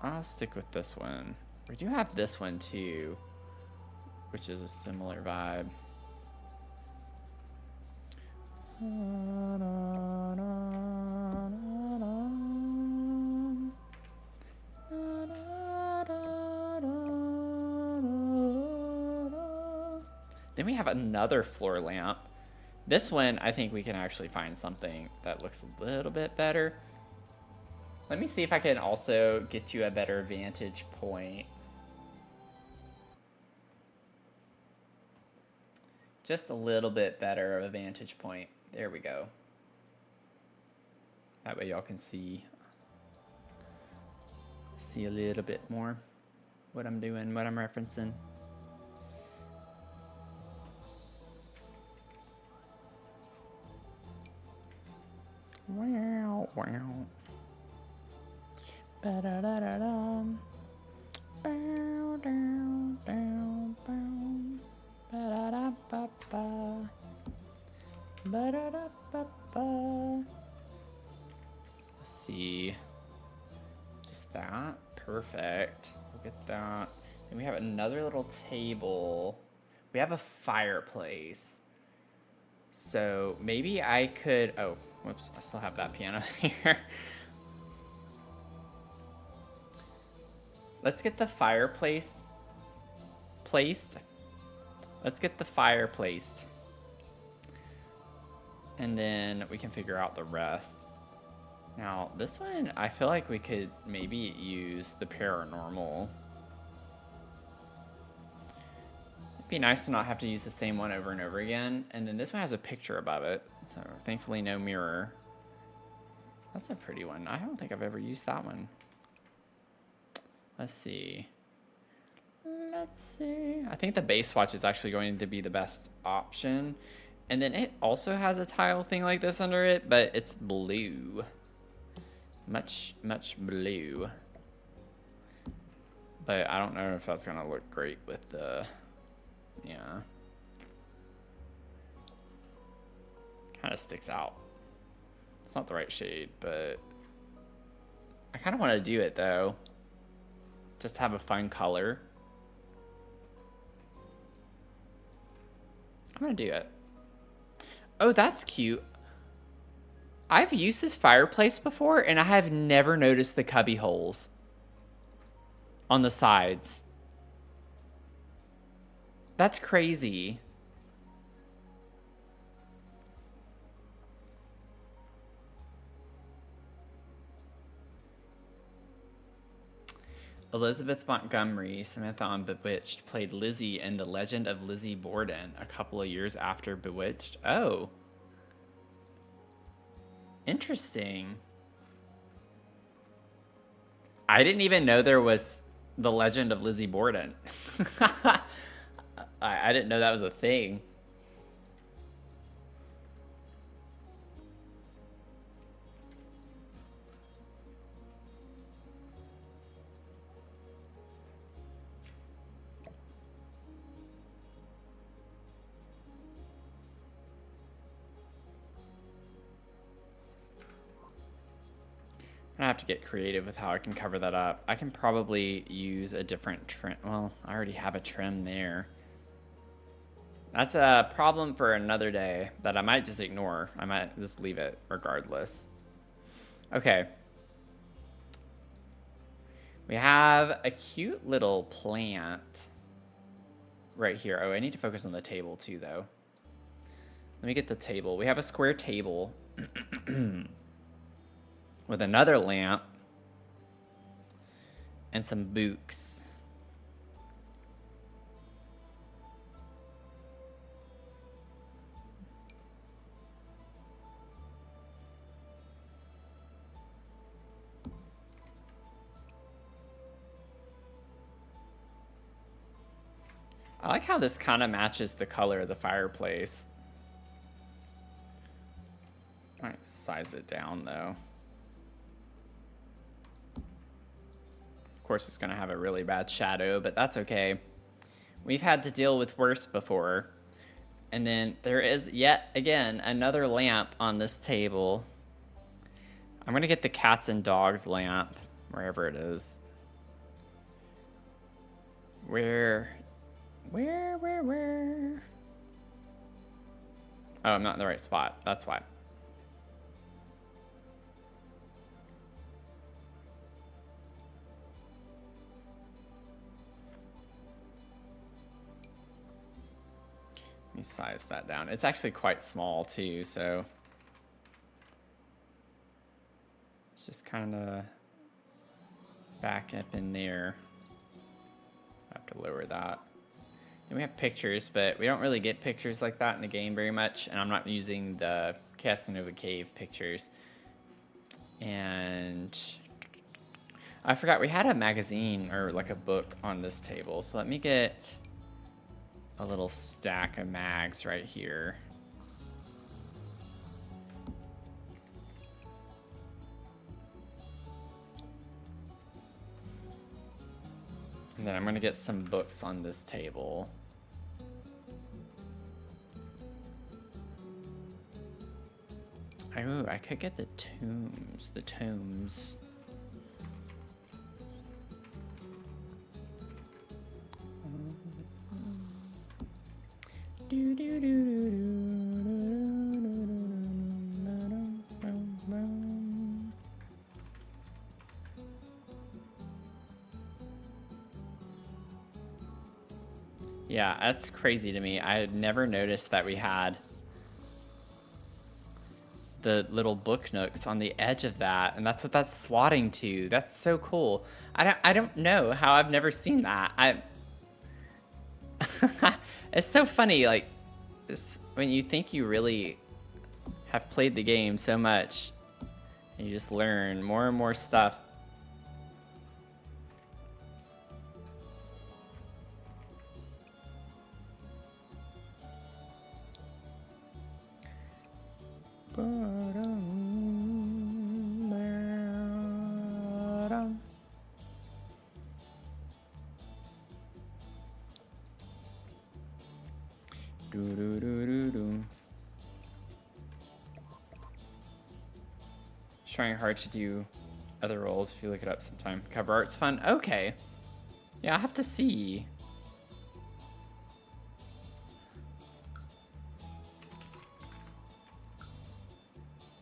Speaker 1: I'll stick with this one. We do have this one too, which is a similar vibe. Then we have another floor lamp. This one, I think we can actually find something that looks a little bit better. Let me see if I can also get you a better vantage point. Just a little bit better of a vantage point. There we go. That way y'all can see a little bit more what I'm doing, what I'm referencing. Wow, wow. Ba-da-da-da-dum. Bow, down, down, bow. Ba-da-da-ba-ba. Ba-da-da-ba-ba. Let's see. Just that. Perfect. Look at that. And we have another little table. We have a fireplace. So maybe I could... Oh, whoops. I still have that piano here. Let's get the fireplace placed. Let's get the fire placed. And then we can figure out the rest. Now, this one, I feel like we could maybe use the paranormal. It'd be nice to not have to use the same one over and over again. And then this one has a picture above it. So thankfully no mirror. That's a pretty one. I don't think I've ever used that one. Let's see. Let's see. I think the base swatch is actually going to be the best option. And then it also has a tile thing like this under it, but it's blue. Much, much blue. But I don't know if that's gonna look great with the, yeah. Kind of sticks out. It's not the right shade, but I kind of want to do it though. Just have a fun color. I'm gonna do it. Oh, that's cute. I've used this fireplace before, and I have never noticed the cubby holes on the sides. That's crazy. Elizabeth Montgomery, Samantha on Bewitched, played Lizzie in The Legend of Lizzie Borden a couple of years after Bewitched. Oh. Interesting. I didn't even know there was The Legend of Lizzie Borden. I didn't know that was a thing. I'm gonna have to get creative with how I can cover that up. I can probably use a different trim. Well, I already have a trim there. That's a problem for another day that I might just ignore. I might just leave it regardless. Okay. We have a cute little plant right here. Oh, I need to focus on the table too, though. Let me get the table. We have a square table with another lamp and some books. I like how this kind of matches the color of the fireplace. I might size it down though. Of course, it's going to have a really bad shadow, but that's okay. We've had to deal with worse before. And then there is yet again another lamp on this table. I'm going to get the cats and dogs lamp, wherever it is. Where? Oh, I'm not in the right spot. That's why. me size that down. It's actually quite small too, so it's just kind of back up in there. I have to lower that. And we have pictures, but we don't really get pictures like that in the game very much, and I'm not using the Casanova Cave pictures. And I forgot we had a magazine or like a book on this table, so let me get a little stack of mags right here. And then I'm gonna get some books on this table. Oh, I could get the tomes. The tomes. Yeah, that's crazy to me. I had never noticed that we had the little book nooks on the edge of that, and that's what that's slotting to. That's so cool. I don't know how I've never seen that. It's so funny, like, when you think you really have played the game so much, and you just learn more and more stuff. Trying hard to do other roles if you look it up sometime. Cover art's fun. Okay. Yeah, I'll have to see.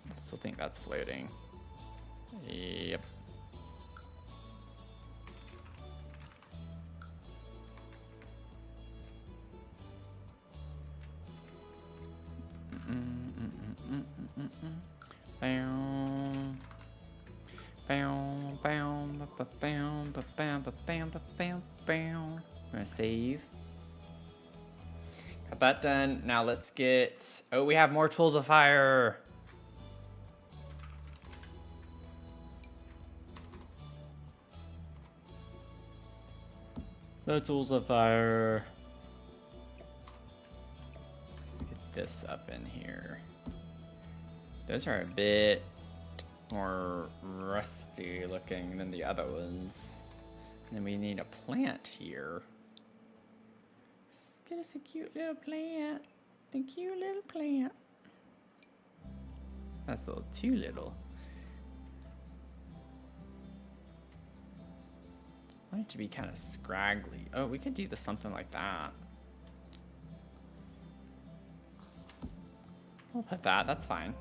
Speaker 1: I still think that's floating. Yep. I'm gonna save. Got that done. Now let's get... Oh, we have more tools of fire. The tools of fire. Let's get this up in here. Those are a bit more rusty looking than the other ones. And then we need a plant here. Let's get us a cute little plant. A cute little plant. That's a little too little. I want it to be kind of scraggly. Oh, we could do something like that. We'll put that. That's fine.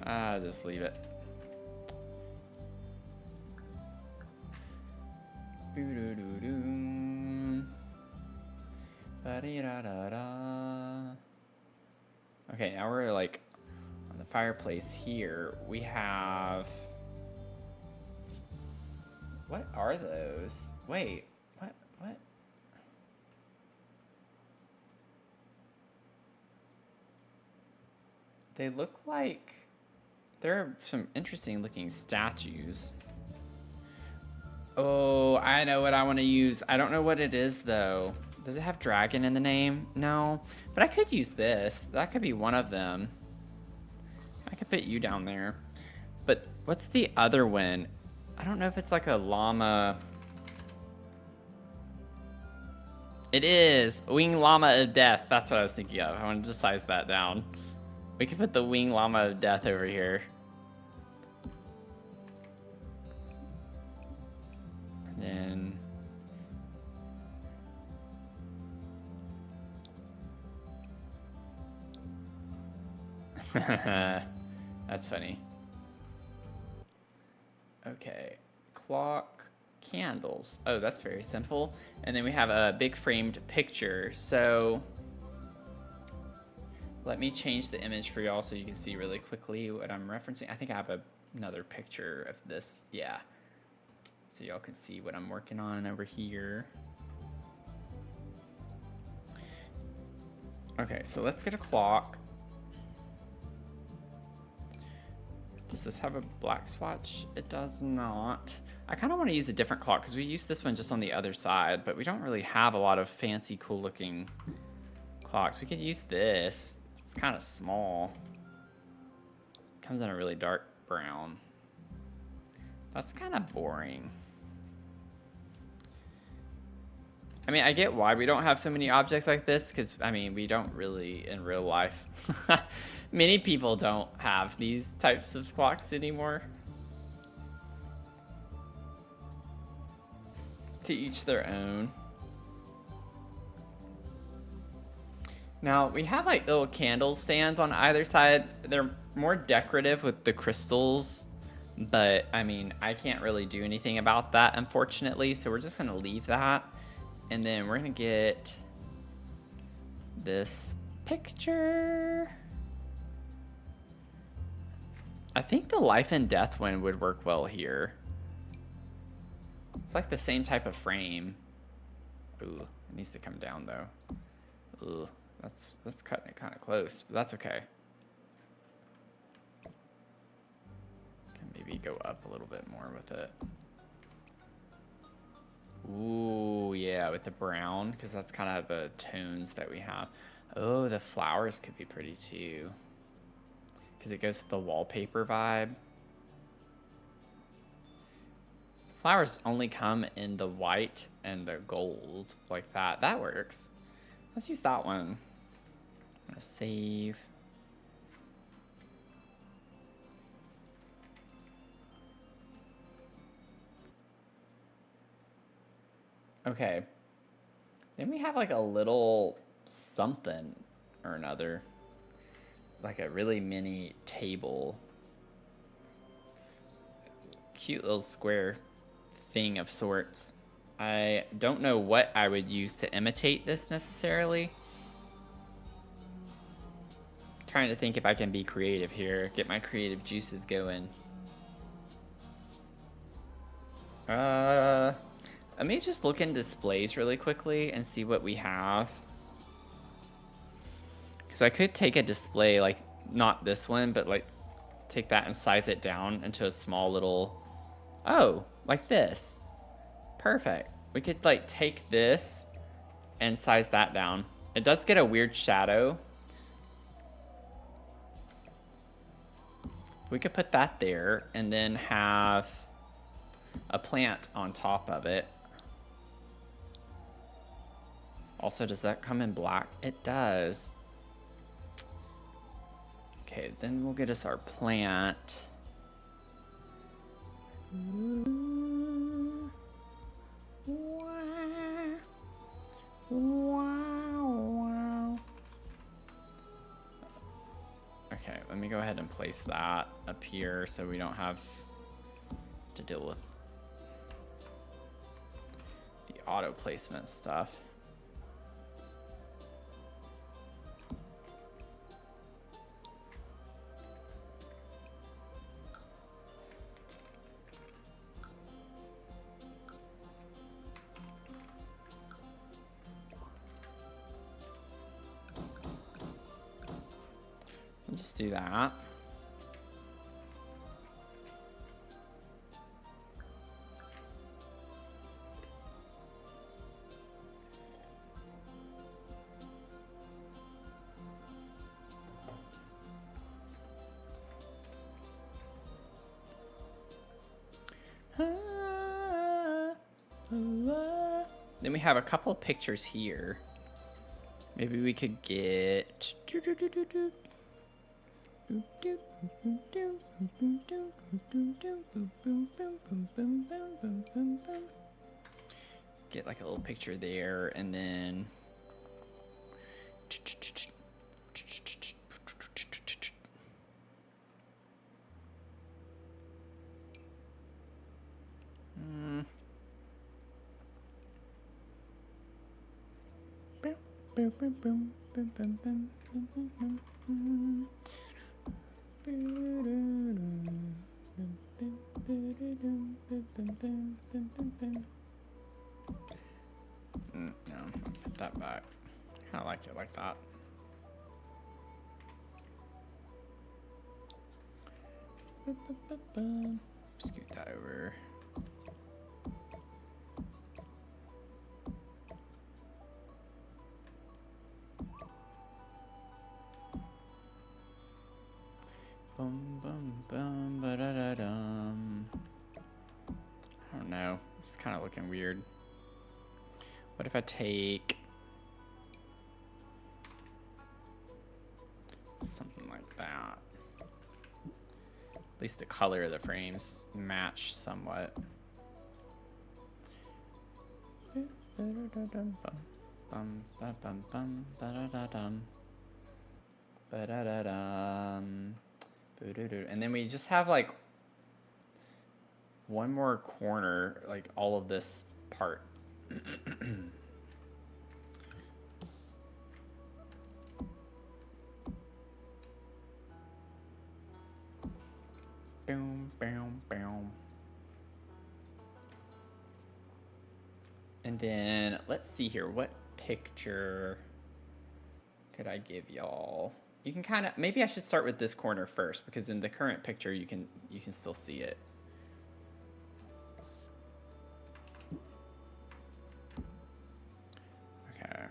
Speaker 1: I'll just leave it. Okay, now we're like on the fireplace here. We have... What are those? Wait, what? They look like... There are some interesting looking statues. Oh, I know what I want to use. I don't know what it is though. Does it have dragon in the name? No, but I could use this. That could be one of them. I could put you down there. But what's the other one? I don't know if it's like a llama. It is winged llama of death. That's what I was thinking of. I wanted to size that down. We could put the winged llama of death over here. And then... That's funny. Okay, clock, candles. Oh, that's very simple. And then we have a big framed picture. So let me change the image for y'all so you can see really quickly what I'm referencing. I think I have another picture of this. Yeah. So y'all can see what I'm working on over here. Okay, so let's get a clock. Does this have a black swatch? It does not. I kind of want to use a different clock because we used this one just on the other side, but we don't really have a lot of fancy, cool looking clocks. We could use this. It's kind of small. Comes in a really dark brown. That's kind of boring. I mean, I get why we don't have so many objects like this, because, I mean, we don't really, in real life, many people don't have these types of clocks anymore. To each their own. Now, we have, like, little candle stands on either side. They're more decorative with the crystals, but, I mean, I can't really do anything about that, unfortunately, so we're just going to leave that. And then we're going to get this picture. I think the life and death one would work well here. It's like the same type of frame. Ooh, it needs to come down though. Ooh, that's cutting it kind of close, but that's okay. Can maybe go up a little bit more with it. Ooh, yeah, with the brown, because that's kind of the tones that we have. Oh, the flowers could be pretty too, because it goes with the wallpaper vibe. Flowers only come in the white and the gold, like that. That works. Let's use that one. I'm gonna save. Okay. Then we have like a little something or another. Like a really mini table. Cute little square thing of sorts. I don't know what I would use to imitate this necessarily. Trying to think if I can be creative here. Get my creative juices going. Let me just look in displays really quickly and see what we have. Because I could take a display, like, not this one, but, like, take that and size it down into a small little... Oh, like this. Perfect. We could, like, take this and size that down. It does get a weird shadow. We could put that there and then have a plant on top of it. Also, does that come in black? It does. Okay, then we'll get us our plant. Okay, let me go ahead and place that up here so we don't have to deal with the auto placement stuff. We'll just do that. Then we have a couple of pictures here. Maybe we could get... Get like a little picture there, and then... No, put that back. Kind of like it like that. Scoot that over. Bum bum bum ba da da dum. I don't know. It's kind of looking weird. What if I take something like that? At least the color of the frames match somewhat. And then we just have like one more corner, like all of this part. Boom, boom, boom. And then let's see here. What picture could I give y'all? You can kind of, maybe I should start with this corner first, because in the current picture you can still see it. Okay.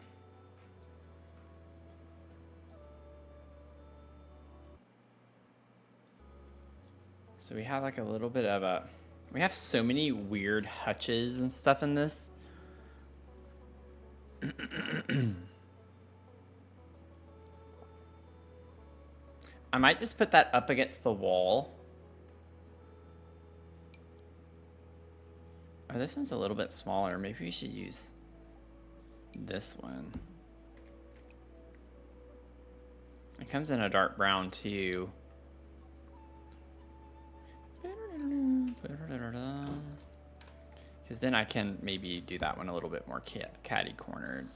Speaker 1: So we have like a little bit of a, we have so many weird hutches and stuff in this. I might just put that up against the wall. Oh, this one's a little bit smaller. Maybe we should use this one. It comes in a dark brown too. Because then I can maybe do that one a little bit more catty cornered.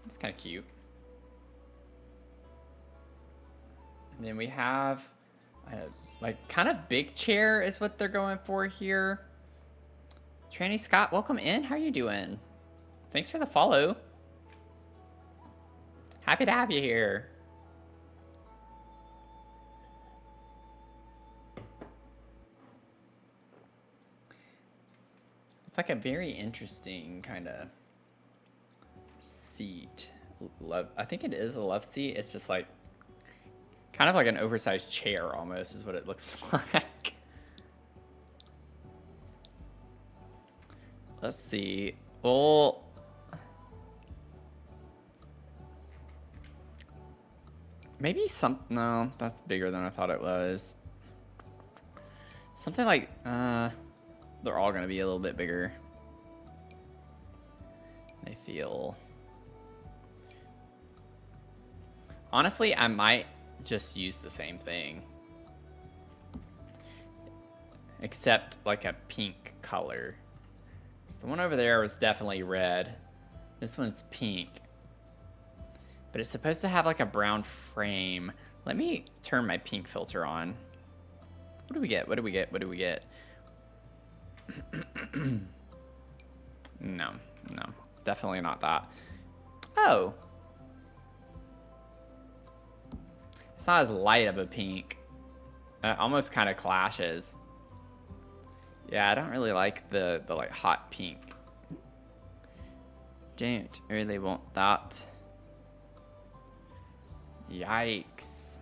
Speaker 1: It's kind of cute. And then we have like kind of big chair is what they're going for here. Tranny Scott, welcome in. How are you doing? Thanks for the follow. Happy to have you here. It's like a very interesting kind of seat. Love. I think it is a love seat. It's just like kind of like an oversized chair almost is what it looks like. Let's see. Well, maybe no, that's bigger than I thought it was. Something like, they're all gonna be a little bit bigger. They feel. Honestly, I might just use the same thing, except like a pink color. So the one over there was definitely red. This one's pink, but it's supposed to have like a brown frame. Let me turn my pink filter on. What do we get? What do we get? What do we get? No, definitely not that. Oh. It's not as light of a pink. It almost kind of clashes. Yeah, I don't really like the like hot pink. Don't really want that. Yikes.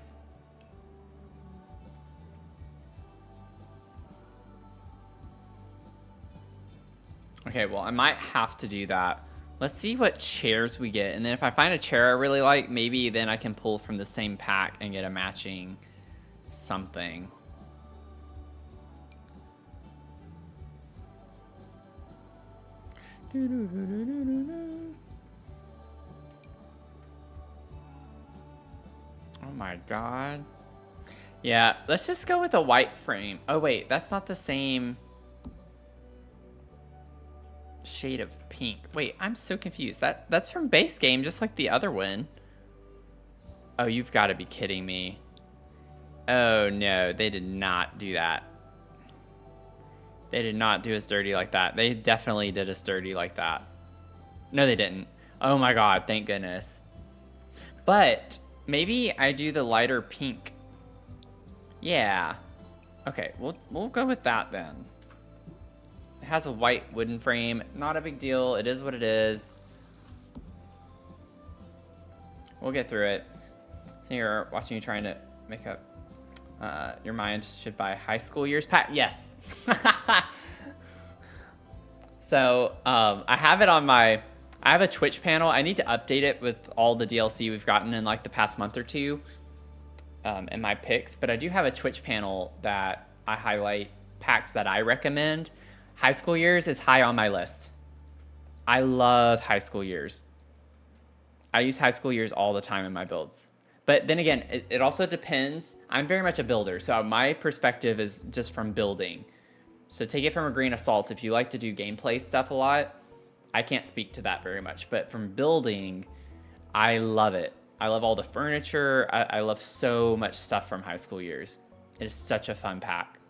Speaker 1: Okay, well, I might have to do that. Let's see what chairs we get. And then if I find a chair I really like, maybe then I can pull from the same pack and get a matching something. Oh my god. Yeah, let's just go with a white frame. Oh wait, that's not the same shade of pink. Wait, I'm so confused. That's from base game, just like the other one. Oh, you've got to be kidding me. Oh, no, they did not do that. They did not do us dirty like that. They definitely did us dirty like that. No, they didn't. Oh my god, thank goodness. But maybe I do the lighter pink. Yeah. Okay, we'll go with that then. It has a white wooden frame. Not a big deal. It is what it is. We'll get through it. So you're watching you trying to make up your mind should buy high school years pack. Yes. So I have it on my, I have a Twitch panel. I need to update it with all the DLC we've gotten in like the past month or two and my picks. But I do have a Twitch panel that I highlight packs that I recommend. High school years is high on my list. I love high school years. I use high school years all the time in my builds. But then again, it also depends. I'm very much a builder, so my perspective is just from building. So take it from a grain of salt. If you like to do gameplay stuff a lot, I can't speak to that very much. But from building, I love it. I love all the furniture. I love so much stuff from high school years. It is such a fun pack.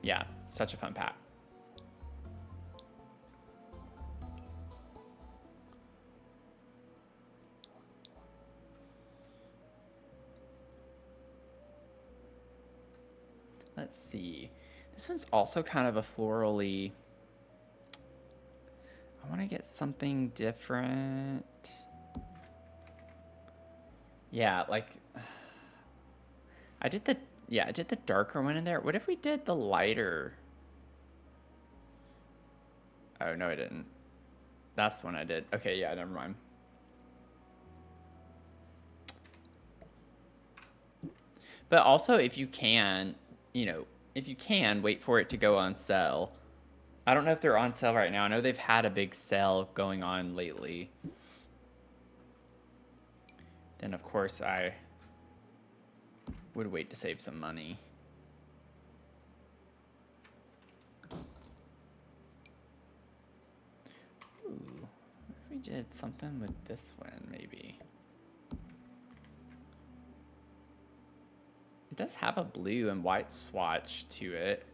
Speaker 1: Yeah, such a fun pack. Let's see. This one's also kind of a florally. I want to get something different. Yeah, like I did the darker one in there. What if we did the lighter? Oh, no, I didn't. That's the one I did. Okay, yeah, never mind. But also, if you can, if you can, wait for it to go on sale. I don't know if they're on sale right now. I know they've had a big sale going on lately. Then, of course, I would wait to save some money. Ooh, if we did something with this one, maybe. It does have a blue and white swatch to it.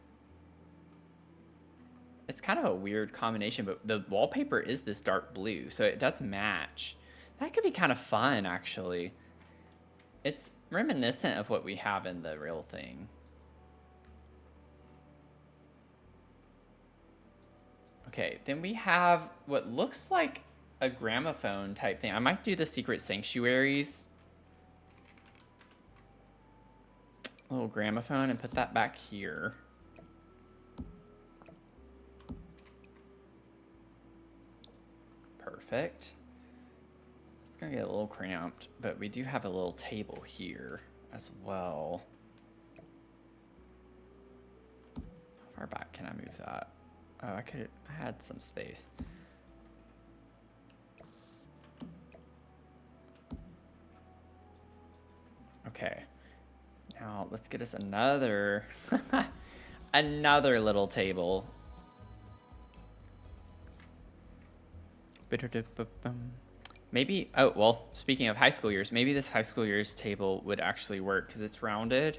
Speaker 1: It's kind of a weird combination, but the wallpaper is this dark blue, so it does match. That could be kind of fun, actually. It's reminiscent of what we have in the real thing. Okay, then we have what looks like a gramophone type thing. I might do the Secret Sanctuaries little gramophone and put that back here. Perfect. It's gonna get a little cramped, but we do have a little table here as well. How far back can I move that? Oh, I had some space. Okay. Now let's get us another another little table. Maybe, oh, well, speaking of high school years, maybe this high school years table would actually work because it's rounded.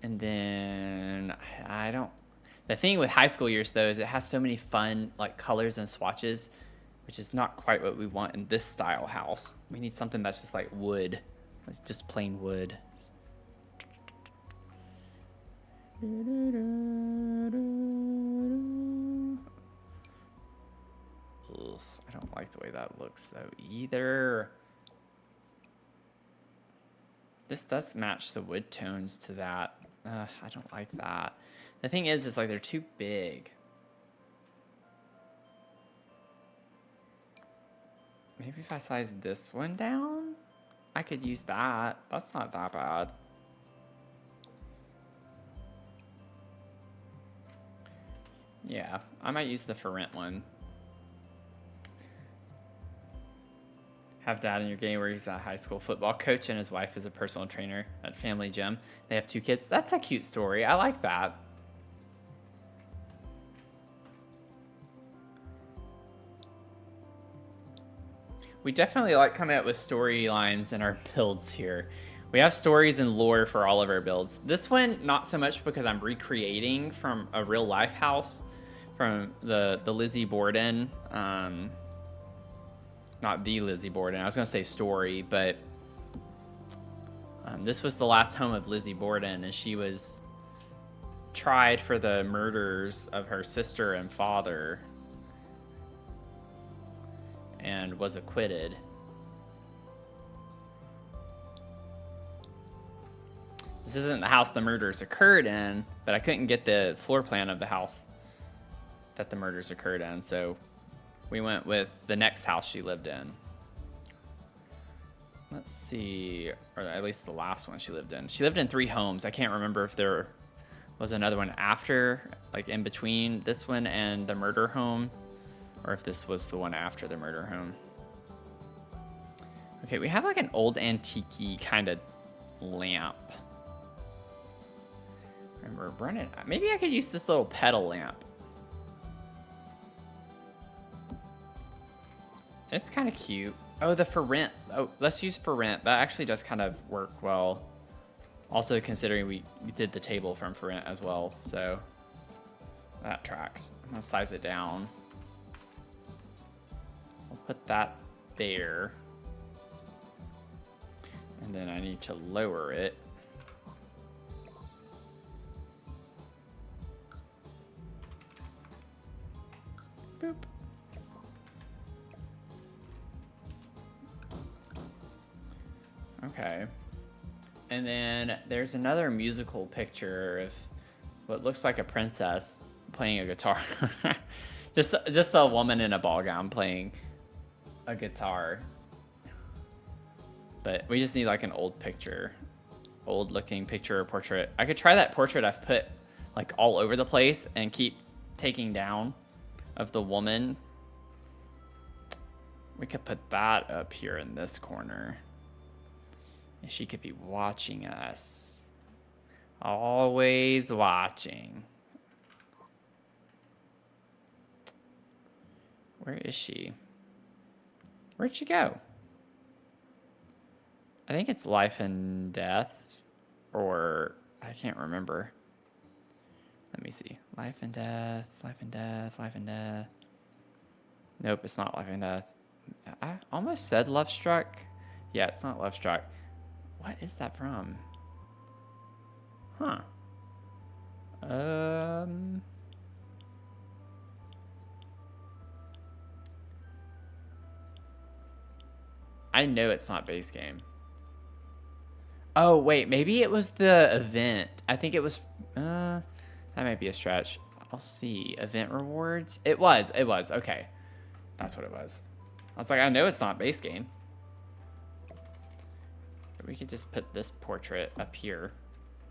Speaker 1: And then the thing with high school years though is it has so many fun like colors and swatches, which is not quite what we want in this style house. We need something that's just like wood, like just plain wood. Ugh, I don't like the way that looks though either. This does match the wood tones to that. I don't like that. The thing is like they're too big. Maybe if I size this one down, I could use that. That's not that bad. Yeah, I might use the for rent one. have dad in your game where he's a high school football coach and his wife is a personal trainer at family gym. They have 2 kids. That's a cute story. I like that. We definitely like coming up with storylines in our builds here. We have stories and lore for all of our builds. This one, not so much because I'm recreating from a real life house from the Lizzie Borden. Not the Lizzie Borden. I was going to say story, but this was the last home of Lizzie Borden, and she was tried for the murders of her sister and father and was acquitted. This isn't the house the murders occurred in, but I couldn't get the floor plan of the house that the murders occurred in, so we went with the next house she lived in. Let's see, or at least the last one she lived in. She lived in 3 homes. I can't remember if there was another one after, like in between this one and the murder home, or if this was the one after the murder home. Okay, we have like an old antique-y kind of lamp. Remember, Brennan, maybe I could use this little pedal lamp. It's kind of cute. Oh, the for rent. Oh, let's use for rent. That actually does kind of work well. Also, considering we did the table from for rent as well, so that tracks. I'm gonna size it down. I'll put that there. And then I need to lower it. Boop. Okay. And then there's another musical picture of what looks like a princess playing a guitar. just a woman in a ball gown playing a guitar. But we just need like an old picture. Old looking picture or portrait. I could try that portrait I've put like all over the place and keep taking down of the woman. We could put that up here in this corner. And she could be watching us. Always watching. Where is she? Where'd she go? I think it's life and death. Or I can't remember. Let me see. Life and death, life and death, life and death. Nope, it's not life and death. I almost said Love Struck. Yeah, it's not Love Struck. What is that from? Huh. I know it's not base game. Oh, wait, maybe it was the event. I think it was, that might be a stretch. I'll see. Event rewards? It was. Okay. That's what it was. I was like, I know it's not base game. But we could just put this portrait up here.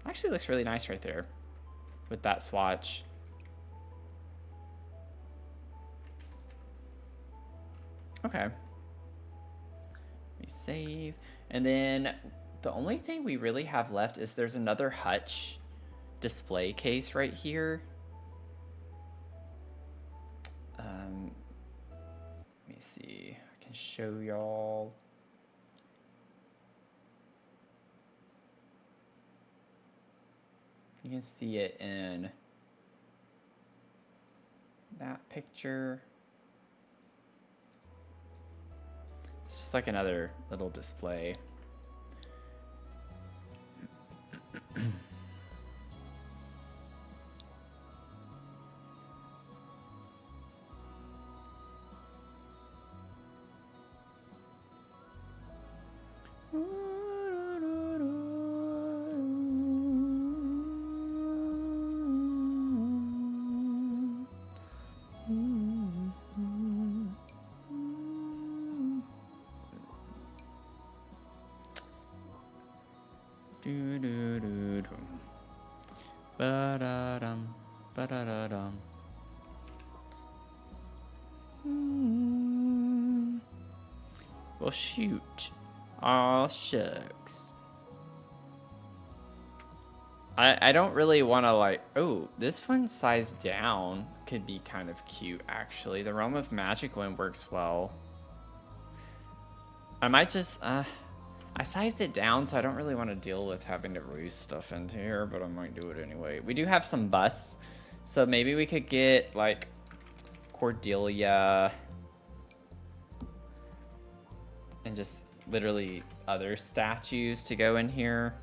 Speaker 1: Actually looks really nice right there with that swatch. Okay. We save. And then the only thing we really have left is there's another Hutch display case right here. Let me see. I can show y'all. You can see it in that picture. It's just like another little display. Ba-da-dum, ba-da-da-dum. Well, shoot. Aw, shucks. I don't really want to, like... Oh, this one sized down could be kind of cute, actually. The Realm of Magic one works well. I might just... I sized it down, so I don't really want to deal with having to roost stuff into here, but I might do it anyway. We do have some busts, so maybe we could get, like, Cordelia... and just literally other statues to go in here.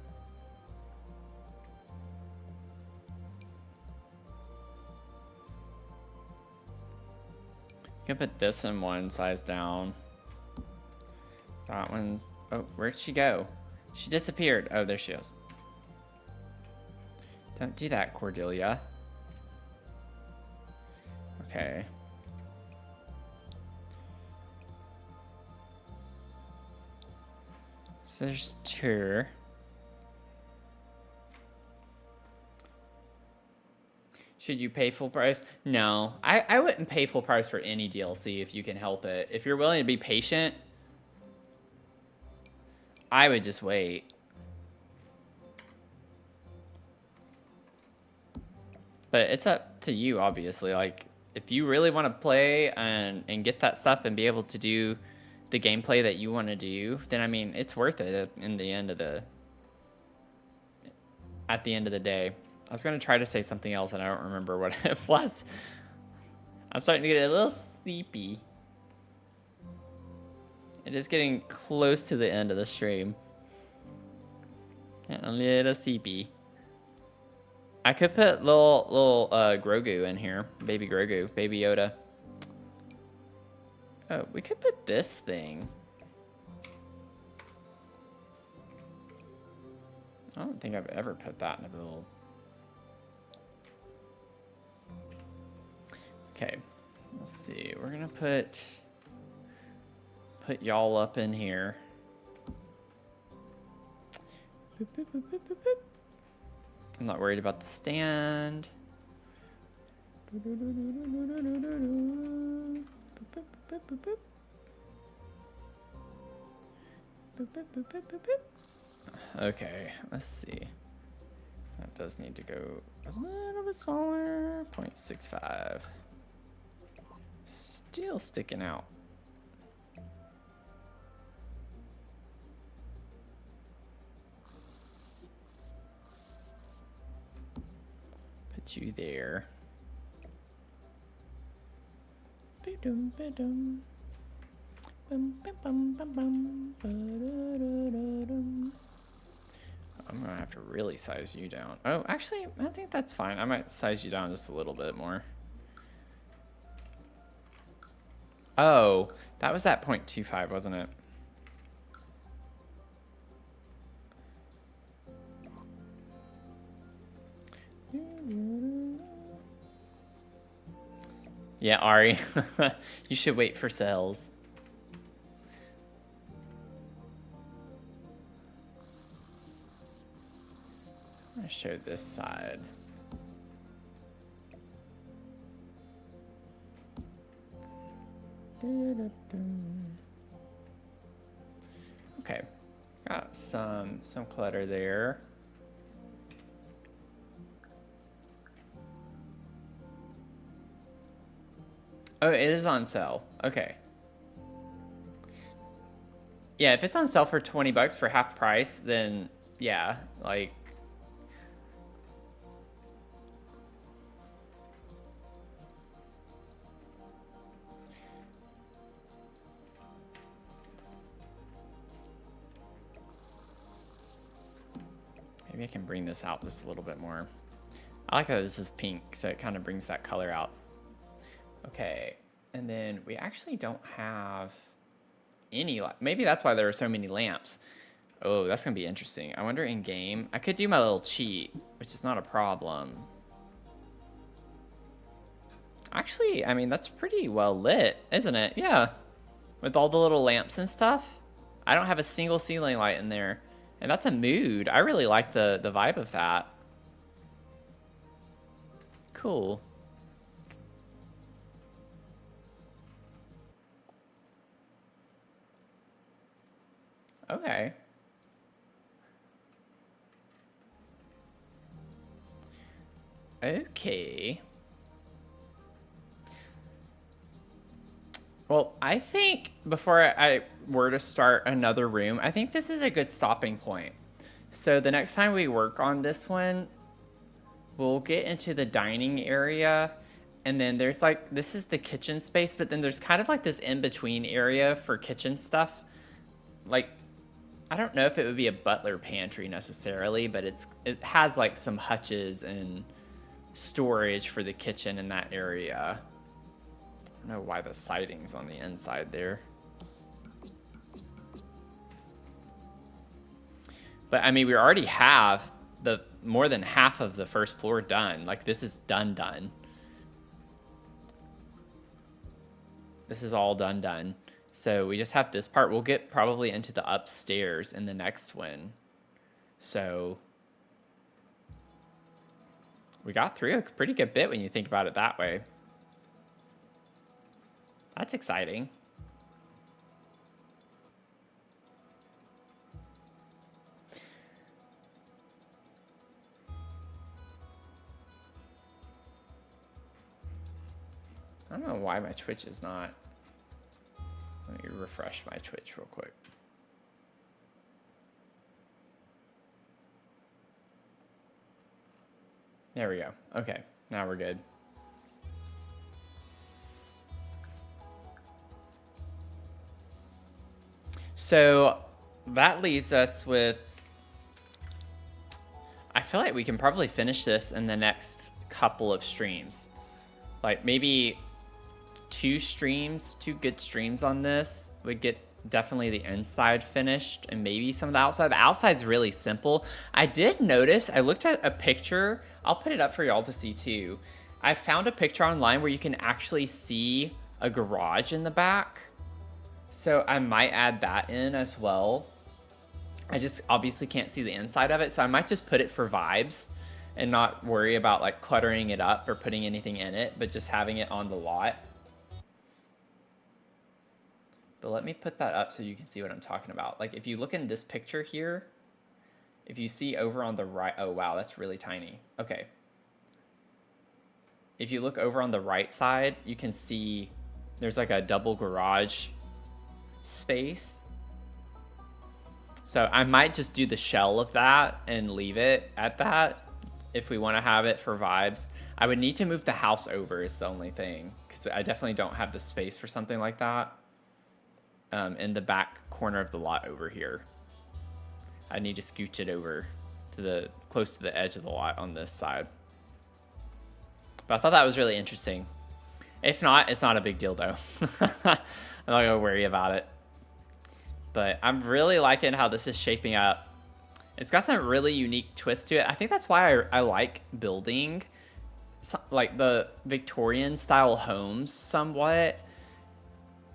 Speaker 1: You can put this in one size down. That one's... Oh, where'd she go? She disappeared. Oh, there she is. Don't do that, Cordelia. Okay. So there's two. Should you pay full price? No, I wouldn't pay full price for any DLC if you can help it. If you're willing to be patient, I would just wait. But it's up to you, obviously. Like, if you really want to play and get that stuff and be able to do the gameplay that you want to do, then I mean, it's worth it at the end of the day. I was going to try to say something else, and I don't remember what it was. I'm starting to get a little sleepy. It is getting close to the end of the stream. Getting a little sleepy. I could put little Grogu in here. Baby Grogu. Baby Yoda. Oh, we could put this thing. I don't think I've ever put that in a build. Okay, let's see. We're gonna put y'all up in here. Boop, boop, boop, boop, boop, boop. I'm not worried about the stand. Okay, let's see. That does need to go a little bit smaller. 0.65. Still sticking out. Put you there. Ba-dum, ba-dum. Bum, bum, bum, bum, bum. Ba-da-da-da-dum. I'm gonna have to really size you down. Oh, actually, I think that's fine. I might size you down just a little bit more. Oh, that was at 0.25, wasn't it? Yeah, Ari, you should wait for sales. I showed this side. Okay, got some clutter there. Oh, it is on sale. Okay. Yeah, if it's on sale for 20 bucks for half price, then yeah, like. Maybe I can bring this out just a little bit more. I like that this is pink, so it kind of brings that color out. Okay, and then we actually don't have any, maybe that's why there are so many lamps. Oh, that's gonna be interesting. I wonder in game, I could do my little cheat, which is not a problem. Actually, I mean, that's pretty well lit, isn't it? Yeah, with all the little lamps and stuff. I don't have a single ceiling light in there, and that's a mood. I really like the vibe of that. Cool. Okay. Okay. Well, I think before I were to start another room, I think this is a good stopping point. So the next time we work on this one, we'll get into the dining area. And then there's like, this is the kitchen space, but then there's kind of like this in-between area for kitchen stuff. Like, I don't know if it would be a butler pantry necessarily, but it has like some hutches and storage for the kitchen in that area. I don't know why the siding's on the inside there. But I mean, we already have the more than half of the first floor done. Like, this is done. This is all done. So we just have this part. We'll get probably into the upstairs in the next one. So we got through a pretty good bit when you think about it that way. That's exciting. I don't know why my Twitch is not. Let me refresh my Twitch real quick. There we go. Okay, now we're good. So that leaves us with, I feel like we can probably finish this in the next couple of streams. Like maybe two good streams on this would get definitely the inside finished and maybe some of the outside. The outside's really simple. I did notice, I looked at a picture, I'll put it up for y'all to see too. I found a picture online where you can actually see a garage in the back. So I might add that in as well. I just obviously can't see the inside of it, so I might just put it for vibes and not worry about like cluttering it up or putting anything in it, but just having it on the lot. But let me put that up so you can see what I'm talking about. Like if you look in this picture here, if you see over on the right, oh wow, that's really tiny. Okay. If you look over on the right side, you can see there's like a double garage space. So I might just do the shell of that and leave it at that if we want to have it for vibes. I would need to move the house over is the only thing, because I definitely don't have the space for something like that in the back corner of the lot over here. I need to scooch it over to the close to the edge of the lot on this side. But I thought that was really interesting. If not, it's not a big deal though. I'm not gonna worry about it. But I'm really liking how this is shaping up. It's got some really unique twist to it. I think that's why I like building like the Victorian style homes somewhat.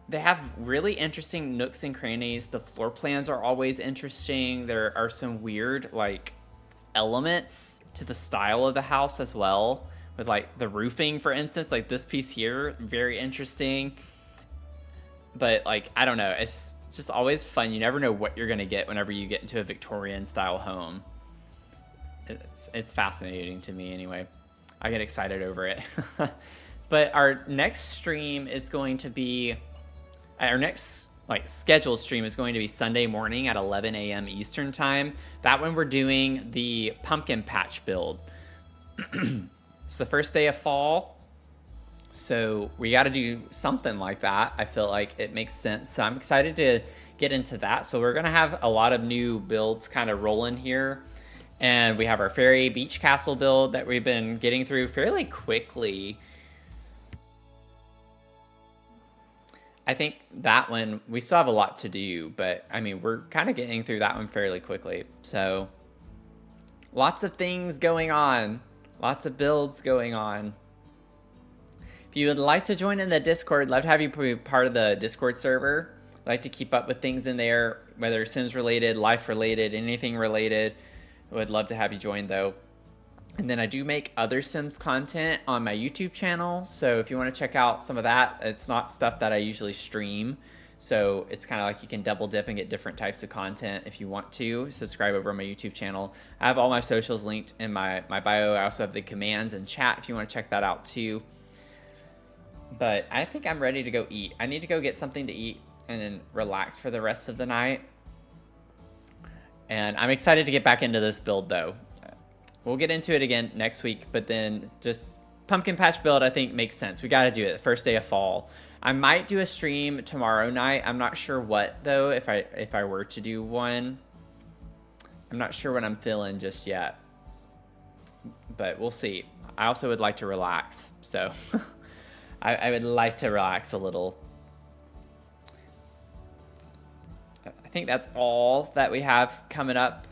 Speaker 1: They have really interesting nooks and crannies. The floor plans are always interesting. There are some weird like elements to the style of the house as well. With like the roofing, for instance, like this piece here, very interesting. But like, I don't know, it's just always fun. You never know what you're gonna get whenever you get into a Victorian style home. It's fascinating to me anyway. I get excited over it. But our next stream is going to be, our next like scheduled stream is going to be Sunday morning at 11 a.m. Eastern time. That one we're doing the pumpkin patch build. It's the first day of fall, so we got to do something like that. I feel like it makes sense. So I'm excited to get into that. So we're going to have a lot of new builds kind of rolling here. And we have our fairy beach castle build that we've been getting through fairly quickly. I think that one, we still have a lot to do, but I mean, we're kind of getting through that one fairly quickly. So lots of things going on. Lots of builds going on. If you would like to join in the Discord, love to have you be part of the Discord server. I like to keep up with things in there, whether Sims related, life related, anything related. I would love to have you join though. And then I do make other Sims content on my YouTube channel. So if you want to check out some of that, it's not stuff that I usually stream. So it's kind of like you can double dip and get different types of content if you want to. Subscribe over on my YouTube channel. I have all my socials linked in my bio. I also have the commands and chat if you want to check that out too. But I think I'm ready to go eat. I need to go get something to eat and then relax for the rest of the night. And I'm excited to get back into this build though. We'll get into it again next week, but then just pumpkin patch build I think makes sense. We got to do it the first day of fall. I might do a stream tomorrow night. I'm not sure what though, if I were to do one. I'm not sure what I'm feeling just yet, but we'll see. I also would like to relax, so I would like to relax a little. I think that's all that we have coming up.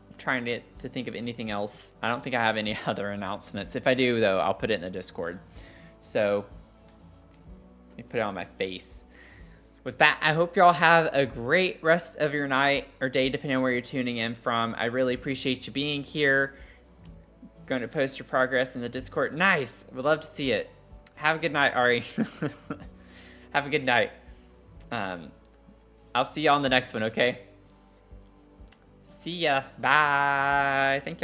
Speaker 1: I'm trying to think of anything else. I don't think I have any other announcements. If I do, though, I'll put it in the Discord. So let me put it on my face. With that, I hope y'all have a great rest of your night or day, depending on where you're tuning in from. I really appreciate you being here. Going to post your progress in the Discord. Nice. Would love to see it. Have a good night, Ari. Have a good night. I'll see you on the next one, okay? See ya. Bye. Thank you.